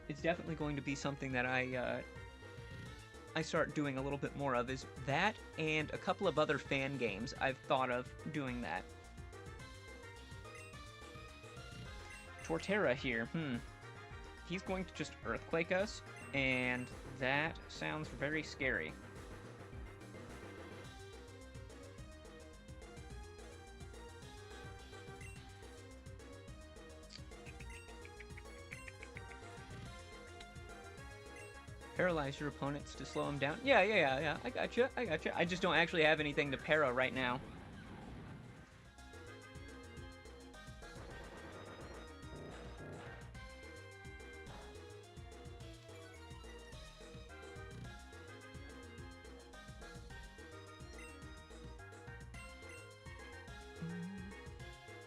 it's definitely going to be something that I start doing a little bit more of, is that, and a couple of other fan games I've thought of doing that. Torterra here, He's going to just Earthquake us, and that sounds very scary. Paralyze your opponents to slow them down. Yeah. I gotcha. I just don't actually have anything to para right now.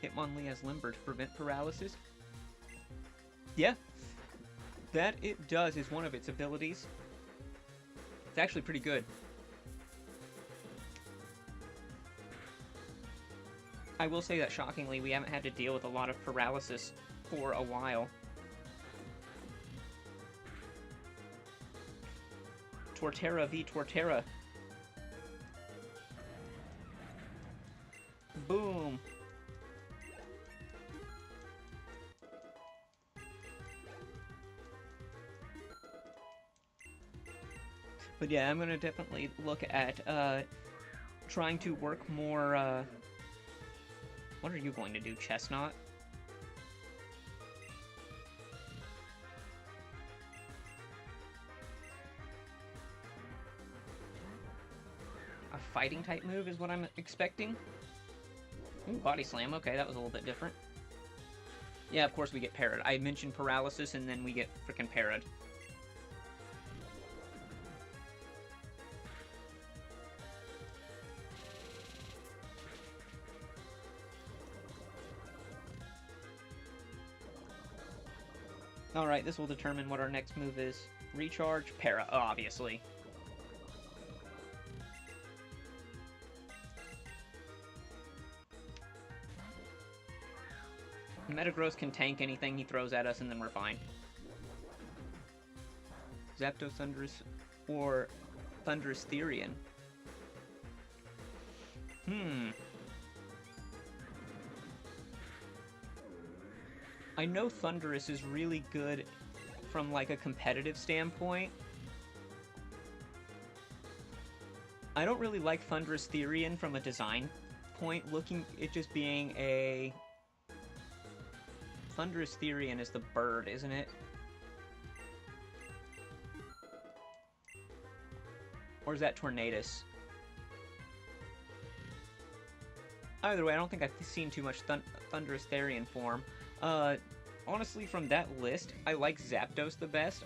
Hitmonlee has Limber to prevent paralysis. Yeah. That it does is one of its abilities. It's actually pretty good. I will say that shockingly, we haven't had to deal with a lot of paralysis for a while. Torterra v Torterra. Boom. But yeah, I'm gonna definitely look at trying to work more, what are you going to do, Chestnut? A fighting type move is what I'm expecting. Ooh, body slam. Okay, that was a little bit different. Yeah, of course we get parried. I mentioned paralysis, and then we get freaking parried. Alright, this will determine what our next move is. Recharge, para, obviously. Metagross can tank anything he throws at us, and then we're fine. Zapdos, Thundurus, or Thundurus Therian. I know Thundurus is really good from, like, a competitive standpoint. I don't really like Thundurus Therian from a design point, looking it just being a... Thundurus Therian is the bird, isn't it? Or is that Tornadus? Either way, I don't think I've seen too much Thundurus Therian form. Honestly, from that list, I like Zapdos the best.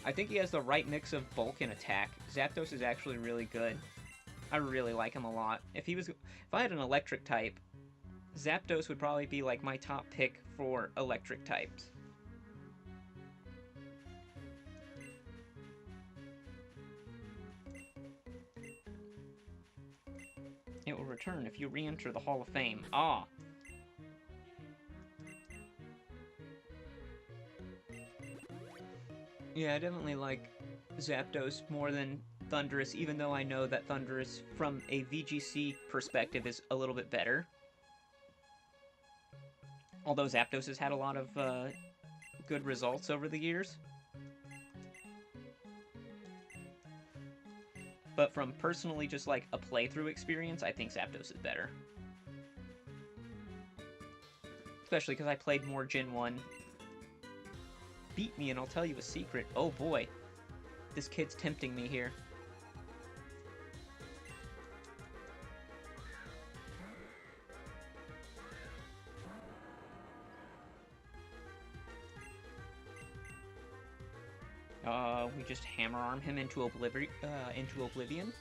I think he has the right mix of bulk and attack. Zapdos is actually really good. I really like him a lot. If I had an electric type, Zapdos would probably be like my top pick for electric types. It will return if you re-enter the Hall of Fame. Ah! Yeah, I definitely like Zapdos more than Thundurus, even though I know that Thundurus, from a VGC perspective, is a little bit better. Although Zapdos has had a lot of good results over the years. But from personally just like a playthrough experience, I think Zapdos is better. Especially because I played more Gen 1. Beat me and I'll tell you a secret. Oh boy. This kid's tempting me here. We just hammer arm him into oblivion.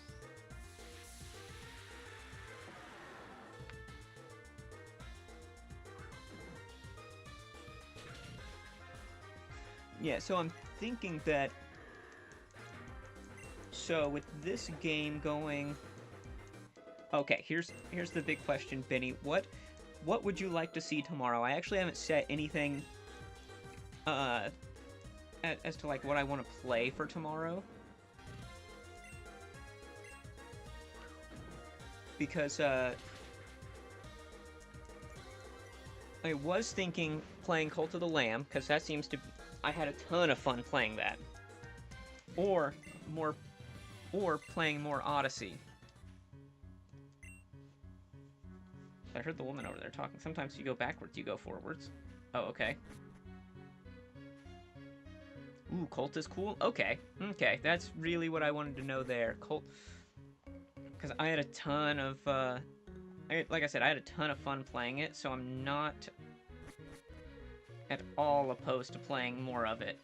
Yeah, so I'm thinking that... So, with this game going... Okay, here's the big question, Benny. What would you like to see tomorrow? I actually haven't set anything... as to, like, what I want to play for tomorrow. Because, I was thinking playing Cult of the Lamb, because that seems to... I had a ton of fun playing that. Or playing more Odyssey. I heard the woman over there talking. Sometimes you go backwards, you go forwards. Oh, okay. Ooh, Colt is cool? Okay. Okay, that's really what I wanted to know there. Colt... Because I had a ton of, like I said, I had a ton of fun playing it, so I'm not at all opposed to playing more of it.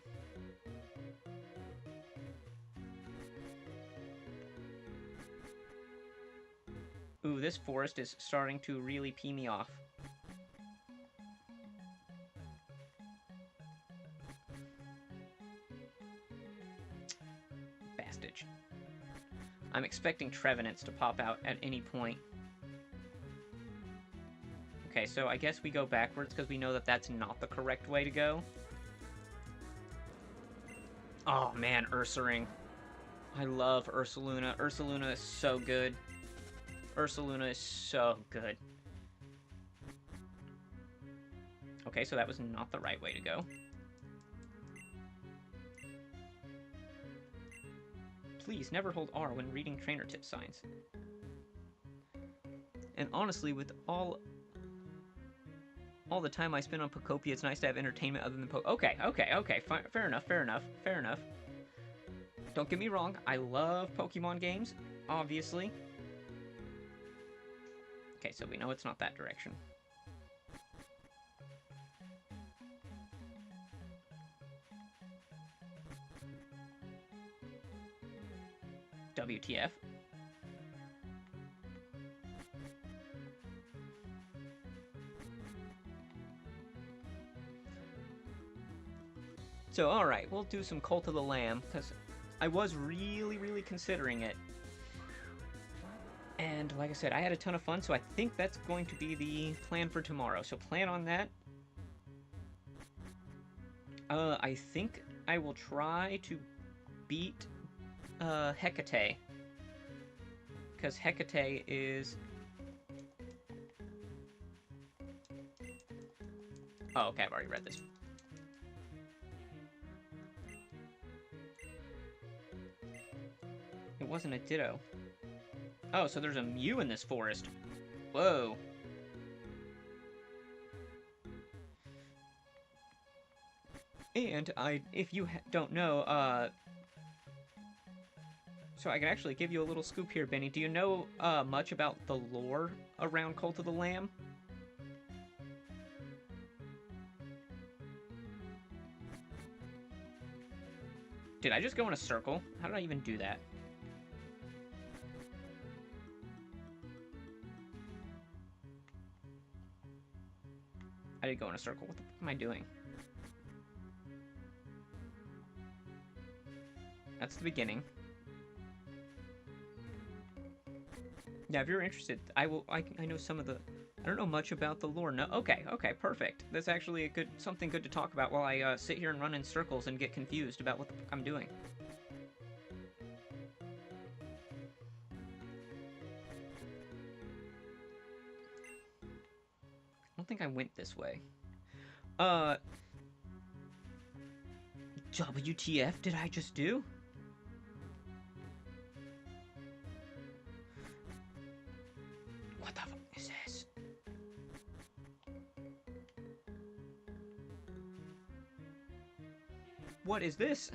Ooh, this forest is starting to really pee me off. Bastard. I'm expecting Trevenants to pop out at any point. Okay, so I guess we go backwards because we know that that's not the correct way to go. Oh man, Ursaring. I love Ursaluna. Ursaluna is so good. Ursaluna is so good. Okay, so that was not the right way to go. Please never hold R when reading trainer tip signs. And honestly, with all the time I spend on Pokopia, it's nice to have entertainment other than Okay, fair enough. Don't get me wrong, I love Pokemon games, obviously. Okay, so we know it's not that direction. WTF. So, alright, we'll do some Cult of the Lamb, because I was really considering it. And like I said, I had a ton of fun, so I think that's going to be the plan for tomorrow. So plan on that. I think I will try to beat Hecate. Because Hecate is... Oh, okay, I've already read this. It wasn't a Ditto. Oh, so there's a Mew in this forest. Whoa. And if you don't know, so I can actually give you a little scoop here, Benny. Do you know much about the lore around Cult of the Lamb? Did I just go in a circle? How did I even do that? I did go in a circle. What the fuck am I doing? That's the beginning. Yeah, if you're interested, I know some of the... I don't know much about the lore. No, okay, perfect. That's actually something good to talk about while I sit here and run in circles and get confused about what the fuck I'm doing. I don't think I went this way. WTF did I just do? What the fuck is this? What is this?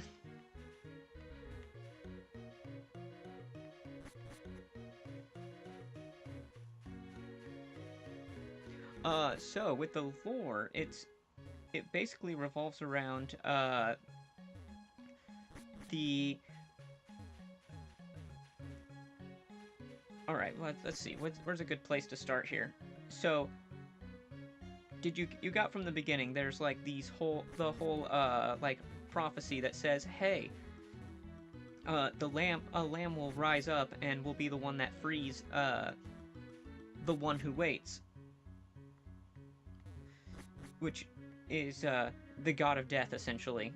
So with the lore, it basically revolves around, the... Alright, let's see, where's a good place to start here? So, you got from the beginning, there's like the whole, like, prophecy that says, hey, a lamb will rise up and will be the one that frees, the one who waits. Which is, the god of death, essentially.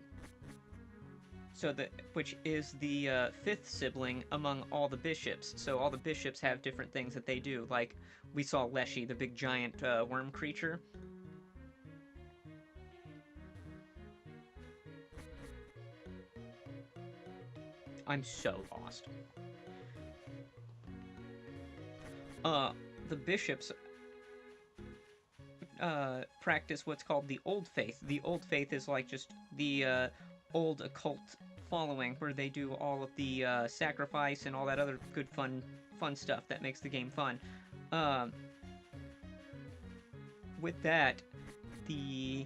So which is the, fifth sibling among all the bishops. So all the bishops have different things that they do. Like, we saw Leshy, the big giant, worm creature. I'm so lost. The bishops practice what's called the Old Faith. The Old Faith is like just the old occult following, where they do all of the sacrifice and all that other good fun stuff that makes the game fun. With that, the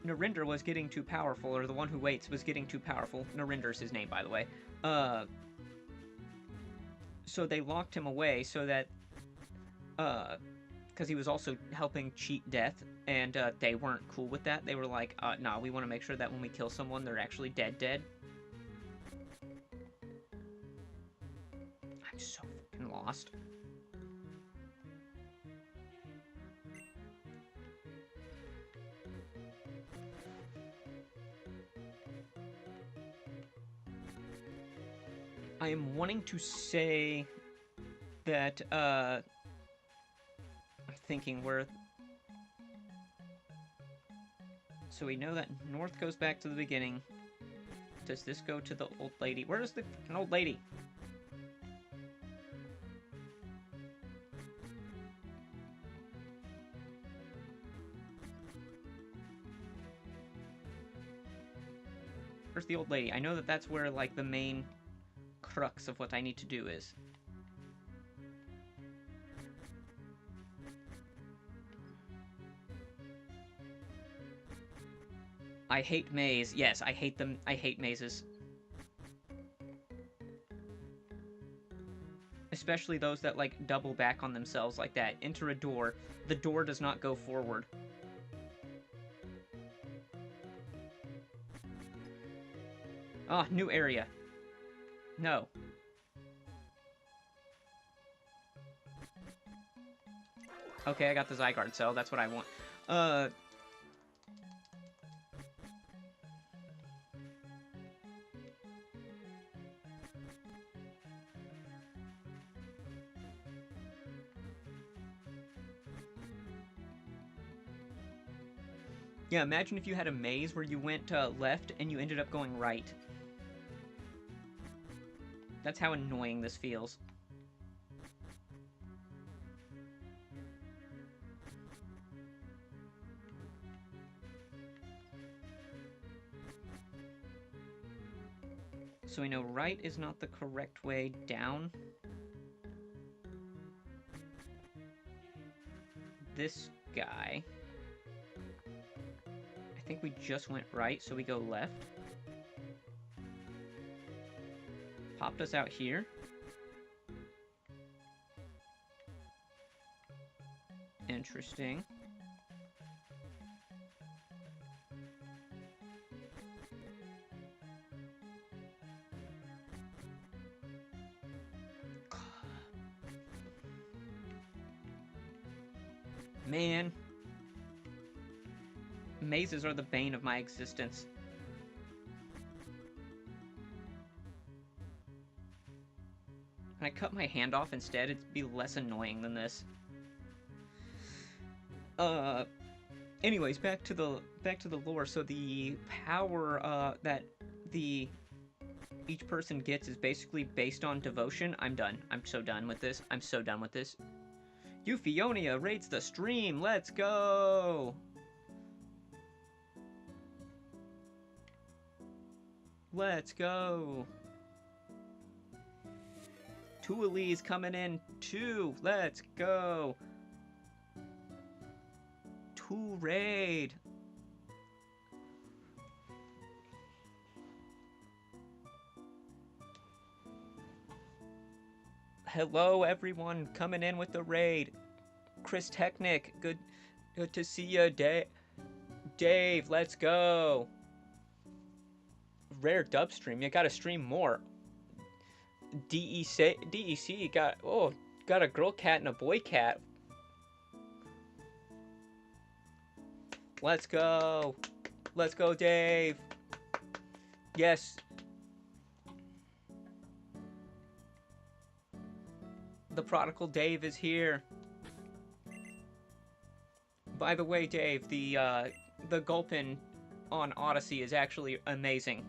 Narinder was getting too powerful, or the one who waits was getting too powerful. Narinder's his name, by the way. So they locked him away so that, because he was also helping cheat death, and they weren't cool with that. They were like, nah, we want to make sure that when we kill someone, they're actually dead. I'm so fucking lost. I am wanting to say that, I'm thinking where... So we know that North goes back to the beginning. Does this go to the old lady? Where is the freaking old lady? Where's the old lady? I know that that's where, like, the main crux of what I need to do is. I hate maze. Yes, I hate them. I hate mazes. Especially those that, like, double back on themselves like that. Enter a door. The door does not go forward. Ah, new area. No. Okay, I got the Zygarde cell. That's what I want. Yeah, imagine if you had a maze where you went left and you ended up going right. That's how annoying this feels. So we know right is not the correct way down. This guy. I think we just went right, so we go left. Popped us out here. Interesting. Man. Mazes are the bane of my existence. Can I cut my hand off instead? It'd be less annoying than this. Anyways, back to the lore. So the power that each person gets is basically based on devotion. I'm done. I'm so done with this. I'm so done with this. Euphionia rates the stream. Let's go. Let's go. Tuali's coming in too. Let's go. To raid. Hello everyone coming in with the raid. Chris Technic, good to see you. Dave, let's go. Rare dub stream, you gotta stream more. DEC got a girl cat and a boy cat. Let's go. Let's go, Dave. Yes. The prodigal Dave is here. By the way, Dave, the Gulpin on Odyssey is actually amazing.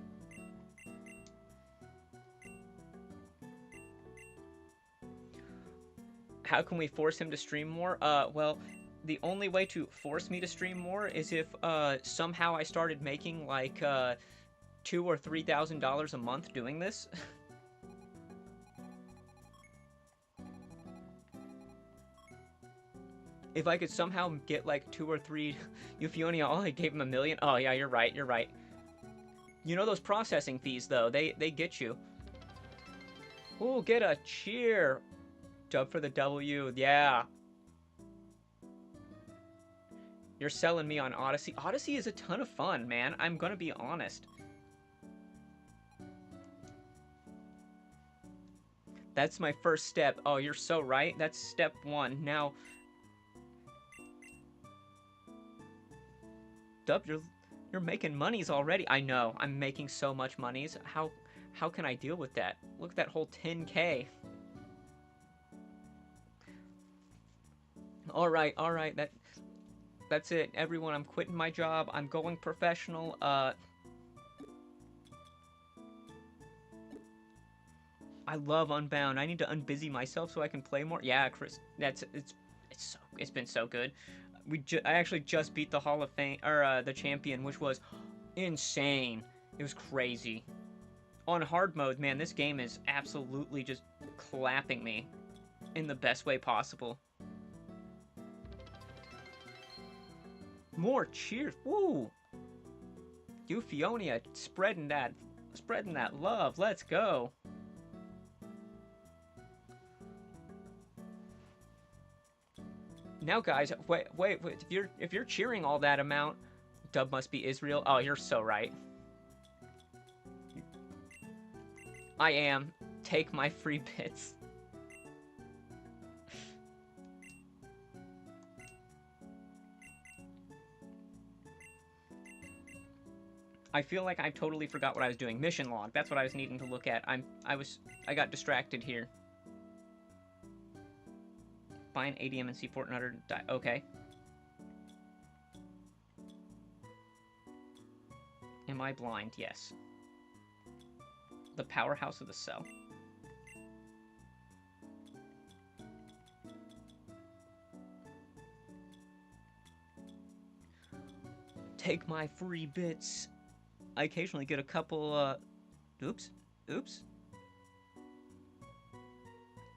How can we force him to stream more? Well, the only way to force me to stream more is if somehow I started making like $2,000 or $3,000 a month doing this. If I could somehow get like 2 or 3 Euphionia, I gave him $1 million. Oh yeah, you're right, you're right. You know those processing fees though, they get you. Ooh, get a cheer. Dub for the W, yeah. You're selling me on Odyssey. Odyssey is a ton of fun, man. I'm gonna be honest. That's my first step. Oh, you're so right. That's step 1. Now, Dub, you're making monies already. I know. I'm making so much monies. How can I deal with that? Look at that whole 10K. All right. That's it, everyone. I'm quitting my job. I'm going professional. I love Unbound. I need to unbusy myself so I can play more. Yeah, Chris, it's been so good. I actually just beat the Hall of Fame or the champion, which was insane. It was crazy. On hard mode, man, this game is absolutely just clapping me in the best way possible. More cheers. Woo! Euphonia spreading that love. Let's go. Now, guys, wait. If you're cheering all that amount, dub must be Israel. Oh, you're so right. I am. Take my free bits. I feel like I totally forgot what I was doing. Mission log. That's what I was needing to look at. I got distracted here. Buy an ADM and C4 in order to die. Okay. Am I blind? Yes. The powerhouse of the cell. Take my free bits. I occasionally get a couple, oops.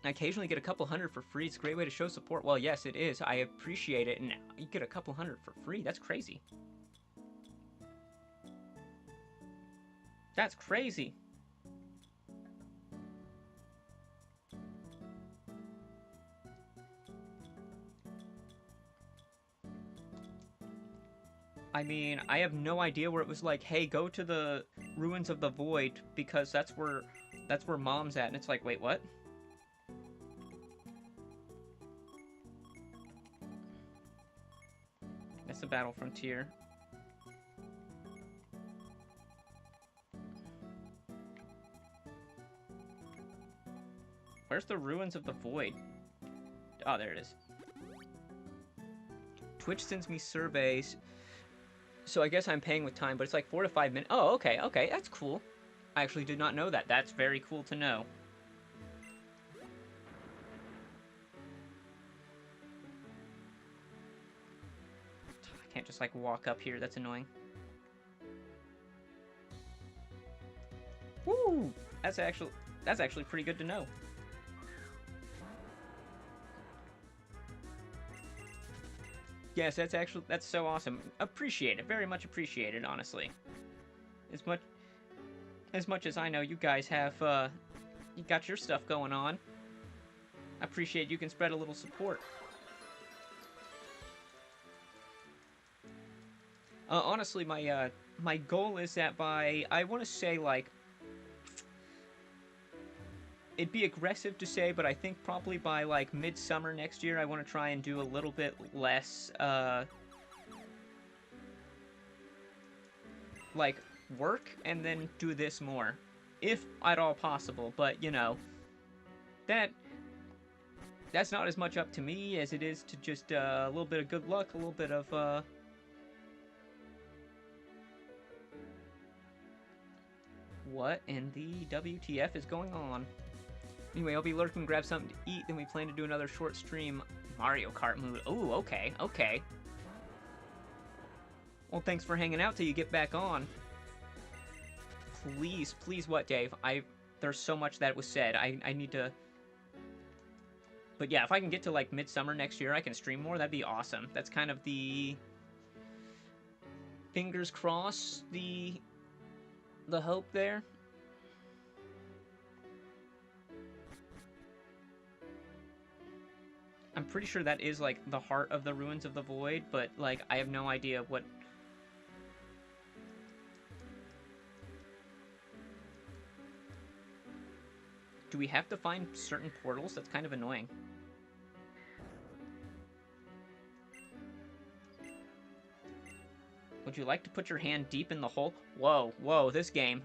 I occasionally get a couple hundred for free. It's a great way to show support. Well, yes, it is. I appreciate it. And you get a couple hundred for free. That's crazy. That's crazy. I mean, I have no idea where it was like, hey, go to the Ruins of the Void because that's where Mom's at. And it's like, wait, what? That's the Battle Frontier. Where's the Ruins of the Void? Oh, there it is. Twitch sends me surveys. So I guess I'm paying with time, but it's like 4 to 5 minutes. Oh, okay, that's cool. I actually did not know that. That's very cool to know. I can't just like walk up here. That's annoying. Woo! That's actually pretty good to know. Yes, that's so awesome. Appreciate it. Very much appreciated, honestly. As much as I know you guys have, you got your stuff going on. I appreciate you can spread a little support. Honestly, my goal is that by, I want to say, like, it'd be aggressive to say, but I think probably by, like, midsummer next year, I want to try and do a little bit less, like, work, and then do this more. If at all possible, but, you know, that's not as much up to me as it is to just, a little bit of good luck, a little bit of, what in the WTF is going on? Anyway, I'll be lurking, grab something to eat, then we plan to do another short stream. Mario Kart mood. Ooh, okay. Well, thanks for hanging out till you get back on. Please, what, Dave? There's so much that was said. I need to... But yeah, if I can get to, like, midsummer next year, I can stream more, that'd be awesome. That's kind of the... Fingers crossed, the hope there. I'm pretty sure that is, like, the heart of the Ruins of the Void, but, like, I have no idea what... Do we have to find certain portals? That's kind of annoying. Would you like to put your hand deep in the hole? Whoa, this game.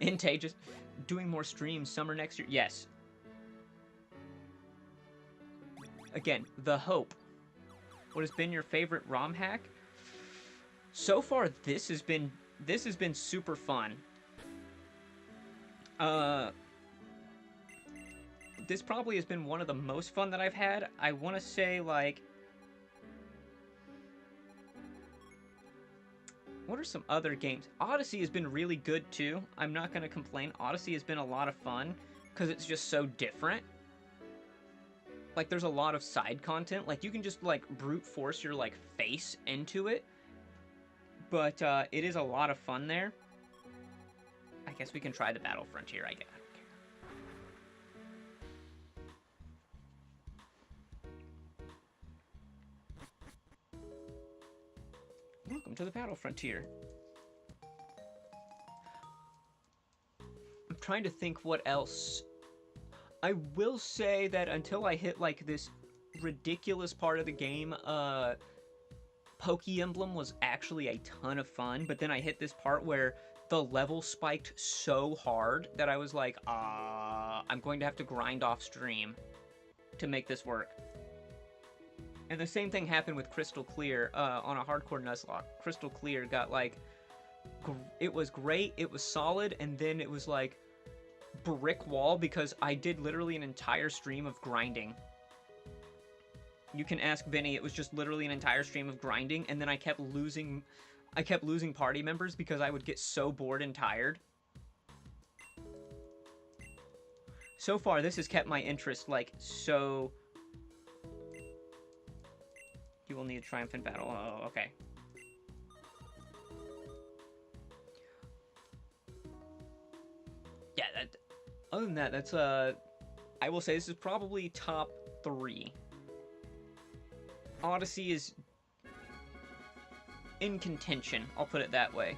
Inte, just doing more streams summer next year. Yes. Again, the hope. What has been your favorite ROM hack? So far, this has been super fun. This probably has been one of the most fun that I've had. I want to say, like, what are some other games? Odyssey has been really good too. I'm not gonna complain. Odyssey has been a lot of fun because it's just so different. Like, there's a lot of side content. Like, you can just, like, brute force your, like, face into it. But, it is a lot of fun there. I guess we can try the Battle Frontier, I guess. Welcome to the Battle Frontier. I'm trying to think what else. I will say that until I hit, like, this ridiculous part of the game, Poke Emblem was actually a ton of fun, but then I hit this part where the level spiked so hard that I was like, I'm going to have to grind off stream to make this work. And the same thing happened with Crystal Clear on a hardcore Nuzlocke. Crystal Clear got, like, it was great, it was solid, and then it was like brick wall because I did literally an entire stream of grinding. You can ask Benny, it was just literally an entire stream of grinding, and then I kept losing party members because I would get so bored and tired. So far, this has kept my interest, like, so... You will need a triumphant battle. Oh, okay. Yeah, other than that, that's, I will say this is probably top 3. Odyssey is in contention, I'll put it that way.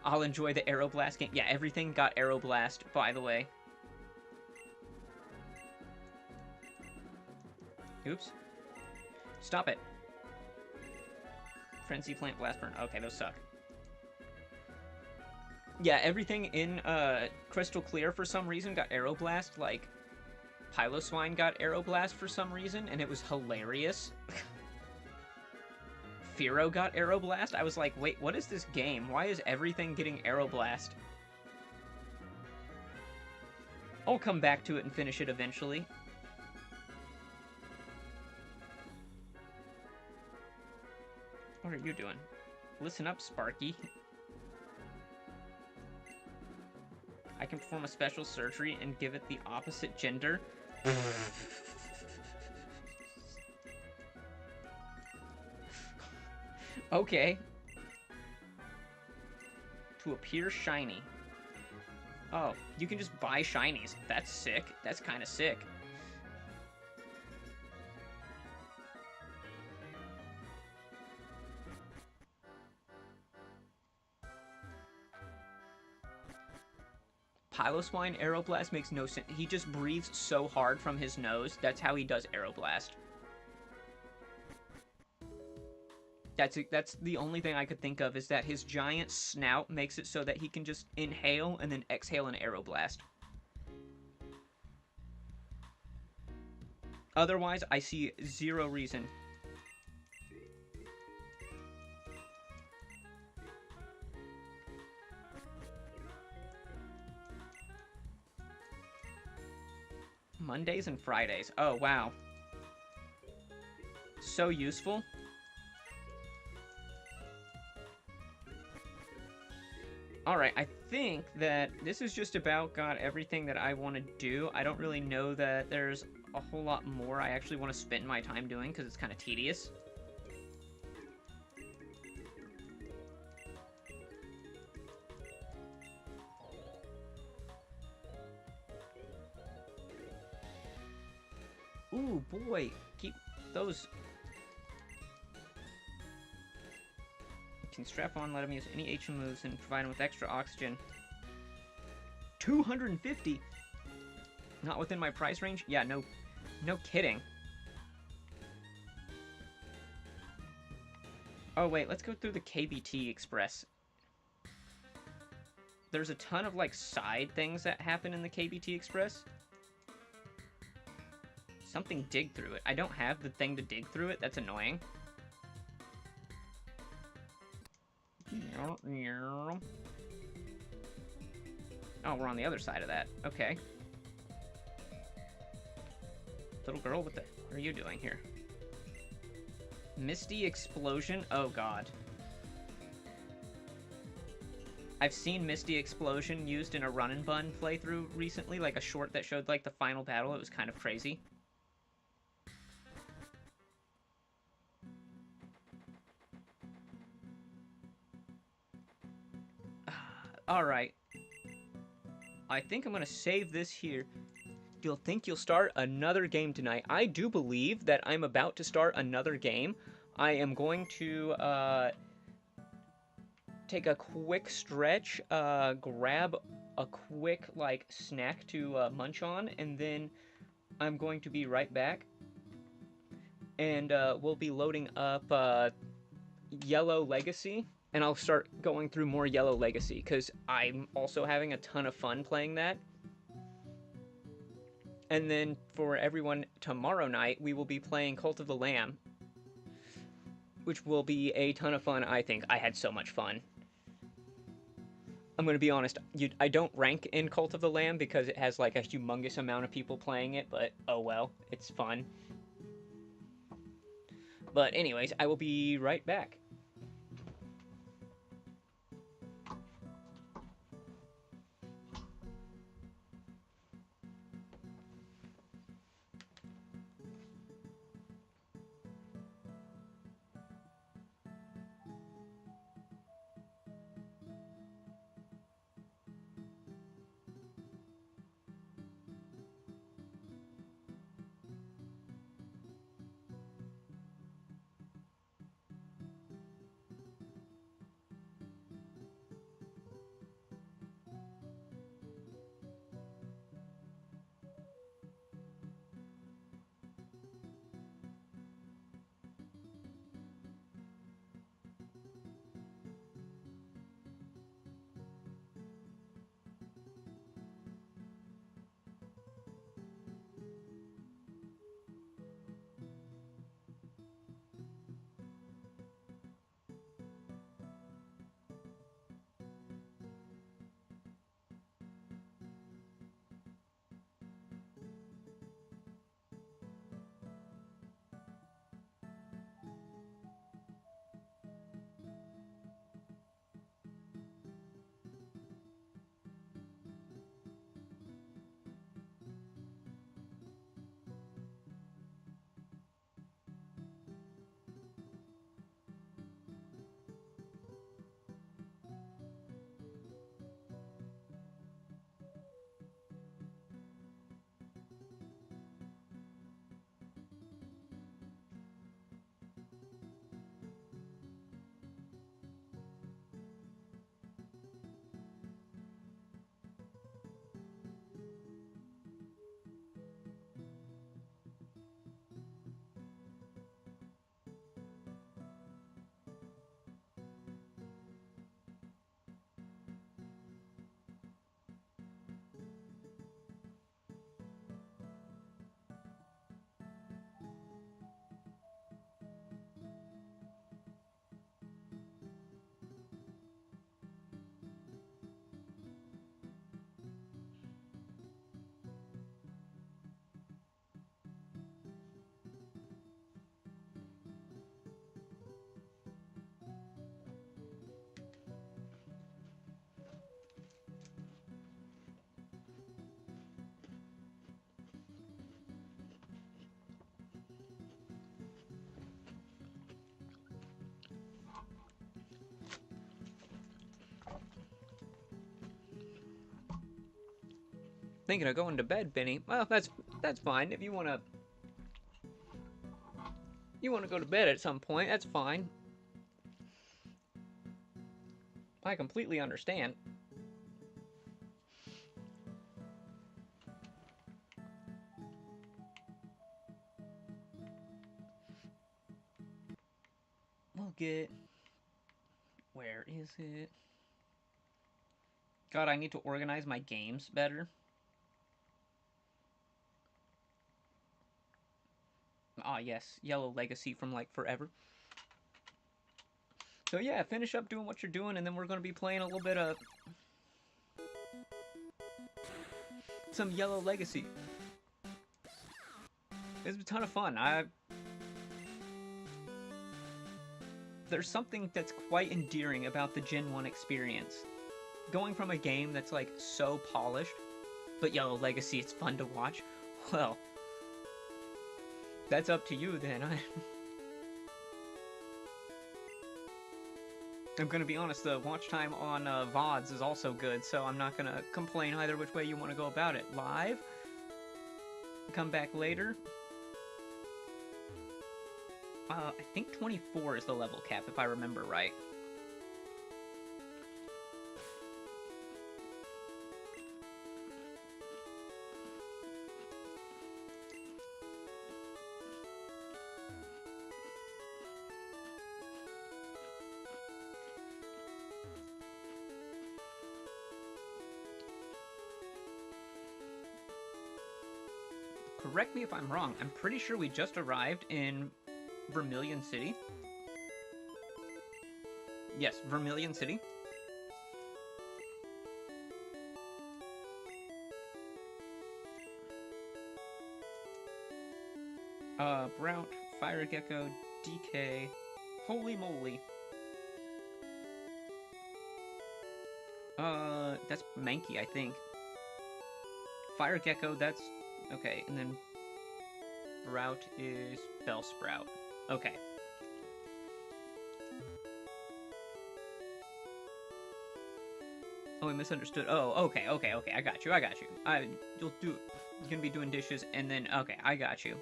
I'll enjoy the Aeroblast game. Yeah, everything got Aeroblast, by the way. Oops. Stop it. Frenzy, Plant, Blast, Burn. Okay, those suck. Yeah, everything in Crystal Clear for some reason got Aeroblast. Like, Piloswine got Aeroblast for some reason, and it was hilarious. Fearow got Aeroblast. I was like, wait, what is this game? Why is everything getting Aeroblast? I'll come back to it and finish it eventually. What are you doing? Listen up, Sparky. I can perform a special surgery and give it the opposite gender. Okay. To appear shiny. Oh, you can just buy shinies. That's sick. That's kind of sick. Piloswine Aeroblast makes no sense. He just breathes so hard from his nose. That's how he does Aeroblast. That's the only thing I could think of, is that his giant snout makes it so that he can just inhale and then exhale an Aeroblast. Otherwise, I see zero reason. Mondays and Fridays. Oh, wow. So useful. Alright, I think that this has just about got everything that I want to do. I don't really know that there's a whole lot more I actually want to spend my time doing, because it's kind of tedious. Ooh, boy. Keep those... Can strap on, let him use any HM moves, and provide him with extra oxygen. 250? Not within my price range? Yeah, no kidding. Oh, wait, let's go through the KBT Express. There's a ton of, like, side things that happen in the KBT Express. Something dig through it. I don't have the thing to dig through it. That's annoying. Oh, we're on the other side of that. Okay. Little girl, what are you doing here? Misty Explosion? Oh, God. I've seen Misty Explosion used in a Run and Bun playthrough recently, like a short that showed, like, the final battle. It was kind of crazy. Alright. I think I'm gonna save this here. You'll think you'll start another game tonight. I do believe that I'm about to start another game. I am going to, take a quick stretch, grab a quick, like, snack to, munch on, and then I'm going to be right back. And, we'll be loading up, Yellow Legacy, and I'll start going through more Yellow Legacy, because I'm also having a ton of fun playing that. And then for everyone, tomorrow night, we will be playing Cult of the Lamb, which will be a ton of fun, I think. I had so much fun. I'm going to be honest, I don't rank in Cult of the Lamb because it has, like, a humongous amount of people playing it, but oh well, it's fun. But anyways, I will be right back. Thinking of going to bed, Benny. Well, that's fine. If you wanna go to bed at some point, that's fine. I completely understand. We'll get... Where is it? God, I need to organize my games better. Ah, yes, Yellow Legacy from, like, forever. So yeah, finish up doing what you're doing, and then we're going to be playing a little bit of some Yellow Legacy. It's a ton of fun. There's something that's quite endearing about the Gen 1 experience. Going from a game that's, like, so polished, but Yellow Legacy, it's fun to watch. Well, that's up to you then. I'm gonna be honest, the watch time on VODs is also good, so I'm not gonna complain either which way you want to go about it. Live? Come back later? I think 24 is the level cap, if I remember right. Correct me if I'm wrong, I'm pretty sure we just arrived in Vermilion City. Yes, Vermilion City. Brout, Fire Gecko, DK, holy moly. That's Mankey, I think. Fire Gecko, that's... okay, and then Brout is Bellsprout. Okay. Oh, I misunderstood. Oh, okay, I got you. You're gonna be doing dishes, and then, okay, I got you.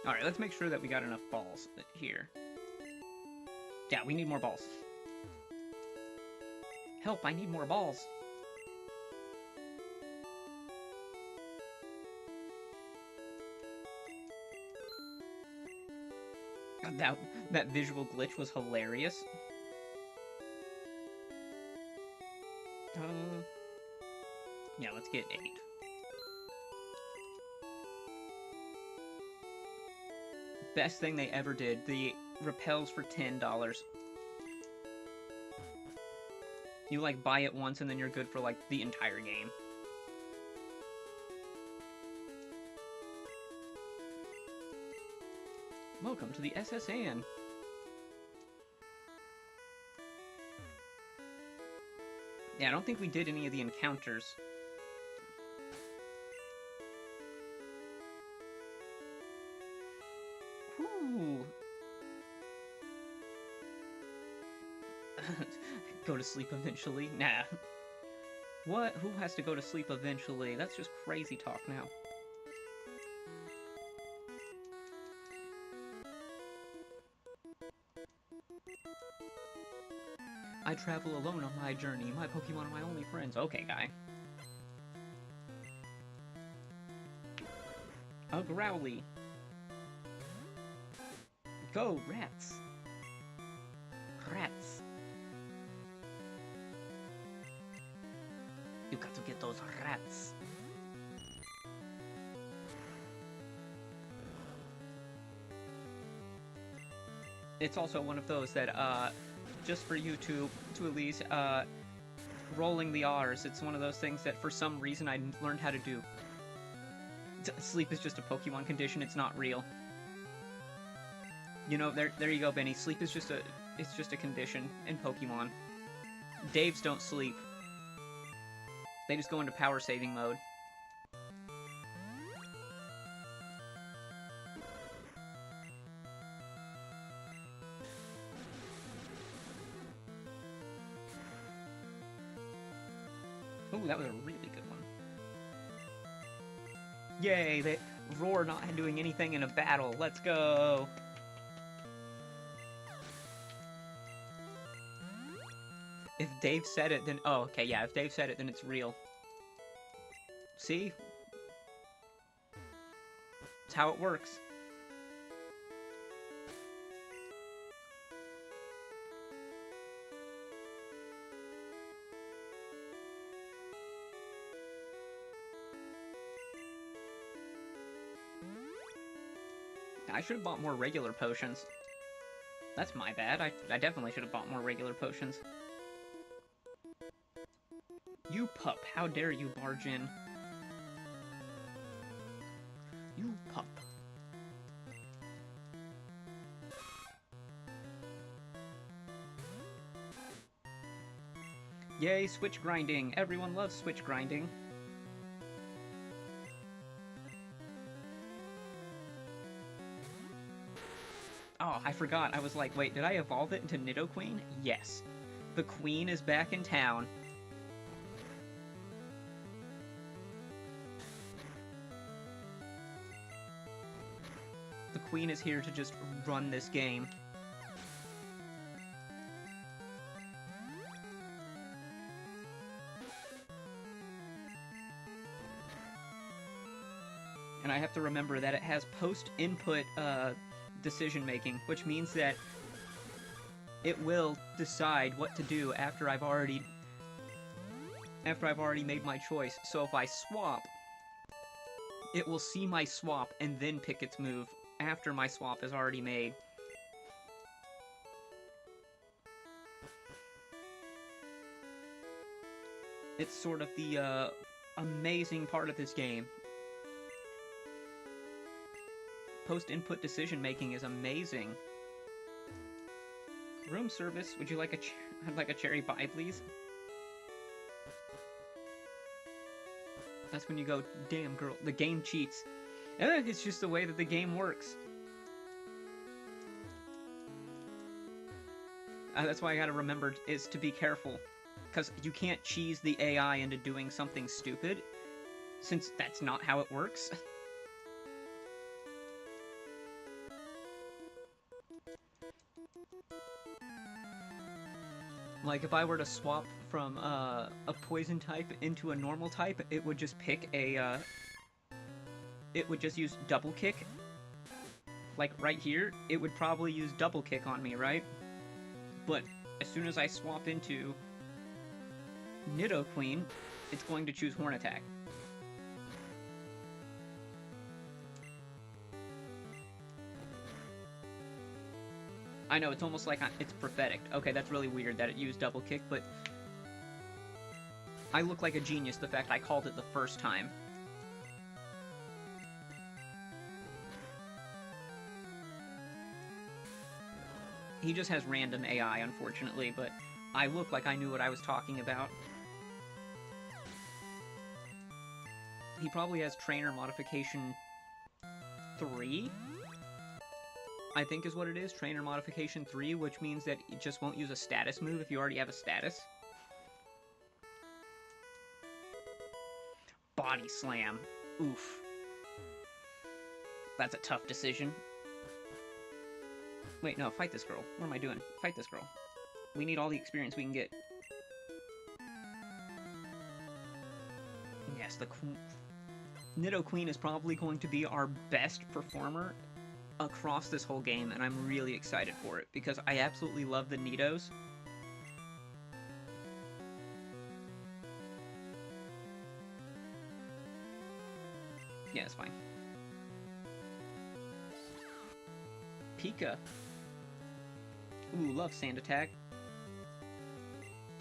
Alright, let's make sure that we got enough balls here. Yeah, we need more balls. Help, I need more balls. That visual glitch was hilarious. Yeah, let's get 8. Best thing they ever did. The repels for $10. You, like, buy it once and then you're good for, like, the entire game. Welcome to the SSN. Yeah, I don't think we did any of the encounters. Whew. Go to sleep eventually? Nah. What? Who has to go to sleep eventually? That's just crazy talk now. I travel alone on my journey. My Pokemon are my only friends. Okay, guy. A Growly. Go, rats. Rats. You got to get those rats. It's also one of those that, just for you to at least, rolling the R's, it's one of those things that for some reason I learned how to do. Sleep is just a Pokemon condition, it's not real. You know, there you go, Benny. Sleep is just a condition in Pokemon. Daves don't sleep. They just go into power saving mode. Ooh, that was a really good one. Yay, that Roar not doing anything in a battle. Let's go. If Dave said it, then... oh, okay, yeah, if Dave said it, then it's real. See? That's how it works. I should have bought more regular potions. That's my bad. I definitely should have bought more regular potions. You pup, how dare you barge in? You pup. Yay, switch grinding. Everyone loves switch grinding. Oh, I forgot. I was like, wait, did I evolve it into Nidoqueen? Yes. The queen is back in town. The queen is here to just run this game. And I have to remember that it has post-input decision-making, which means that it will decide what to do after I've already made my choice. So if I swap, it will see my swap and then pick its move after my swap is already made. It's sort of the amazing part of this game. Post-input decision-making is amazing. Room service, would you like a cherry pie, please? That's when you go, damn girl, the game cheats. It's just the way that the game works. That's why I gotta remember is to be careful. Because you can't cheese the AI into doing something stupid, since that's not how it works. Like, if I were to swap from a poison type into a normal type, it would just pick a, it would just use double kick. Like, right here, it would probably use double kick on me, right? But as soon as I swap into Nidoqueen, it's going to choose Horn Attack. I know, it's almost like it's prophetic. Okay, that's really weird that it used double kick, but I look like a genius the fact I called it the first time. He just has random AI, unfortunately, but I look like I knew what I was talking about. He probably has Trainer Modification 3? I think is what it is, Trainer Modification 3, which means that it just won't use a status move if you already have a status. Body Slam. Oof. That's a tough decision. Wait, no, fight this girl. What am I doing? Fight this girl. We need all the experience we can get. Yes, the Nidoqueen is probably going to be our best performer across this whole game, and I'm really excited for it, because I absolutely love the Nidos. Yeah, it's fine. Pika. Ooh, love Sand Attack.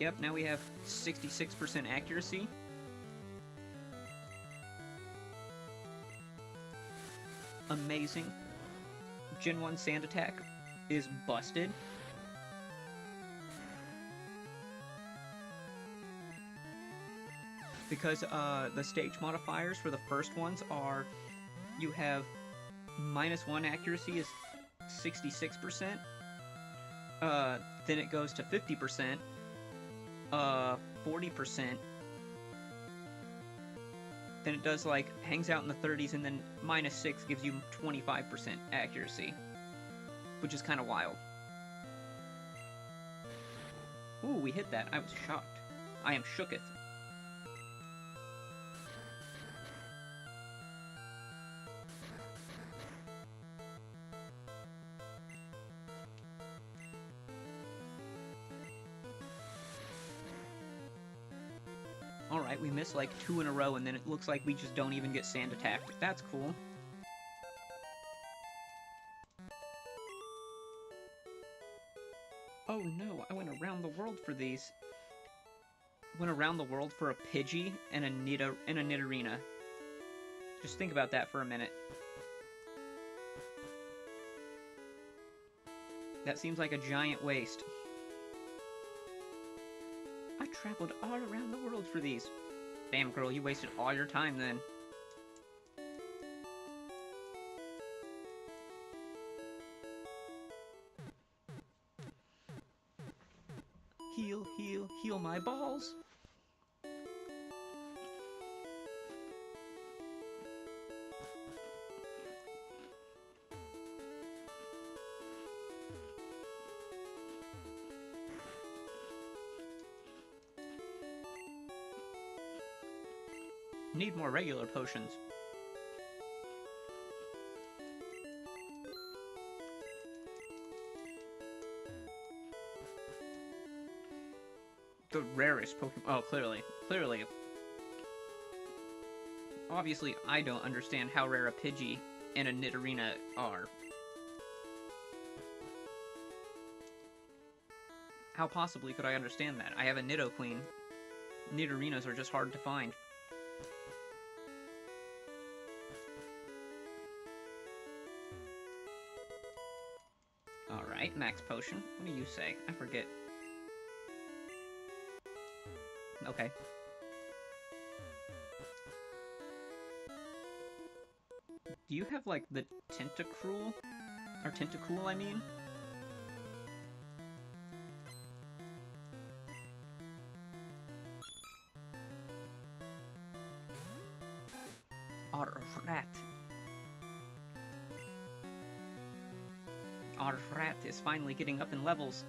Yep, now we have 66% accuracy. Amazing. Gen 1 Sand Attack is busted. Because the stage modifiers for the first ones are, you have -1 accuracy is 66%. Then it goes to 50%, 40%. Then it does, like, hangs out in the 30s, and then -6 gives you 25% accuracy. Which is kind of wild. Ooh, we hit that. I was shocked. I am shooketh. Alright, we missed like 2 in a row, and then it looks like we just don't even get sand attacked. That's cool. Oh no, I went around the world for these. Went around the world for a Pidgey and a Nidorina. Just think about that for a minute. That seems like a giant waste. I traveled all around the world for these. Damn, girl, you wasted all your time then. Heal, heal, heal my balls. Need more regular potions. The rarest Pokemon. Oh, clearly. Clearly. Obviously, I don't understand how rare a Pidgey and a Nidorina are. How possibly could I understand that? I have a Nidoqueen. Nidorinas are just hard to find. Alright, max potion. What do you say? I forget. Okay. Do you have, like, the Tentacruel? Or Tentacool, I mean? Rat. Our rat is finally getting up in levels.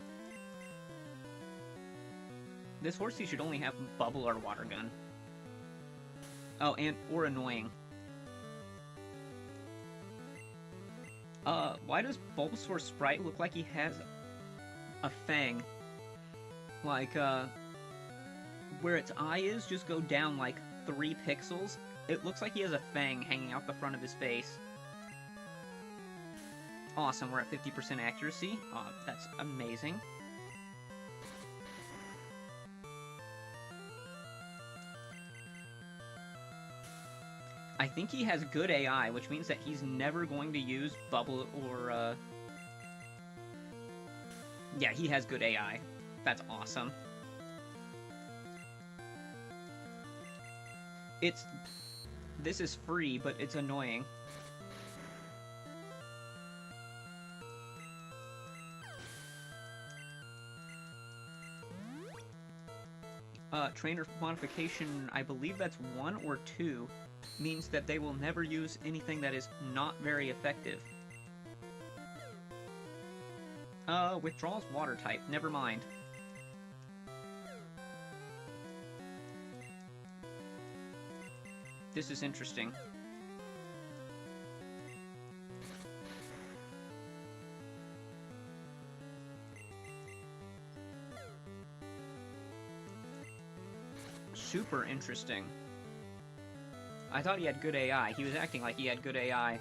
This Horsey should only have Bubble or Water Gun. Oh, or Annoying. Why does Bulbasaur's sprite look like he has a fang? Like, where its eye is, just go down like 3 pixels. It looks like he has a fang hanging out the front of his face. Awesome, we're at 50% accuracy. That's amazing. I think he has good AI, which means that he's never going to use Bubble or, Yeah, he has good AI. That's awesome. This is free, but it's annoying. Trainer modification, I believe that's 1 or 2, means that they will never use anything that is not very effective. Withdraws water type, never mind. This is interesting. Super interesting. I thought he had good AI. He was acting like he had good AI.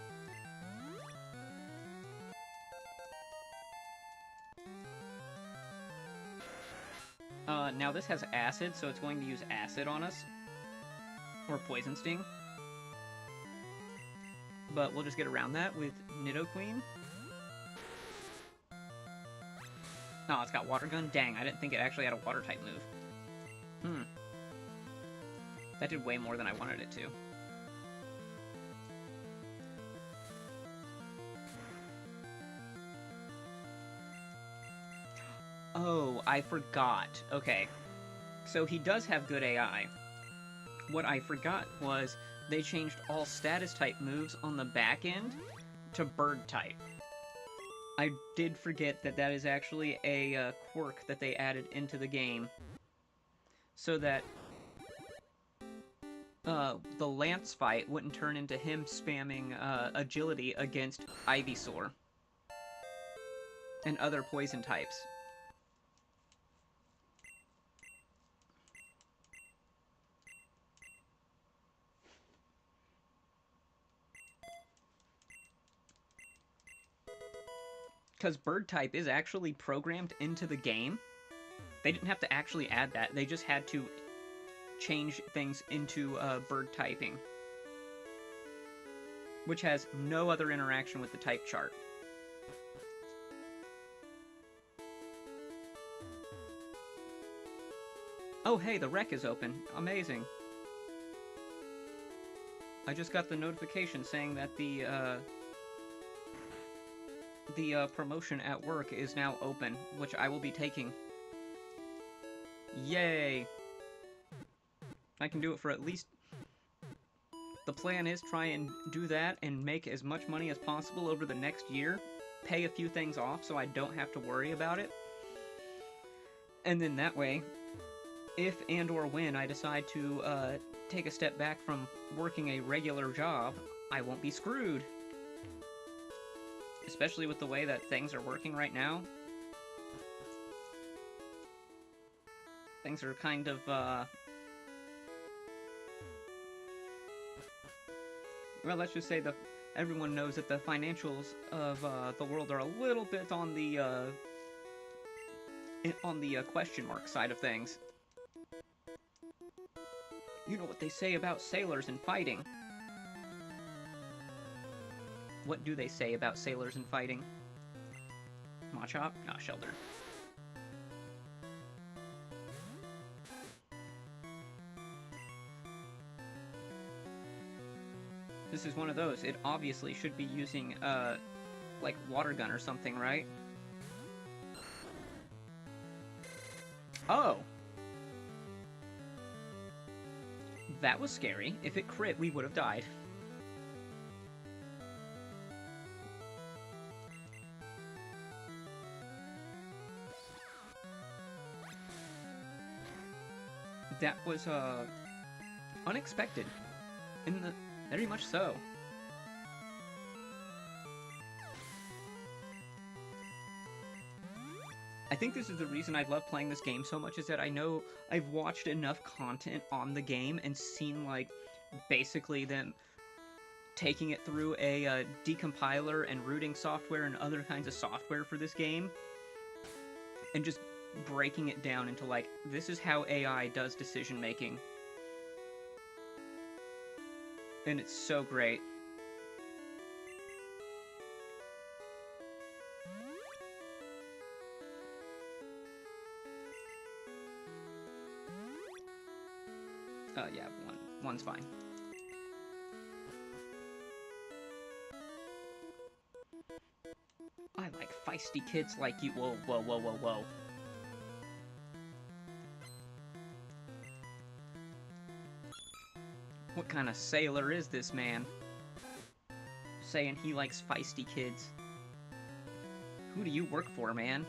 Now this has acid, so it's going to use acid on us. Or Poison Sting. But we'll just get around that with Nidoqueen. Oh, it's got Water Gun? Dang, I didn't think it actually had a Water-type move. That did way more than I wanted it to. Oh, I forgot. Okay. So he does have good AI. What I forgot was they changed all status-type moves on the back end to Bird-type. I did forget that that is actually a quirk that they added into the game. So that the Lance fight wouldn't turn into him spamming agility against Ivysaur and other poison types. because bird type is actually programmed into the game. They didn't have to actually add that. They just had to change things into bird typing, which has no other interaction with the type chart. Oh, hey, the rec is open. Amazing. I just got the notification saying that the promotion at work is now open, which I will be taking. Yay! I can do it for at least... The plan is try and do that and make as much money as possible over the next year. Pay a few things off so I don't have to worry about it. And then that way, if and or when I decide to take a step back from working a regular job, I won't be screwed. Especially with the way that things are working right now. Things are kind of, well, let's just say that everyone knows that the financials of the world are a little bit on the question mark side of things. You know what they say about sailors and fighting. What do they say about sailors and fighting? Machop? Nah, Shelter. This is one of those. It obviously should be using, like, water gun or something, right? Oh! That was scary. If it crit, we would have died. That was, unexpected. Very much so. I think this is the reason I love playing this game so much, is that I know I've watched enough content on the game and seen, like, basically them taking it through a decompiler and rooting software and other kinds of software for this game, and just breaking it down into, like, this is how AI does decision-making. And it's so great. Yeah, one's fine. I like feisty kids like you. Whoa, whoa, whoa, whoa, whoa. What kind of sailor is this man? Saying he likes feisty kids. Who do you work for, man?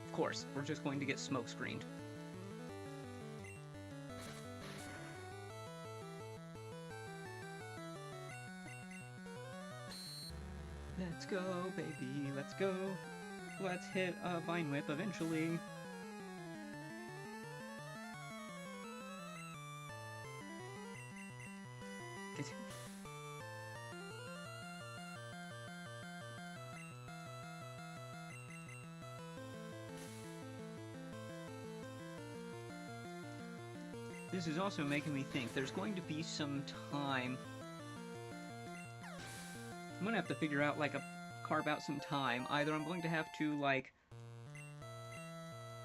Of course, we're just going to get smoke screened. Let's go, baby, let's go. Let's hit a Vine Whip eventually. This is also making me think there's going to be some time. I'm gonna have to figure out, like, carve out some time. Either I'm going to have to, like...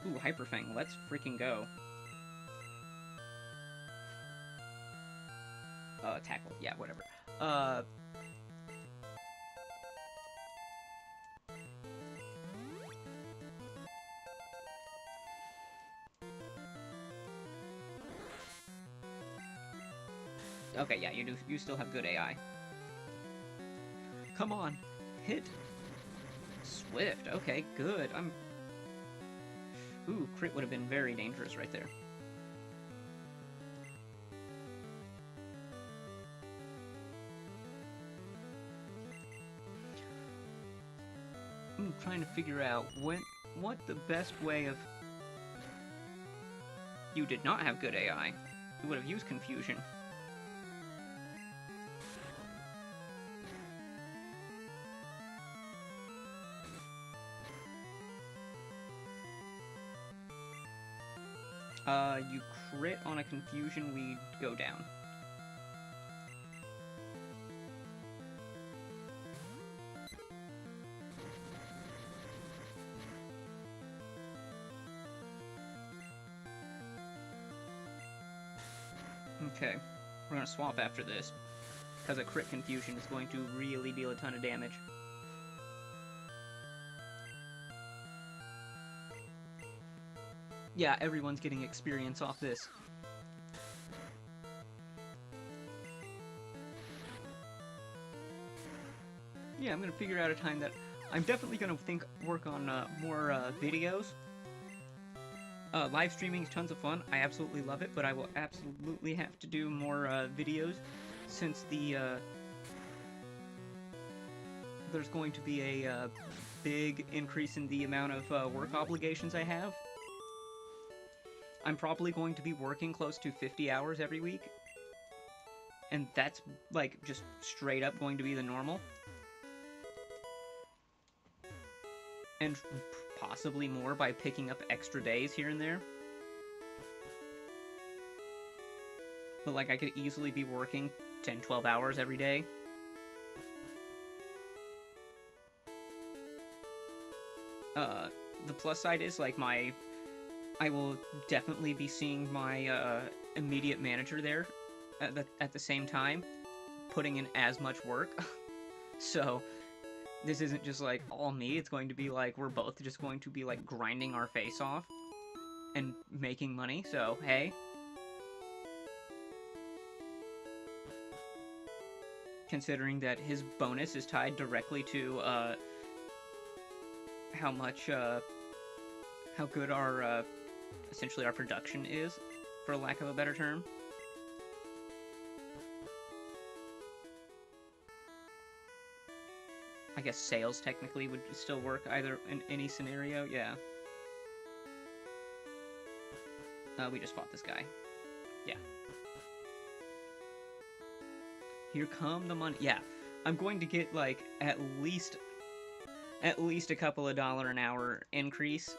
Ooh, Hyperfang, let's freaking go. Tackle, yeah, whatever. Okay, yeah, you still have good AI. Come on, hit. Swift, okay, good. Ooh, crit would have been very dangerous right there. I'm trying to figure out what the best way of You did not have good AI. You would have used confusion. You crit on a confusion, we go down. Okay, we're gonna swap after this, because a crit confusion is going to really deal a ton of damage. Yeah, everyone's getting experience off this. Yeah, I'm gonna figure out a time that I'm definitely gonna work on more videos. Live streaming is tons of fun. I absolutely love it, but I will absolutely have to do more videos since there's going to be a big increase in the amount of work obligations I have. I'm probably going to be working close to 50 hours every week, and that's like just straight up going to be the normal. And possibly more by picking up extra days here and there. But like I could easily be working 10-12 hours every day. The plus side is like I will definitely be seeing my immediate manager there at the same time, putting in as much work. So this isn't just like all me, it's going to be like we're both just going to be like grinding our face off and making money, so hey. Considering that his bonus is tied directly to how good our essentially our production is, for lack of a better term. I guess sales technically would still work either in any scenario, yeah. We just fought this guy. Yeah. Here come the money. Yeah, I'm going to get like at least a couple of $1 an hour increase.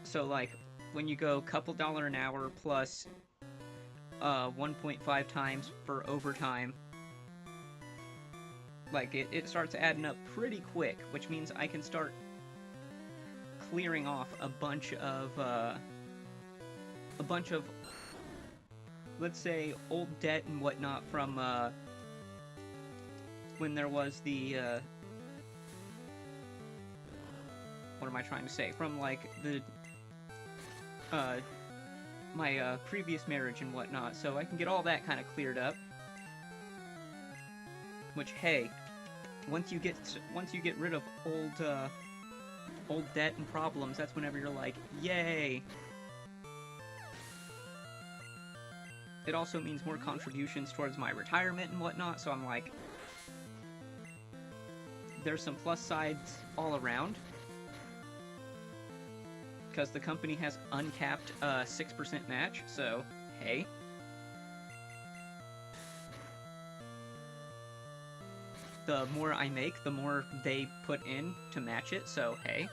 So like when you go couple $1 an hour plus 1.5 times for overtime, like it starts adding up pretty quick, which means I can start clearing off a bunch of let's say old debt and whatnot from when there was the what am I trying to say, from like the my previous marriage and whatnot, so I can get all that kind of cleared up. Which, hey, once you get rid of old debt and problems, that's whenever you're like, yay. It also means more contributions towards my retirement and whatnot, so I'm like, there's some plus sides all around. Because the company has uncapped 6% match, so hey. The more I make, the more they put in to match it, so hey.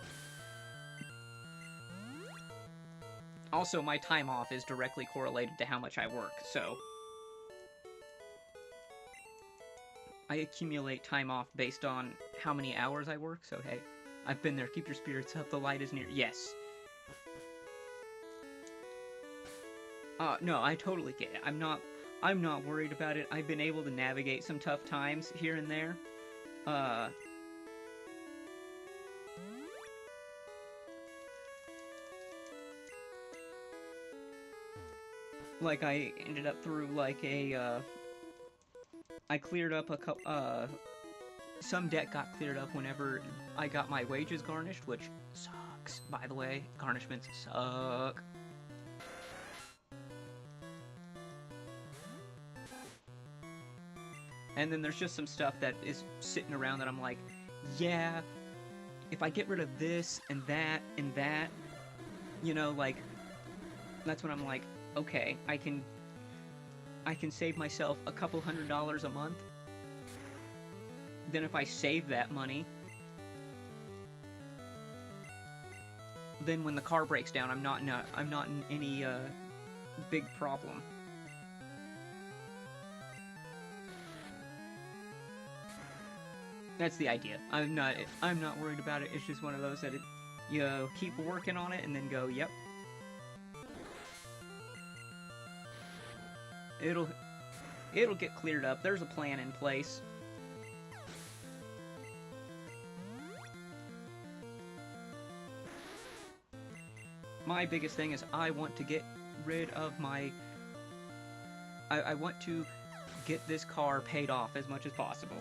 Also, my time off is directly correlated to how much I work, so I accumulate time off based on how many hours I work, so hey. I've been there, keep your spirits up, the light is near. Yes. No, I totally get it. I'm not worried about it. I've been able to navigate some tough times here and there. Like, I ended up through, like, I cleared up a couple, some debt got cleared up whenever I got my wages garnished, which sucks, by the way. Garnishments suck. And then there's just some stuff that is sitting around that I'm like, yeah, if I get rid of this and that, you know, like, that's when I'm like, okay, I can save myself a couple $100s a month. Then if I save that money, then when the car breaks down, I'm not in any big problem. That's the idea. I'm not worried about it. It's just one of those that you keep working on it and then go, yep. It'll get cleared up. There's a plan in place. My biggest thing is I want to get rid of my... I want to get this car paid off as much as possible.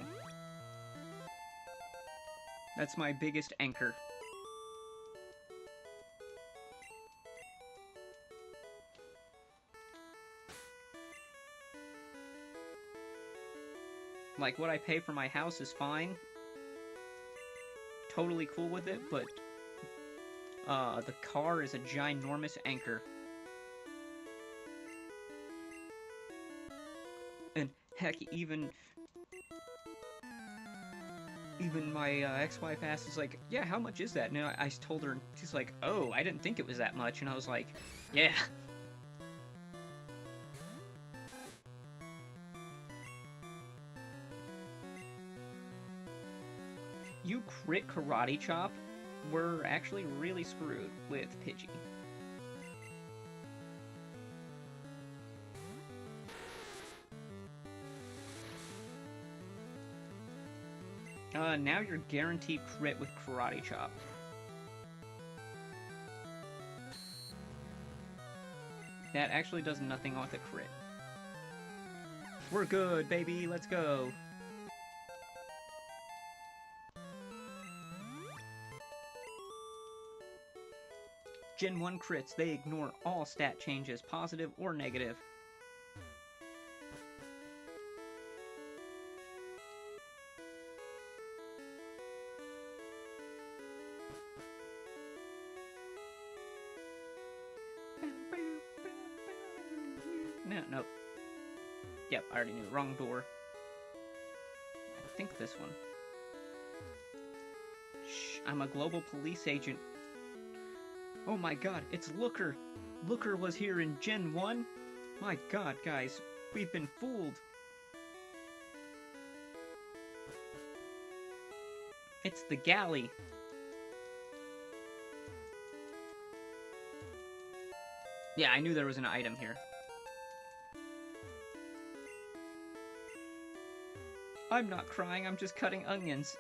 That's my biggest anchor. Like, what I pay for my house is fine. Totally cool with it, but the car is a ginormous anchor. And heck, even my ex-wife asked, is like, yeah, how much is that? And I told her, and she's like, oh, I didn't think it was that much. And I was like, yeah. You crit Karate Chop, we're actually really screwed with Pidgey. Now you're guaranteed crit with Karate Chop. That actually does nothing with a crit. We're good, baby, let's go. Gen 1 crits, they ignore all stat changes, positive or negative. No. Yep, I already knew. Wrong door. I think this one. Shh, I'm a global police agent. Oh my god, it's Looker! Looker was here in Gen 1? My god, guys, we've been fooled. It's the galley. Yeah, I knew there was an item here. I'm not crying, I'm just cutting onions.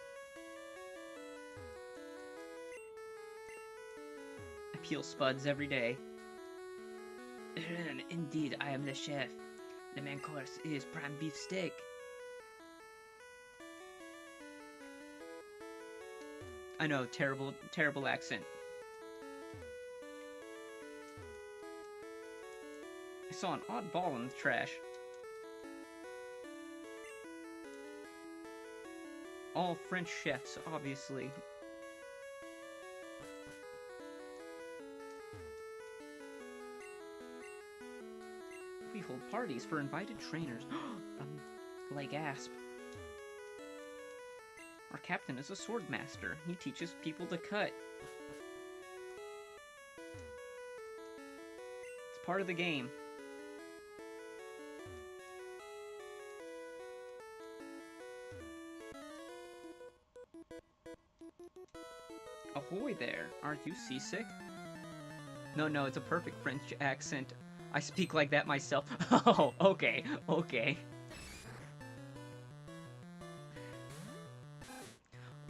I peel spuds every day. Indeed, I am the chef. The main course is prime beef steak. I know, terrible accent. I saw an odd ball in the trash. All French chefs, obviously. We hold parties for invited trainers. Like gasp. Our captain is a sword master. He teaches people to cut. It's part of the game. Ahoy there. Are you seasick? No, it's a perfect French accent. I speak like that myself. Oh, okay.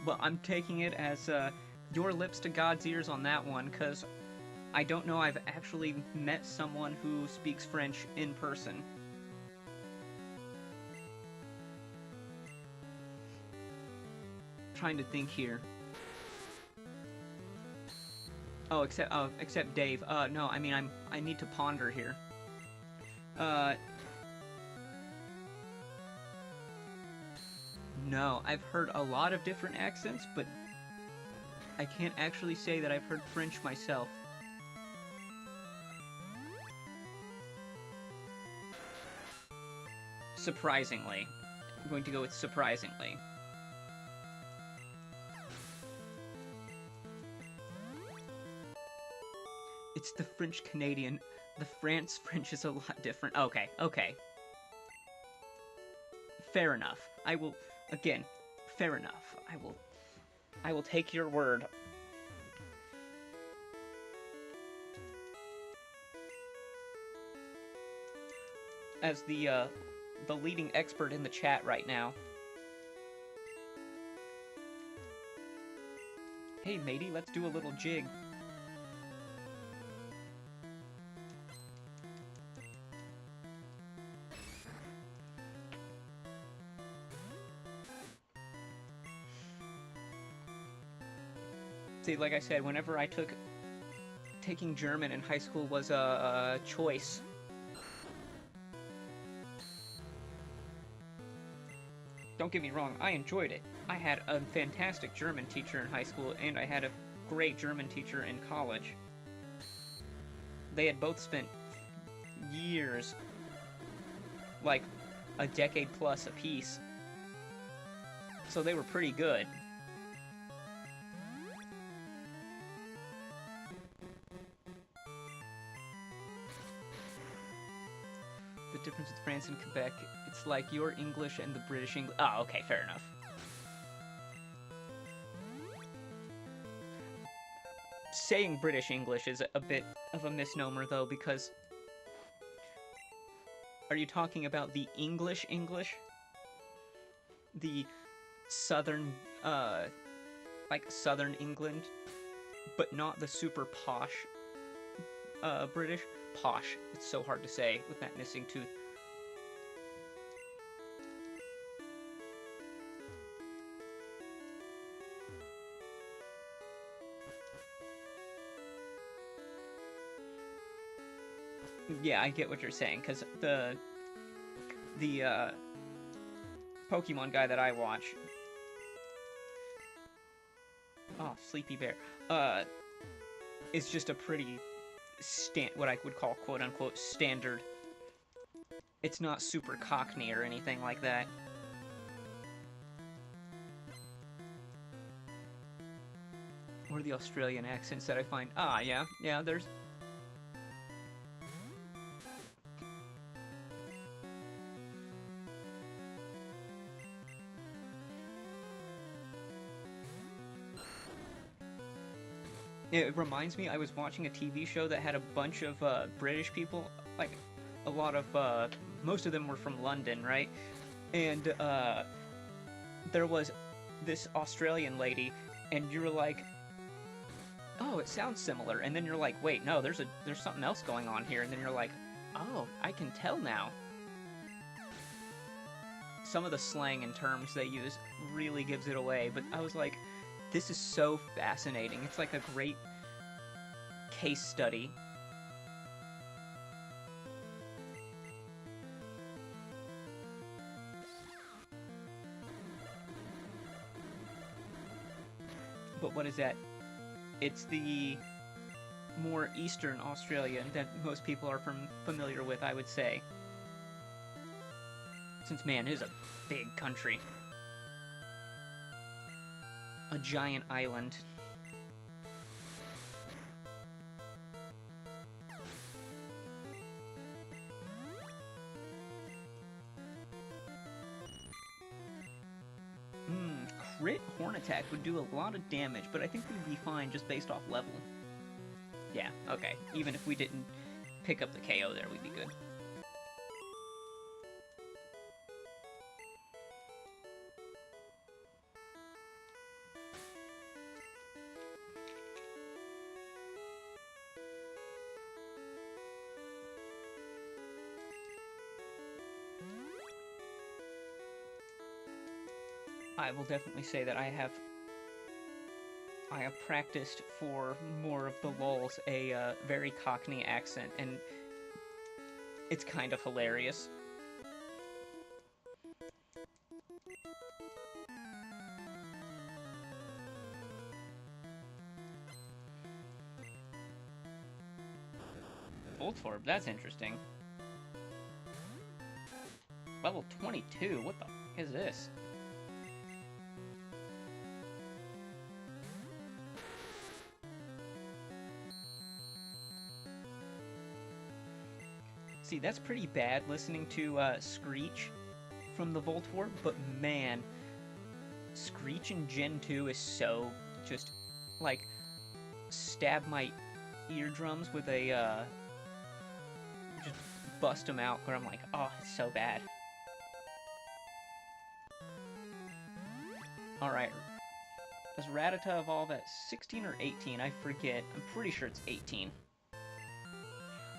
Well, I'm taking it as your lips to God's ears on that one, because I don't know I've actually met someone who speaks French in person. Trying to think here. Oh, except Dave. No, I mean, I need to ponder here. No, I've heard a lot of different accents, but I can't actually say that I've heard French myself. Surprisingly. I'm going to go with surprisingly. It's the French-Canadian. The France French is a lot different. Okay, okay. Fair enough. I will, again, fair enough. I will take your word. As the leading expert in the chat right now. Hey, matey, let's do a little jig. See, like I said, whenever I taking German in high school was a choice. Don't get me wrong, I enjoyed it. I had a fantastic German teacher in high school, and I had a great German teacher in college. They had both spent years, like a decade plus apiece, so they were pretty good. The difference with France and Quebec, it's like your English and the British English. Oh, okay, fair enough. Saying British English is a bit of a misnomer, though, because... Are you talking about the English English? The southern, like southern England, but not the super posh, British? Posh. It's so hard to say with that missing tooth. Yeah, I get what you're saying, because the Pokemon guy that I watch... Oh, Sleepy Bear. Is just a pretty... what I would call quote-unquote standard. It's not super cockney or anything like that. Or the Australian accents that I find... Ah, yeah, there's... It reminds me, I was watching a TV show that had a bunch of British people, like a lot of, most of them were from London, right? And there was this Australian lady, and you were like, oh, it sounds similar, and then you're like, wait, no, there's something else going on here, and then you're like, oh, I can tell now. Some of the slang and terms they use really gives it away, but I was like, this is so fascinating. It's like a great case study. But what is that? It's the more eastern Australia that most people are familiar with, I would say. Since, man, it is a big country. A giant island. Crit Horn Attack would do a lot of damage, but I think we'd be fine just based off level. Yeah, okay. Even if we didn't pick up the KO there, we'd be good. I will definitely say that I have practiced for more of the lulz a very Cockney accent, and it's kind of hilarious. Voltorb, that's interesting. Level 22, what the f is this? See, that's pretty bad listening to Screech from the Voltorb, but man, Screech in Gen 2 is so just, like, stab my eardrums with a, just bust them out, where I'm like, oh, it's so bad. Alright, does Rattata evolve at 16 or 18? I forget. I'm pretty sure it's 18.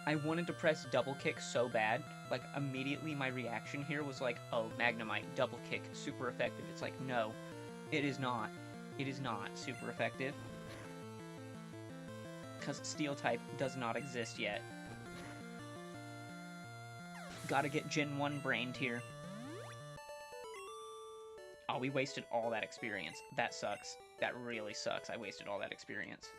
I wanted to press double kick so bad, like, immediately my reaction here was like, oh, Magnemite, double kick, super effective. It's like, no, it is not. It is not super effective. Because Steel type does not exist yet. Gotta get Gen 1 brained here. Oh, we wasted all that experience. That sucks. That really sucks. I wasted all that experience.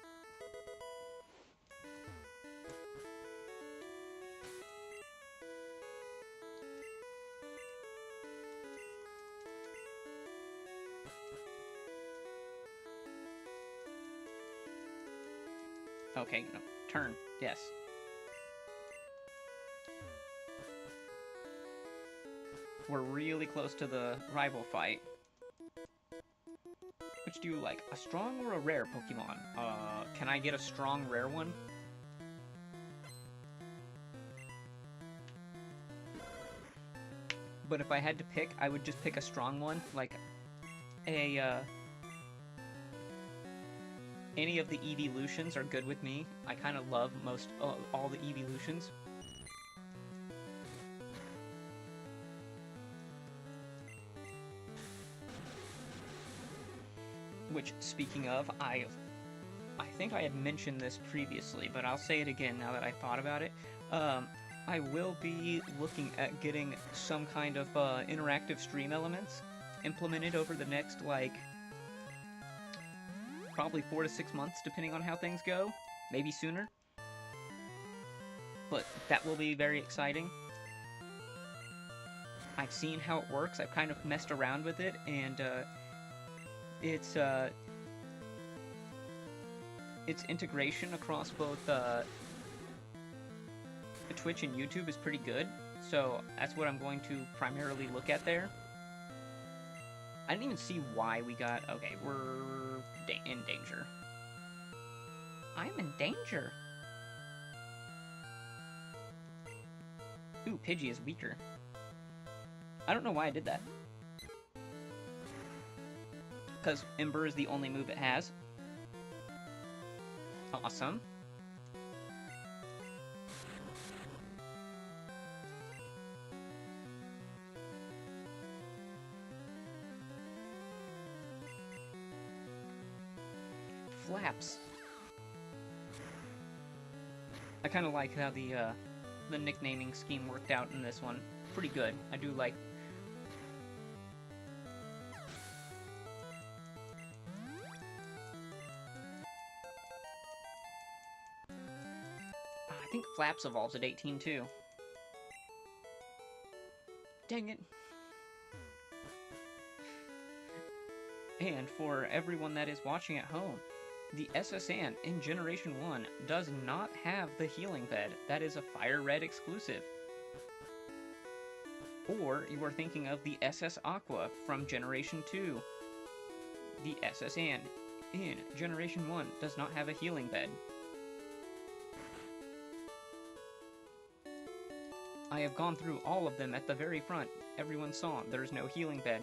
Okay, no, turn. Yes. We're really close to the rival fight. Which do you like, a strong or a rare Pokemon? Can I get a strong rare one? But if I had to pick, I would just pick a strong one, like a, any of the evolutions are good with me. I kind of love most, all the evolutions. Which, speaking of, I think I had mentioned this previously, but I'll say it again now that I thought about it. I will be looking at getting some kind of interactive stream elements implemented over the next, like, probably 4 to 6 months, depending on how things go. Maybe sooner. But that will be very exciting. I've seen how it works. I've kind of messed around with it, and its integration across both Twitch and YouTube is pretty good, so that's what I'm going to primarily look at there. I didn't even see why we got... Okay, we're in danger. I'm in danger. Ooh, Pidgey is weaker. I don't know why I did that. Because Ember is the only move it has. Awesome. Flaps. I kind of like how the nicknaming scheme worked out in this one. Pretty good. I do like... I think Flaps evolves at 18 too. Dang it. And for everyone that is watching at home, the SSN in Generation 1 does not have the healing bed. That is a Fire Red exclusive. Or you are thinking of the SS Aqua from Generation 2. The SSN in Generation 1 does not have a healing bed. I have gone through all of them at the very front. Everyone saw there's no healing bed.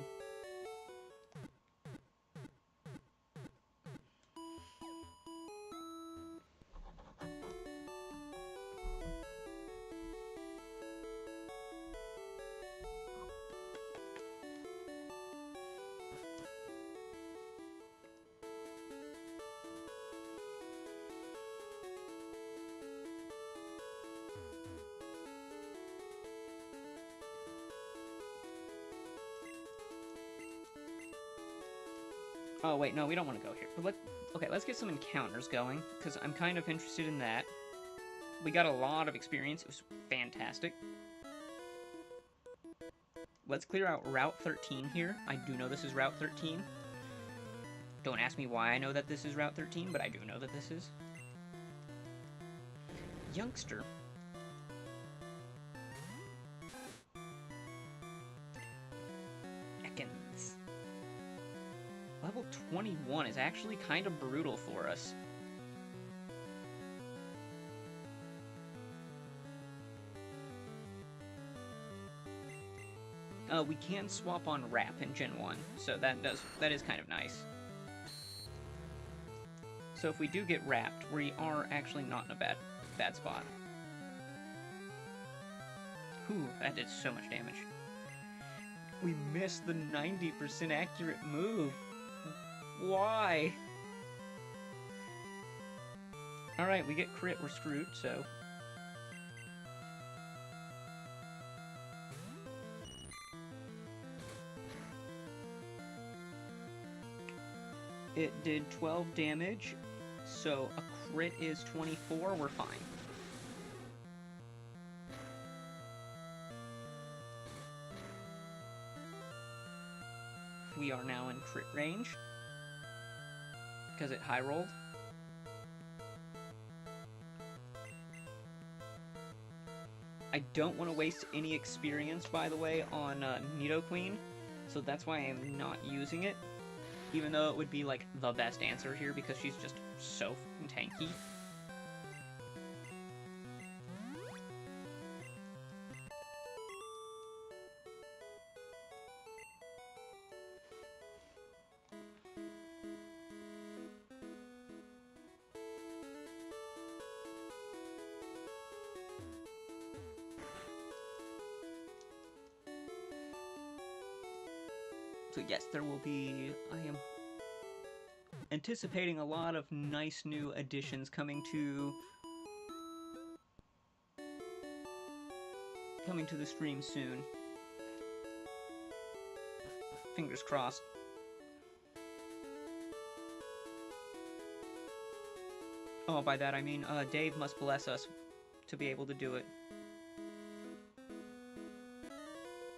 Oh, wait, no, we don't want to go here. But okay, let's get some encounters going, because I'm kind of interested in that. We got a lot of experience. It was fantastic. Let's clear out Route 13 here. I do know this is Route 13. Don't ask me why I know that this is Route 13, but I do know that this is. Youngster. Ekans. Level 21 is actually kind of brutal for us. We can swap on Rap in Gen 1, so that is kind of nice. So if we do get wrapped, we are actually not in a bad spot. Whew, that did so much damage. We missed the 90% accurate move. Why? Alright, we get crit, we're screwed, so... It did 12 damage, so a crit is 24, we're fine. We are now in crit range, because it high rolled. I don't want to waste any experience, by the way, on Nidoqueen, so that's why I'm not using it. Even though it would be, like, the best answer here, because she's just so tanky. So yes, there will be... I am anticipating a lot of nice new additions coming to the stream soon. Fingers crossed. Oh, by that I mean Dave must bless us to be able to do it.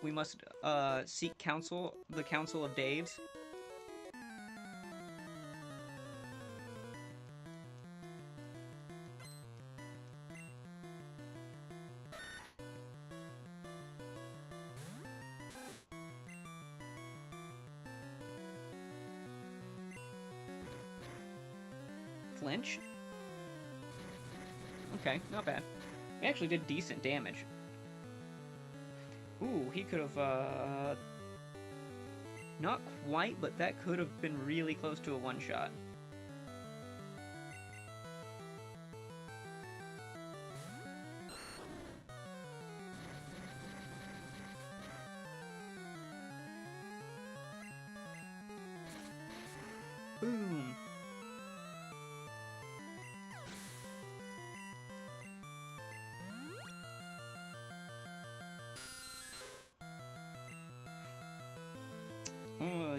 We must seek counsel, the council of Daves. Flinch? Okay, not bad. We actually did decent damage. Ooh, he could have, not quite, but that could have been really close to a one-shot. Boom!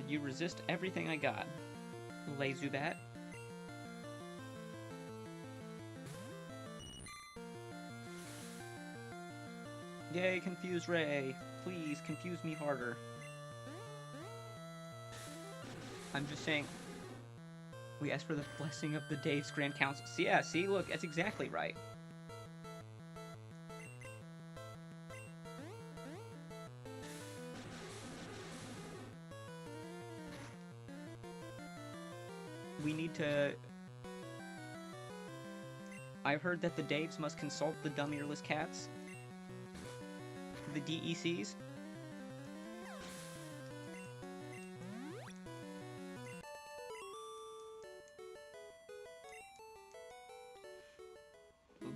You resist everything I got, Lazubat. Yay, Confuse Ray! Please, confuse me harder. I'm just saying, we asked for the blessing of the Dave's Grand Council. See, yeah, see, look, that's exactly right. We need to... I've heard that the Daves must consult the dumb earless cats. The DECs.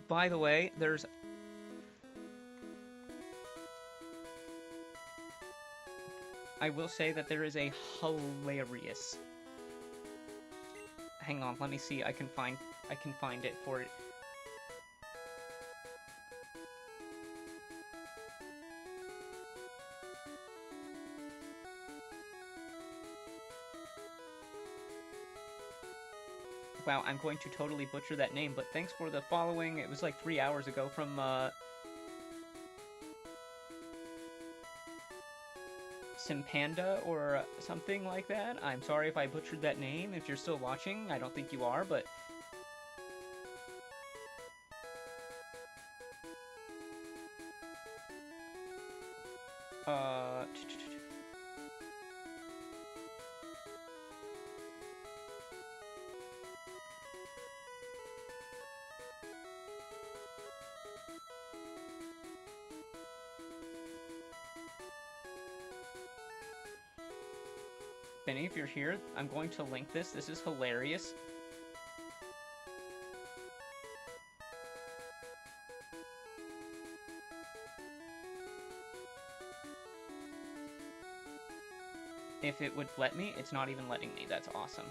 By the way, there's... I will say that there is a hilarious... Hang on, let me see. I can find it for it. Wow, I'm going to totally butcher that name, but thanks for the following. It was like 3 hours ago from, Simpanda or something like that. I'm sorry if I butchered that name. If you're still watching, I don't think you are, but... Benny, if you're here, I'm going to link this. This is hilarious. If it would let me, it's not even letting me. That's awesome.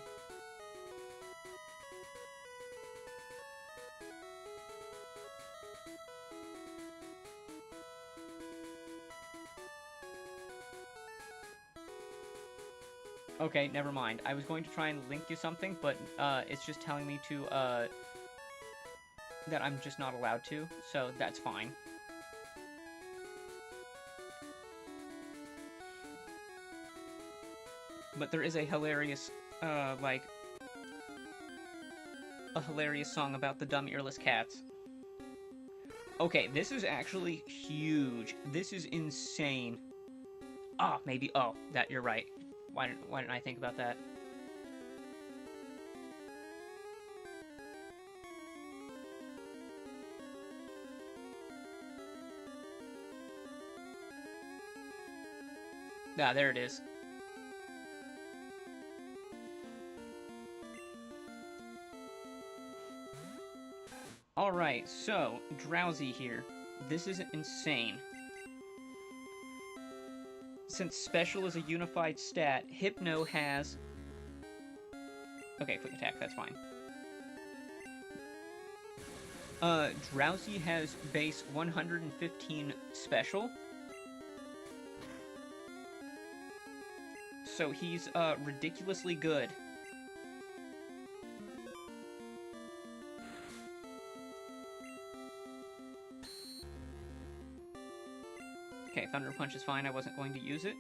Okay, never mind. I was going to try and link you something, but it's just telling me to, that I'm just not allowed to, so that's fine. But there is a hilarious, a hilarious song about the dumb earless cats. Okay, this is actually huge. This is insane. Ah, maybe, oh, that, you're right. Why didn't I think about that? Ah, there it is. Alright, so, Drowsy here. This is insane. Since Special is a unified stat, Hypno has... Okay, Quick Attack, that's fine. Drowsy has base 115 Special. So he's, ridiculously good. Okay, Thunder Punch is fine, I wasn't going to use it.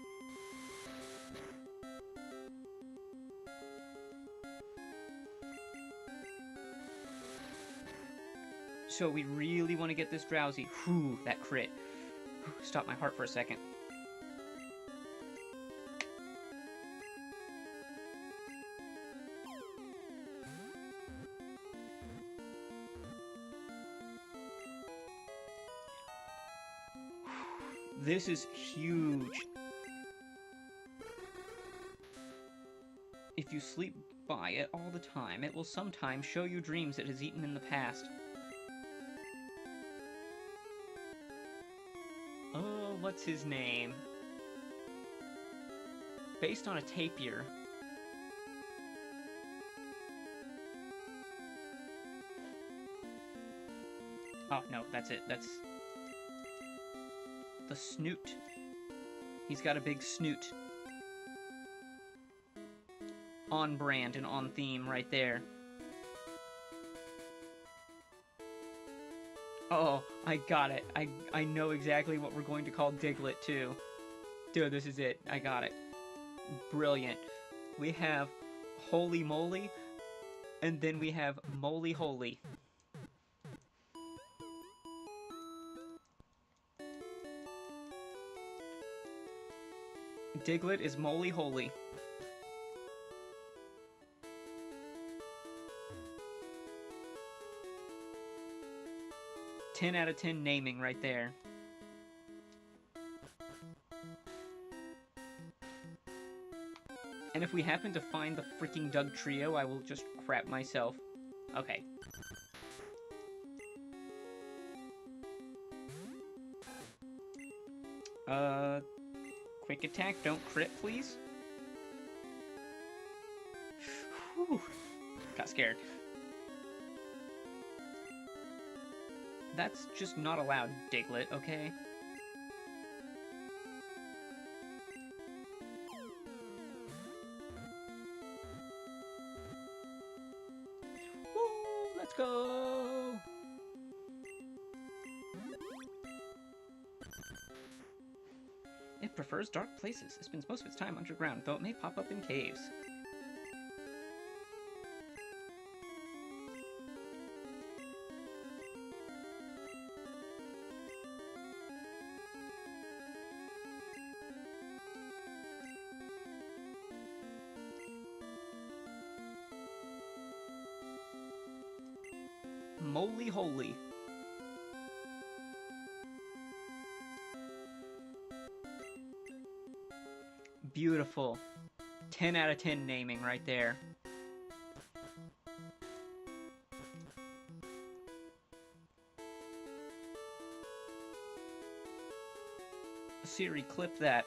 So we really want to get this Drowsy. Whew, that crit. Stop my heart for a second. This is huge. If you sleep by it all the time, it will sometimes show you dreams it has eaten in the past. Oh, what's his name? Based on a tapir. Oh, no, that's it. That's... the snoot. He's got a big snoot. On brand and on theme right there. Oh, I got it. I know exactly what we're going to call Diglett, too. Dude, this is it. I got it. Brilliant. We have Holy Moly, and then we have Moly Holy. Diglett is Moly Holy. Ten out of 10 naming right there. And if we happen to find the freaking Doug Trio, I will just crap myself. Okay. Quick attack, don't crit, please. Whew. Got scared. That's just not allowed, Diglett, okay? It prefers dark places. It spends most of its time underground, though it may pop up in caves. Moly holy. Beautiful. 10 out of 10 naming right there. Siri, clip that.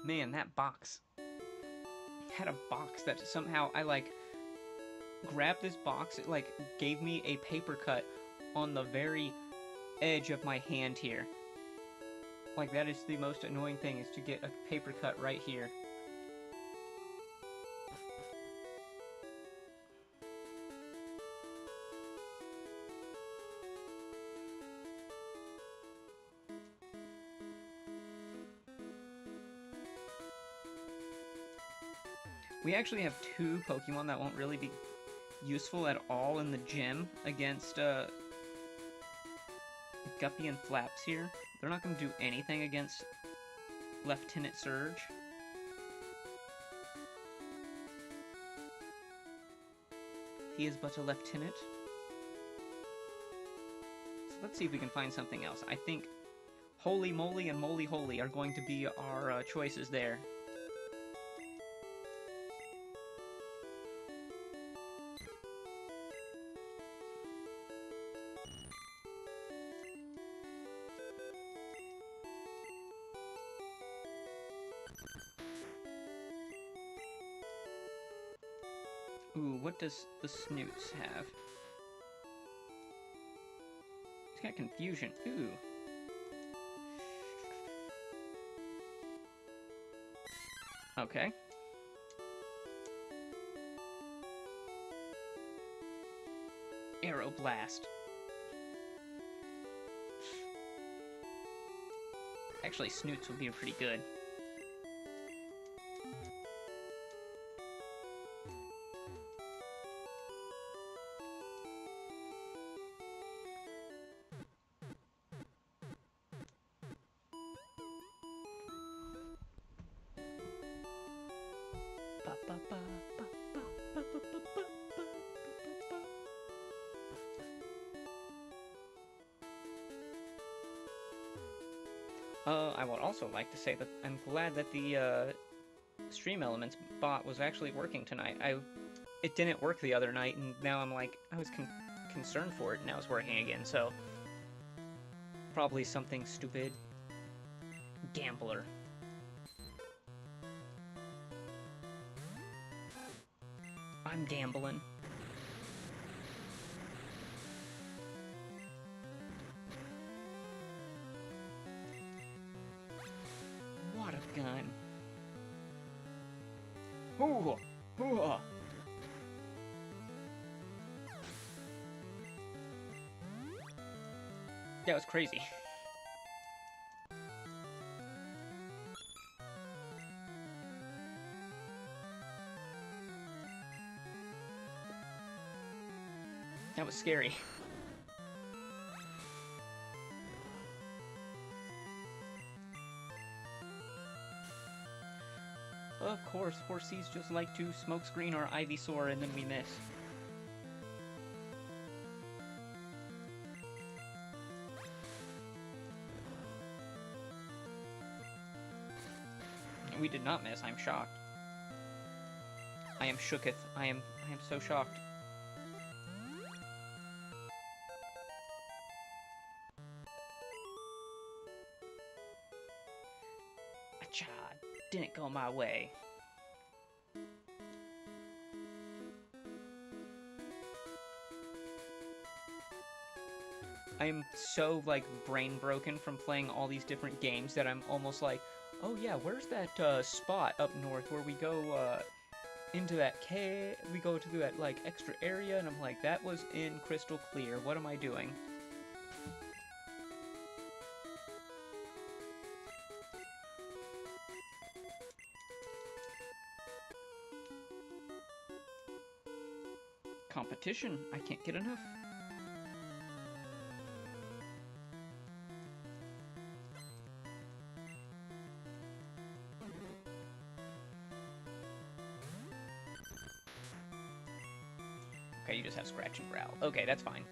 Man, that box had a box that somehow I like grabbed this box. It like gave me a paper cut on the very edge of my hand here. Like, that is the most annoying thing, is to get a paper cut right here. We actually have two Pokemon that won't really be useful at all in the gym against Guppy and Flaps here. They're not going to do anything against Lieutenant Surge. He is but a lieutenant. So let's see if we can find something else. I think Holy Moly and Moly Holy are going to be our choices there. Ooh, what does the Snoots have? He's got Confusion. Ooh. Okay. Arrow Blast. Actually, Snoots would be pretty good. I would also like to say that I'm glad that the Stream Elements bot was actually working tonight. It didn't work the other night, and now I'm like, I was concerned for it, and now it's working again, so probably something stupid. Gambler. I'm gambling. What a gun. Ooh, ooh. That was crazy. That was scary. Of course, Horsies just like to Smokescreen or Ivysaur and then we miss. We did not miss, I'm shocked. I am shooketh. I am so shocked. Acha, didn't go my way. I am so, like, brain broken from playing all these different games that I'm almost like, Oh yeah, where's that spot up north where we go into that cave? We go to that like extra area, and I'm like, that was in Crystal Clear. What am I doing? Competition. I can't get enough. Okay, you just have Scratch and Growl. Okay, that's fine.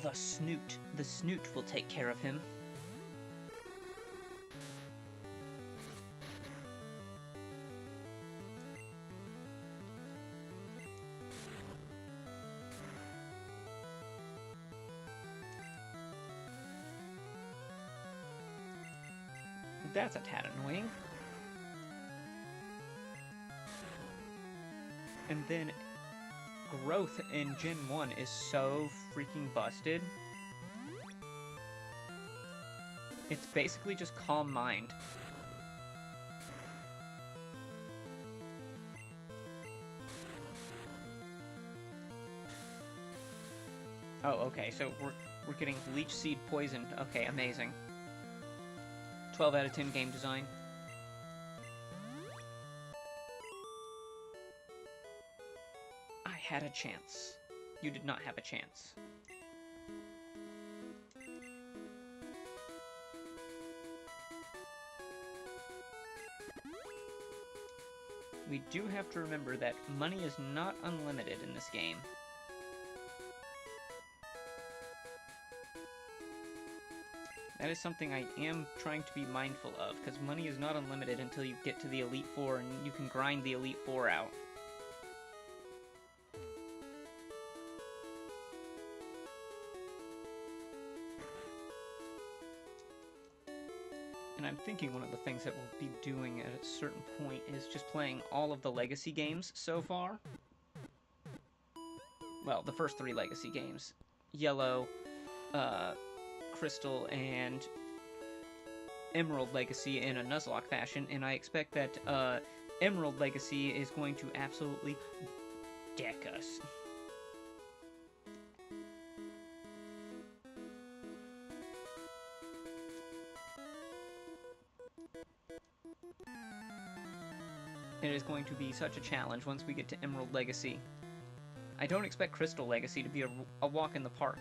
The Snoot. The Snoot will take care of him. That's a tad annoying. And then growth in Gen 1 is so freaking busted. It's basically just Calm Mind. Oh, okay, so we're getting Leech Seed Poison. Okay, amazing. 12 out of 10 game design. I had a chance. You did not have a chance. We do have to remember that money is not unlimited in this game. That is something I am trying to be mindful of, because money is not unlimited until you get to the Elite Four, and you can grind the Elite Four out. And I'm thinking one of the things that we'll be doing at a certain point is just playing all of the Legacy games so far. Well, the first 3 Legacy games. Yellow, Crystal, and Emerald Legacy in a Nuzlocke fashion, and I expect that Emerald Legacy is going to absolutely deck us. It is going to be such a challenge once we get to Emerald Legacy. I don't expect Crystal Legacy to be a walk in the park.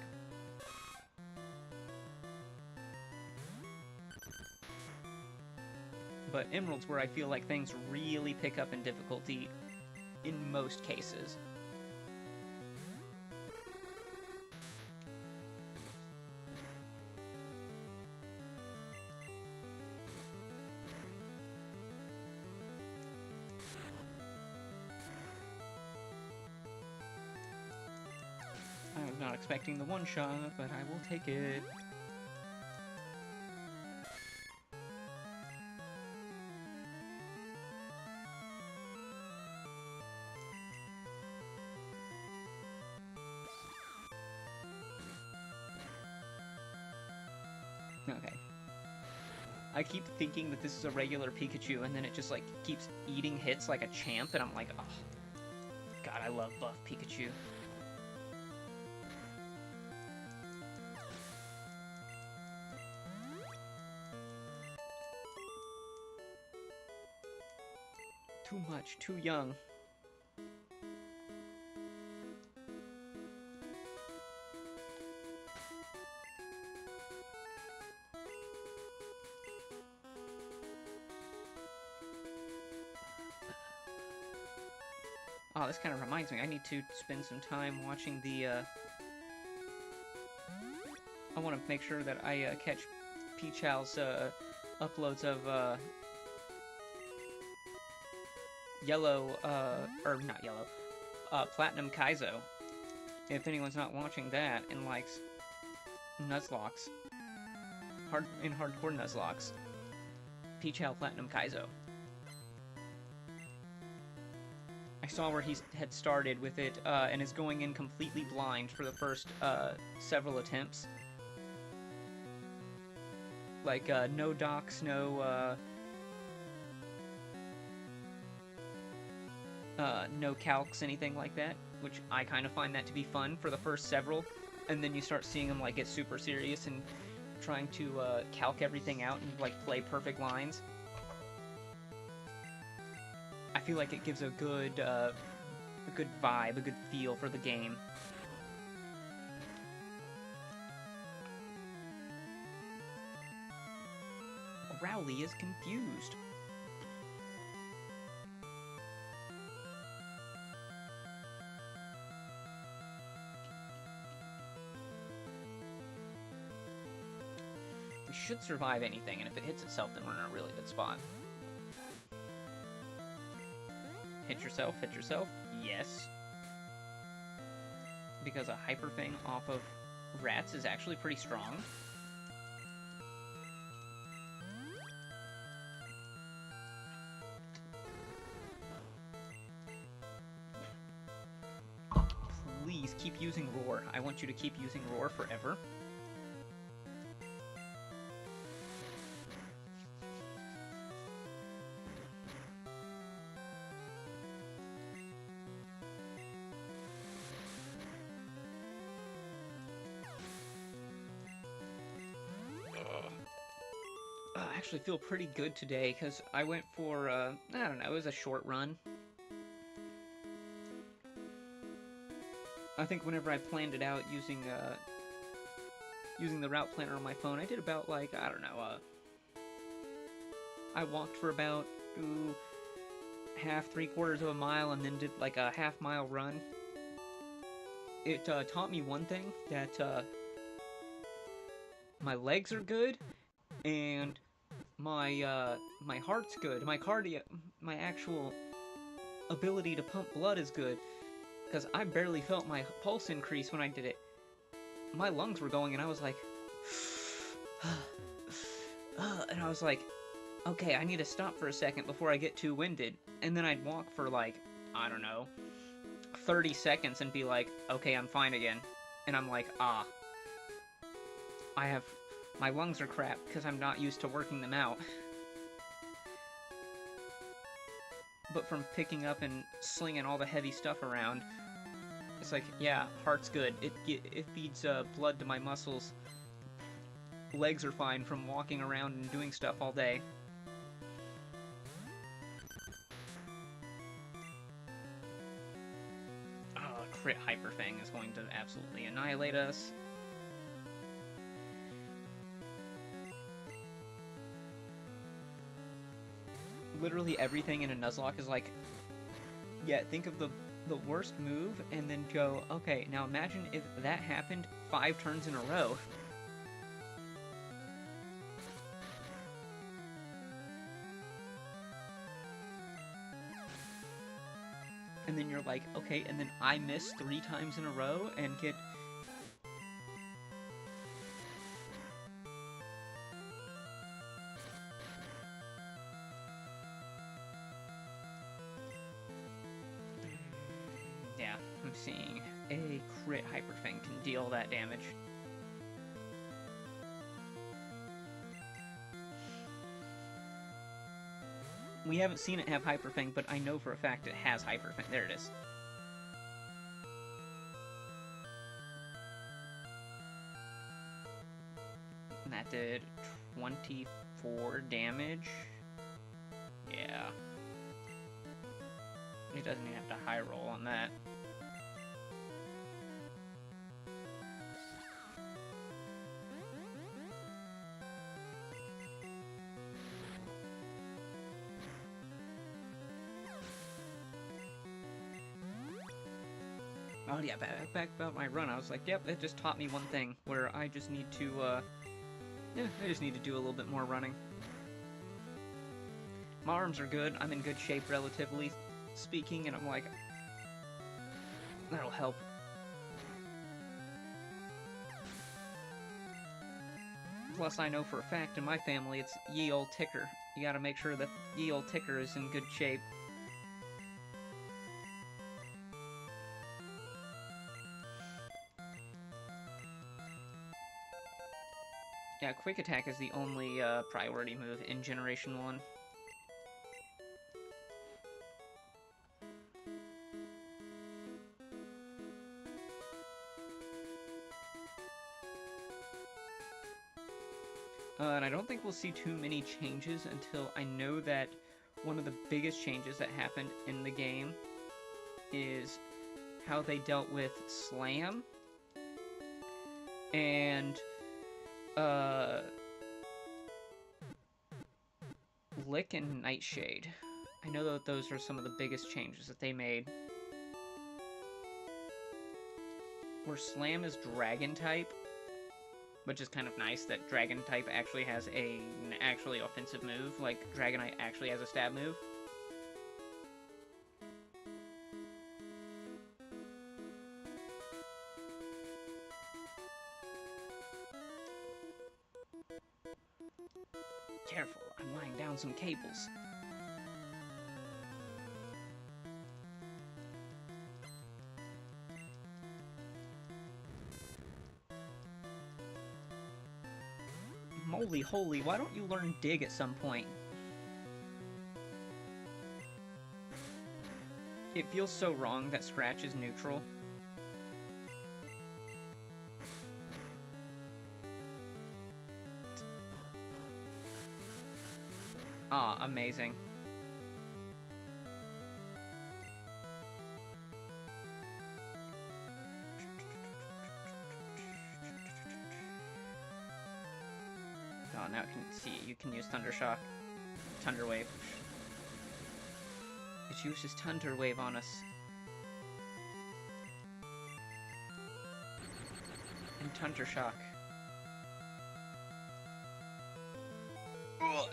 But Emerald's where I feel like things really pick up in difficulty in most cases. I was not expecting the one-shot, but I will take it. Okay. I keep thinking that this is a regular Pikachu, and then it just, like, keeps eating hits like a champ, and I'm like, oh, God, I love buff Pikachu. Too much, too young. Oh, this kind of reminds me, I need to spend some time watching the, I want to make sure that I, catch Peachow's, uploads of, Yellow, or not Yellow, Platinum Kaizo. If anyone's not watching that and likes Nuzlocks, hardcore Nuzlocks, Peachow Platinum Kaizo. I saw where he had started with it, and is going in completely blind for the first, several attempts. Like, no docks, no calcs, anything like that, which I kind of find that to be fun for the first several, and then you start seeing them, like, get super serious and trying to, calc everything out and, like, play perfect lines. I feel like it gives a good vibe, a good feel for the game. Rowley is confused. It should survive anything, and if it hits itself, then we're in a really good spot. Hit yourself, yes. Because a Hyper Fang off of rats is actually pretty strong. Please keep using Roar. I want you to keep using Roar forever. I actually feel pretty good today because I went for, I don't know, it was a short run. I think whenever I planned it out using the route planner on my phone, I did about, like, I don't know, I walked for about, half, 3/4 of a mile, and then did, like, a half-mile run. It, taught me one thing, that, my legs are good, and my heart's good. My cardio, my actual ability to pump blood is good. Because I barely felt my pulse increase when I did it. My lungs were going, and I was like, and I was like, okay, I need to stop for a second before I get too winded. And then I'd walk for, like, I don't know, 30 seconds and be like, okay, I'm fine again. And I'm like, my lungs are crap because I'm not used to working them out. But from picking up and slinging all the heavy stuff around, it's like, yeah, heart's good. It feeds blood to my muscles. Legs are fine from walking around and doing stuff all day. Crit Hyper Fang is going to absolutely annihilate us. Literally everything in a Nuzlocke is like, yeah, think of the worst move and then go, okay, now imagine if that happened 5 turns in a row. And then you're like, okay, and then I miss 3 times in a row and get... Yeah, I'm seeing a crit Hyper Fang can deal that damage. We haven't seen it have Hyper Fang, but I know for a fact it has Hyper Fang. There it is. And that did 24 damage. Yeah. He doesn't even have to high roll on that. Oh yeah, back about my run, I was like, yep, it just taught me one thing, where I just need to, yeah, I just need to do a little bit more running. My arms are good, I'm in good shape relatively speaking, and I'm like, that'll help. Plus, I know for a fact in my family it's ye olde ticker. You gotta make sure that ye olde ticker is in good shape. Yeah, Quick Attack is the only priority move in Generation 1. And I don't think we'll see too many changes until I know that one of the biggest changes that happened in the game is how they dealt with Slam and Lick and Nightshade. I know that those are some of the biggest changes that they made. Where Slam is Dragon type, which is kind of nice that Dragon type actually has an actually offensive move, like Dragonite actually has a stab move. Careful, I'm laying down some cables. Moly holy, why don't you learn Dig at some point? It feels so wrong that Scratch is neutral. Ah, amazing. Oh, now it can see it. You can use Thunder Shock. Thunder Wave. It uses Thunder Wave on us. And Thunder Shock. Ugh.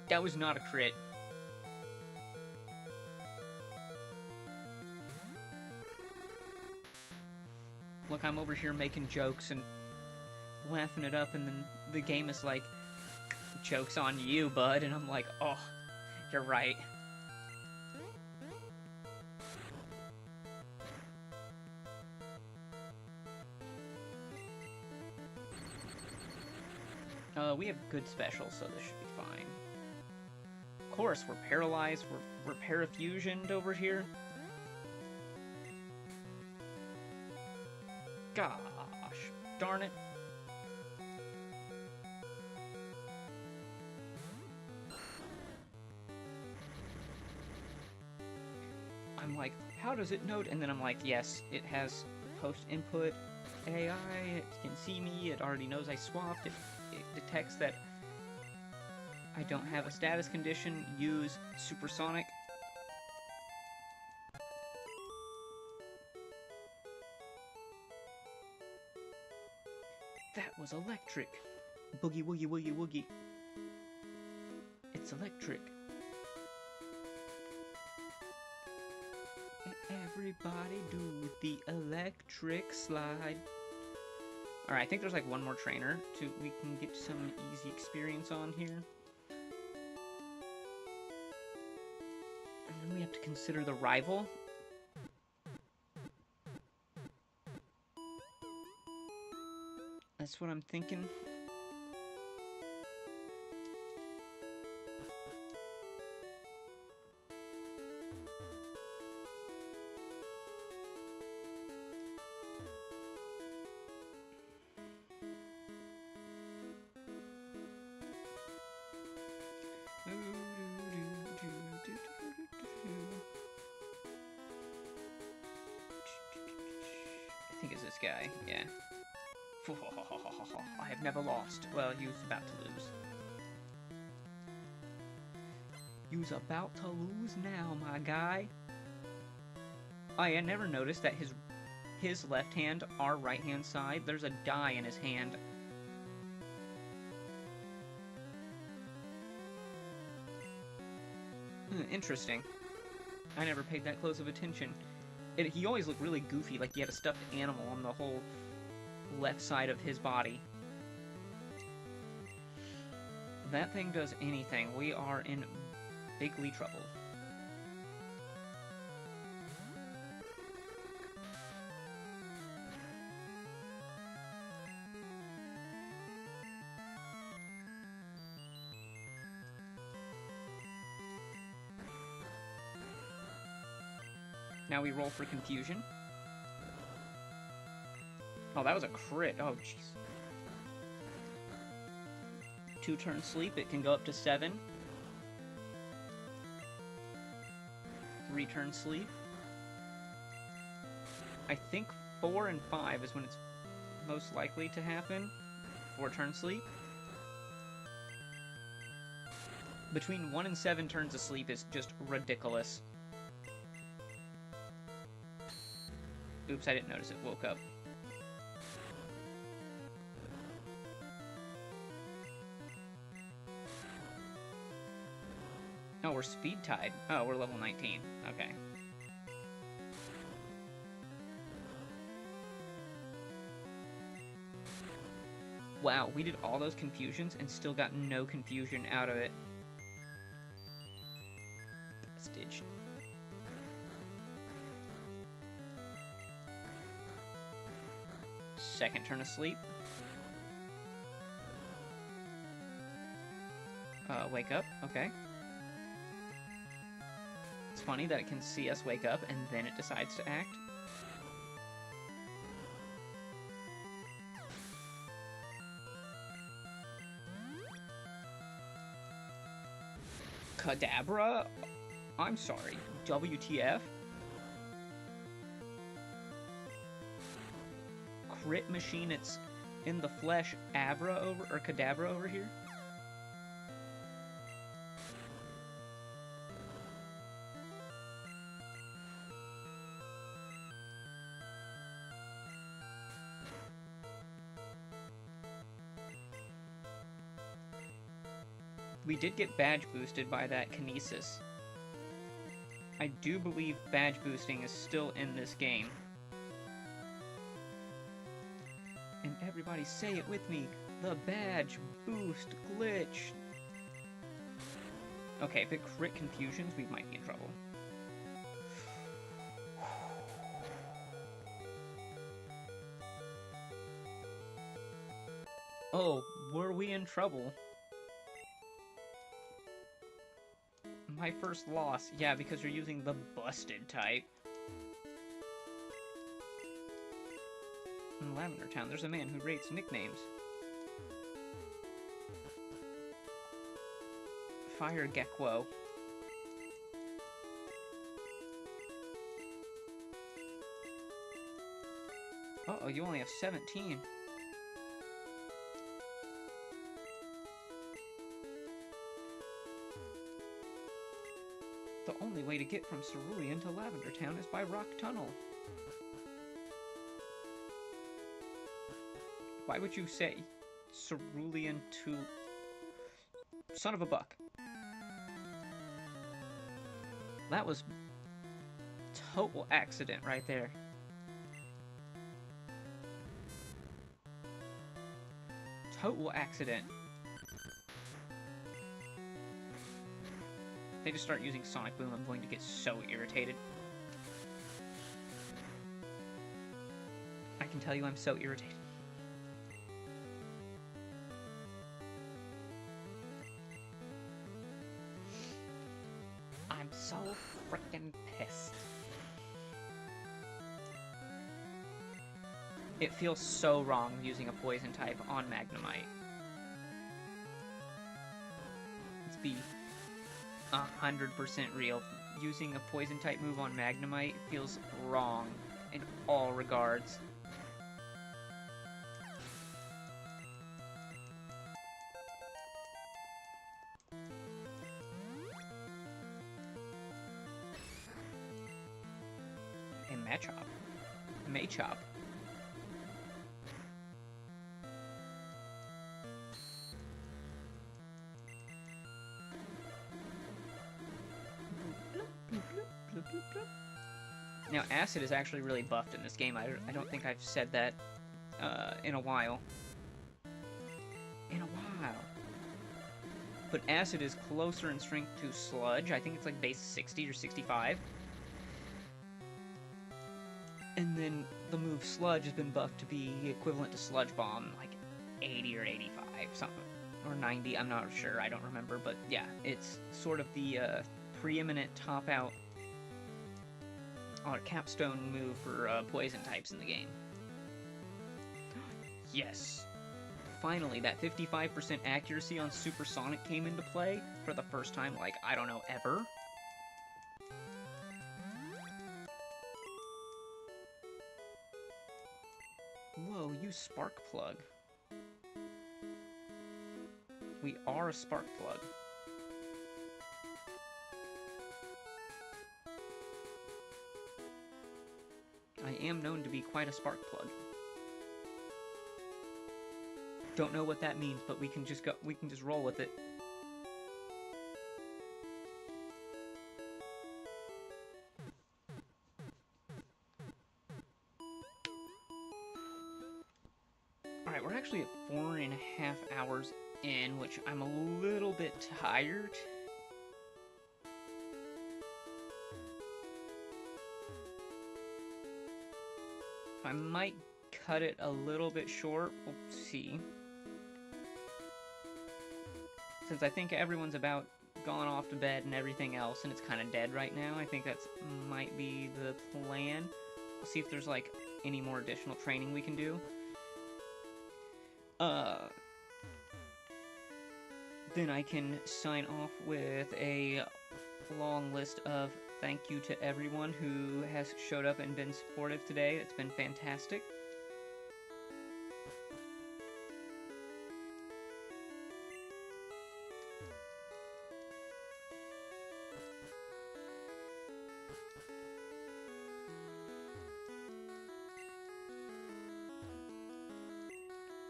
That was not a crit. Look, I'm over here making jokes and laughing it up, and then the game is like, joke's on you, bud, and I'm like, oh, you're right. We have good specials, so this should be fine. Of course, we're paralyzed, we're parafusioned over here. Gosh, darn it. I'm like, how does it note? And then I'm like, yes, it has post-input AI, it can see me, it already knows I swapped, it detects that I don't have a status condition, use Supersonic. That was electric. Boogie woogie woogie woogie. It's electric. Everybody do the electric slide. Alright, I think there's like one more trainer we can get some easy experience on here. And then we have to consider the rival. That's what I'm thinking. I think it's this guy, yeah. I have never lost. Well, he was about to lose. You's about to lose now, my guy. I had never noticed that his left hand, our right hand side, there's a die in his hand. Interesting. I never paid that close of attention. He always looked really goofy, like he had a stuffed animal on the whole left side of his body. If that thing does anything, we are in bigly trouble. Now we roll for confusion. Oh, that was a crit. Oh, jeez. 2-turn sleep. It can go up to 7. 3-turn sleep. I think 4 and 5 is when it's most likely to happen. 4-turn sleep. Between 1 and 7 turns of sleep is just ridiculous. Oops, I didn't notice it woke up. Oh, we're speed tied. Oh, we're level 19. Okay. Wow, we did all those confusions and still got no confusion out of it. Stitch. Second turn of sleep. Wake up. Okay. It's funny that it can see us wake up and then it decides to act. Kadabra? I'm sorry. WTF? Crit machine, it's in the flesh Abra over, or Kadabra over here? We did get badge boosted by that Kinesis. I do believe badge boosting is still in this game. And everybody say it with me. The badge boost glitch. Okay, if it crit confusions, we might be in trouble. Oh, were we in trouble? My first loss. Yeah, because you're using the busted type. In Lavender Town, there's a man who rates nicknames. Fire Gekwo. Uh-oh, you only have 17. The only way to get from Cerulean to Lavender Town is by Rock Tunnel. Why would you say Cerulean to... Son of a buck. That was total accident right there. Total accident. If they just start using Sonic Boom, I'm going to get so irritated. I can tell you I'm so irritated. I'm so freaking pissed. It feels so wrong using a poison type on Magnemite. Let's be 100% real. Using a poison type move on Magnemite feels wrong in all regards. And Machop. Now, Acid is actually really buffed in this game. I don't think I've said that in a while. But Acid is closer in strength to Sludge. I think it's like base 60 or 65. And then the move Sludge has been buffed to be equivalent to Sludge Bomb, like 80 or 85, something. Or 90, I'm not sure, I don't remember. But yeah, it's sort of the preeminent top-out our capstone move for poison types in the game. Yes! Finally, that 55% accuracy on Supersonic came into play for the first time, like, I don't know, ever. Whoa, you spark plug. We are a spark plug. I am known to be quite a spark plug. Don't know what that means, but we can just roll with it. Alright, we're actually at 4.5 hours in, which I'm a little bit tired. I might cut it a little bit short. We'll see. Since I think everyone's about gone off to bed and everything else, and it's kind of dead right now, I think that's might be the plan. I'll see if there's, like, any more additional training we can do. Then I can sign off with a long list of thank you to everyone who has showed up and been supportive today. It's been fantastic.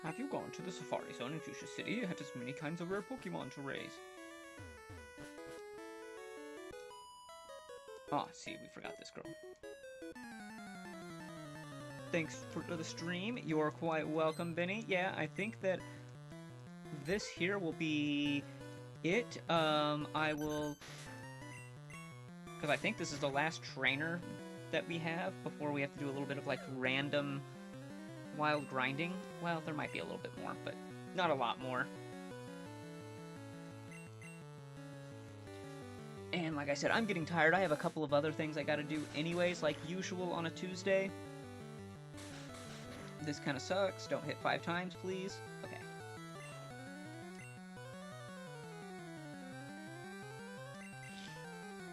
Have you gone to the Safari Zone in Fuchsia City? It has many kinds of rare Pokémon to raise. Ah, see, we forgot this girl. Thanks for the stream. You're quite welcome, Benny. Yeah, I think that this here will be it. I will... Because I think this is the last trainer that we have before we have to do a little bit of, like, random wild grinding. Well, there might be a little bit more, but not a lot more. And like I said, I'm getting tired. I have a couple of other things I gotta do anyways, like usual on a Tuesday. This kind of sucks. Don't hit 5 times, please. Okay.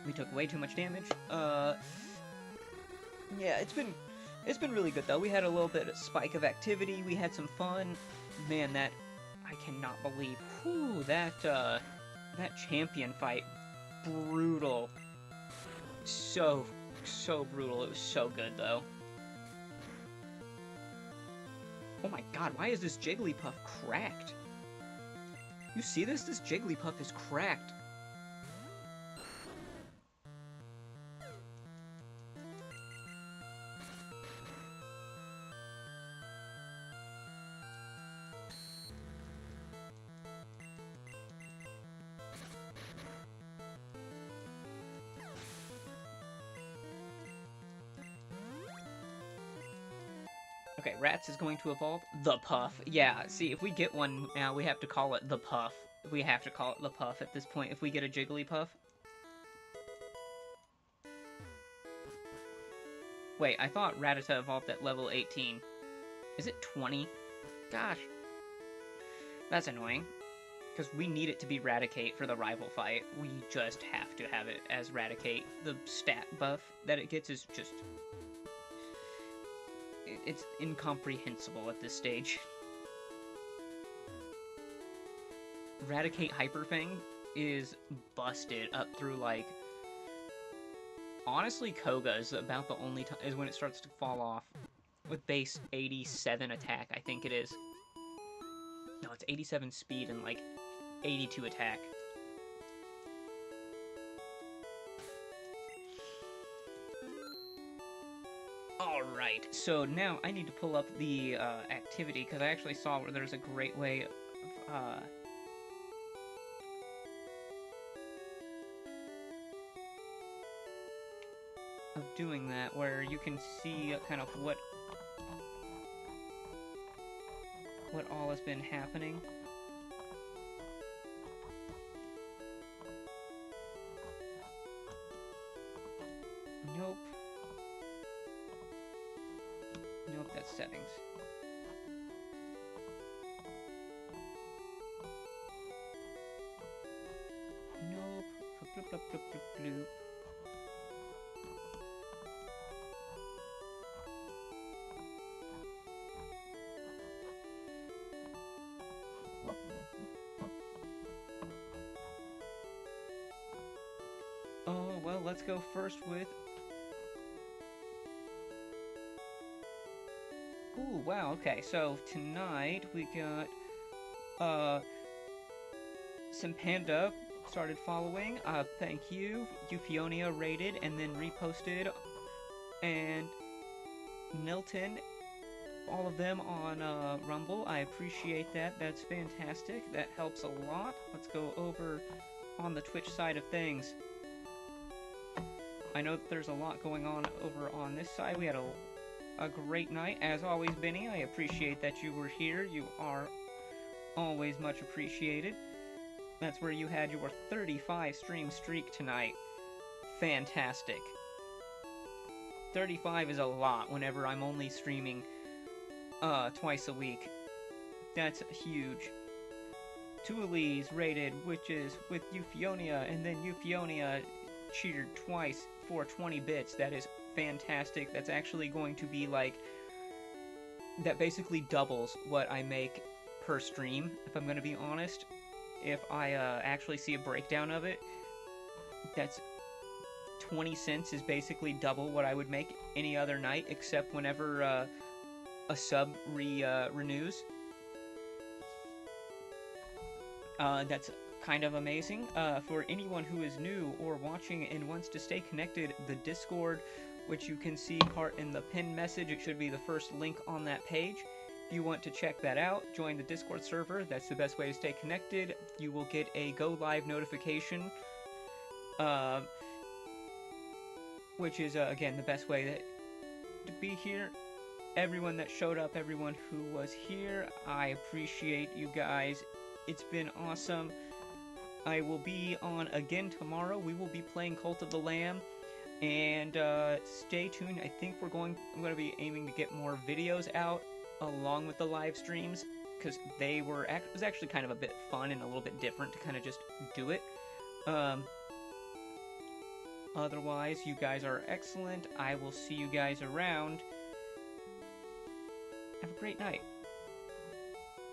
We took way too much damage. Yeah, it's been really good though. We had a little bit of spike of activity. We had some fun. Man, that I cannot believe. Whew, that champion fight, brutal. So brutal. It was so good though. Oh my god, why is this Jigglypuff cracked? You see this? This Jigglypuff is cracked. Okay, Rats is going to evolve the Puff. Yeah, see, if we get one now, we have to call it the Puff. We have to call it the Puff at this point if we get a Jigglypuff. Wait, I thought Rattata evolved at level 18. Is it 20? Gosh. That's annoying. Because we need it to be Raticate for the rival fight. We just have to have it as Raticate. The stat buff that it gets is just... It's incomprehensible at this stage. Raticate Hyper Fang is busted up through, like... Honestly, Koga is about the only time... is when it starts to fall off. With base 87 attack, I think it is. No, it's 87 speed and, like, 82 attack. Alright, so now I need to pull up the activity, because I actually saw where there's a great way of doing that, where you can see kind of what all has been happening. Nope. settings. Nope. Bloop, bloop, bloop, bloop, bloop. Oh, well, let's go first with... Ooh, wow, okay, so tonight we got, Simpanda started following, thank you, Euphonia rated and then reposted, and Nilton, all of them on, Rumble, I appreciate that, that's fantastic, that helps a lot. Let's go over on the Twitch side of things. I know that there's a lot going on over on this side. We had a great night. As always, Benny, I appreciate that you were here. You are always much appreciated. That's where you had your 35 stream streak tonight. Fantastic. 35 is a lot whenever I'm only streaming twice a week. That's huge. Tuali's rated, which is with Euphonia, and then Euphonia cheered twice for 20 bits. That is fantastic. That's actually going to be like... That basically doubles what I make per stream, if I'm going to be honest. If I actually see a breakdown of it, that's 20 cents is basically double what I would make any other night, except whenever a sub renews. That's kind of amazing. For anyone who is new or watching and wants to stay connected, the Discord, which you can see part in the pinned message, it should be the first link on that page. If you want to check that out, join the Discord server. That's the best way to stay connected. You will get a go live notification, which is again the best way to be here. Everyone that showed up, everyone who was here, I appreciate you guys. It's been awesome. I will be on again tomorrow. We will be playing Cult of the Lamb, and stay tuned. I think I'm going to be aiming to get more videos out along with the live streams, because it was actually kind of a bit fun and a little bit different to kind of just do it. Otherwise, you guys are excellent. I will see you guys around. Have a great night.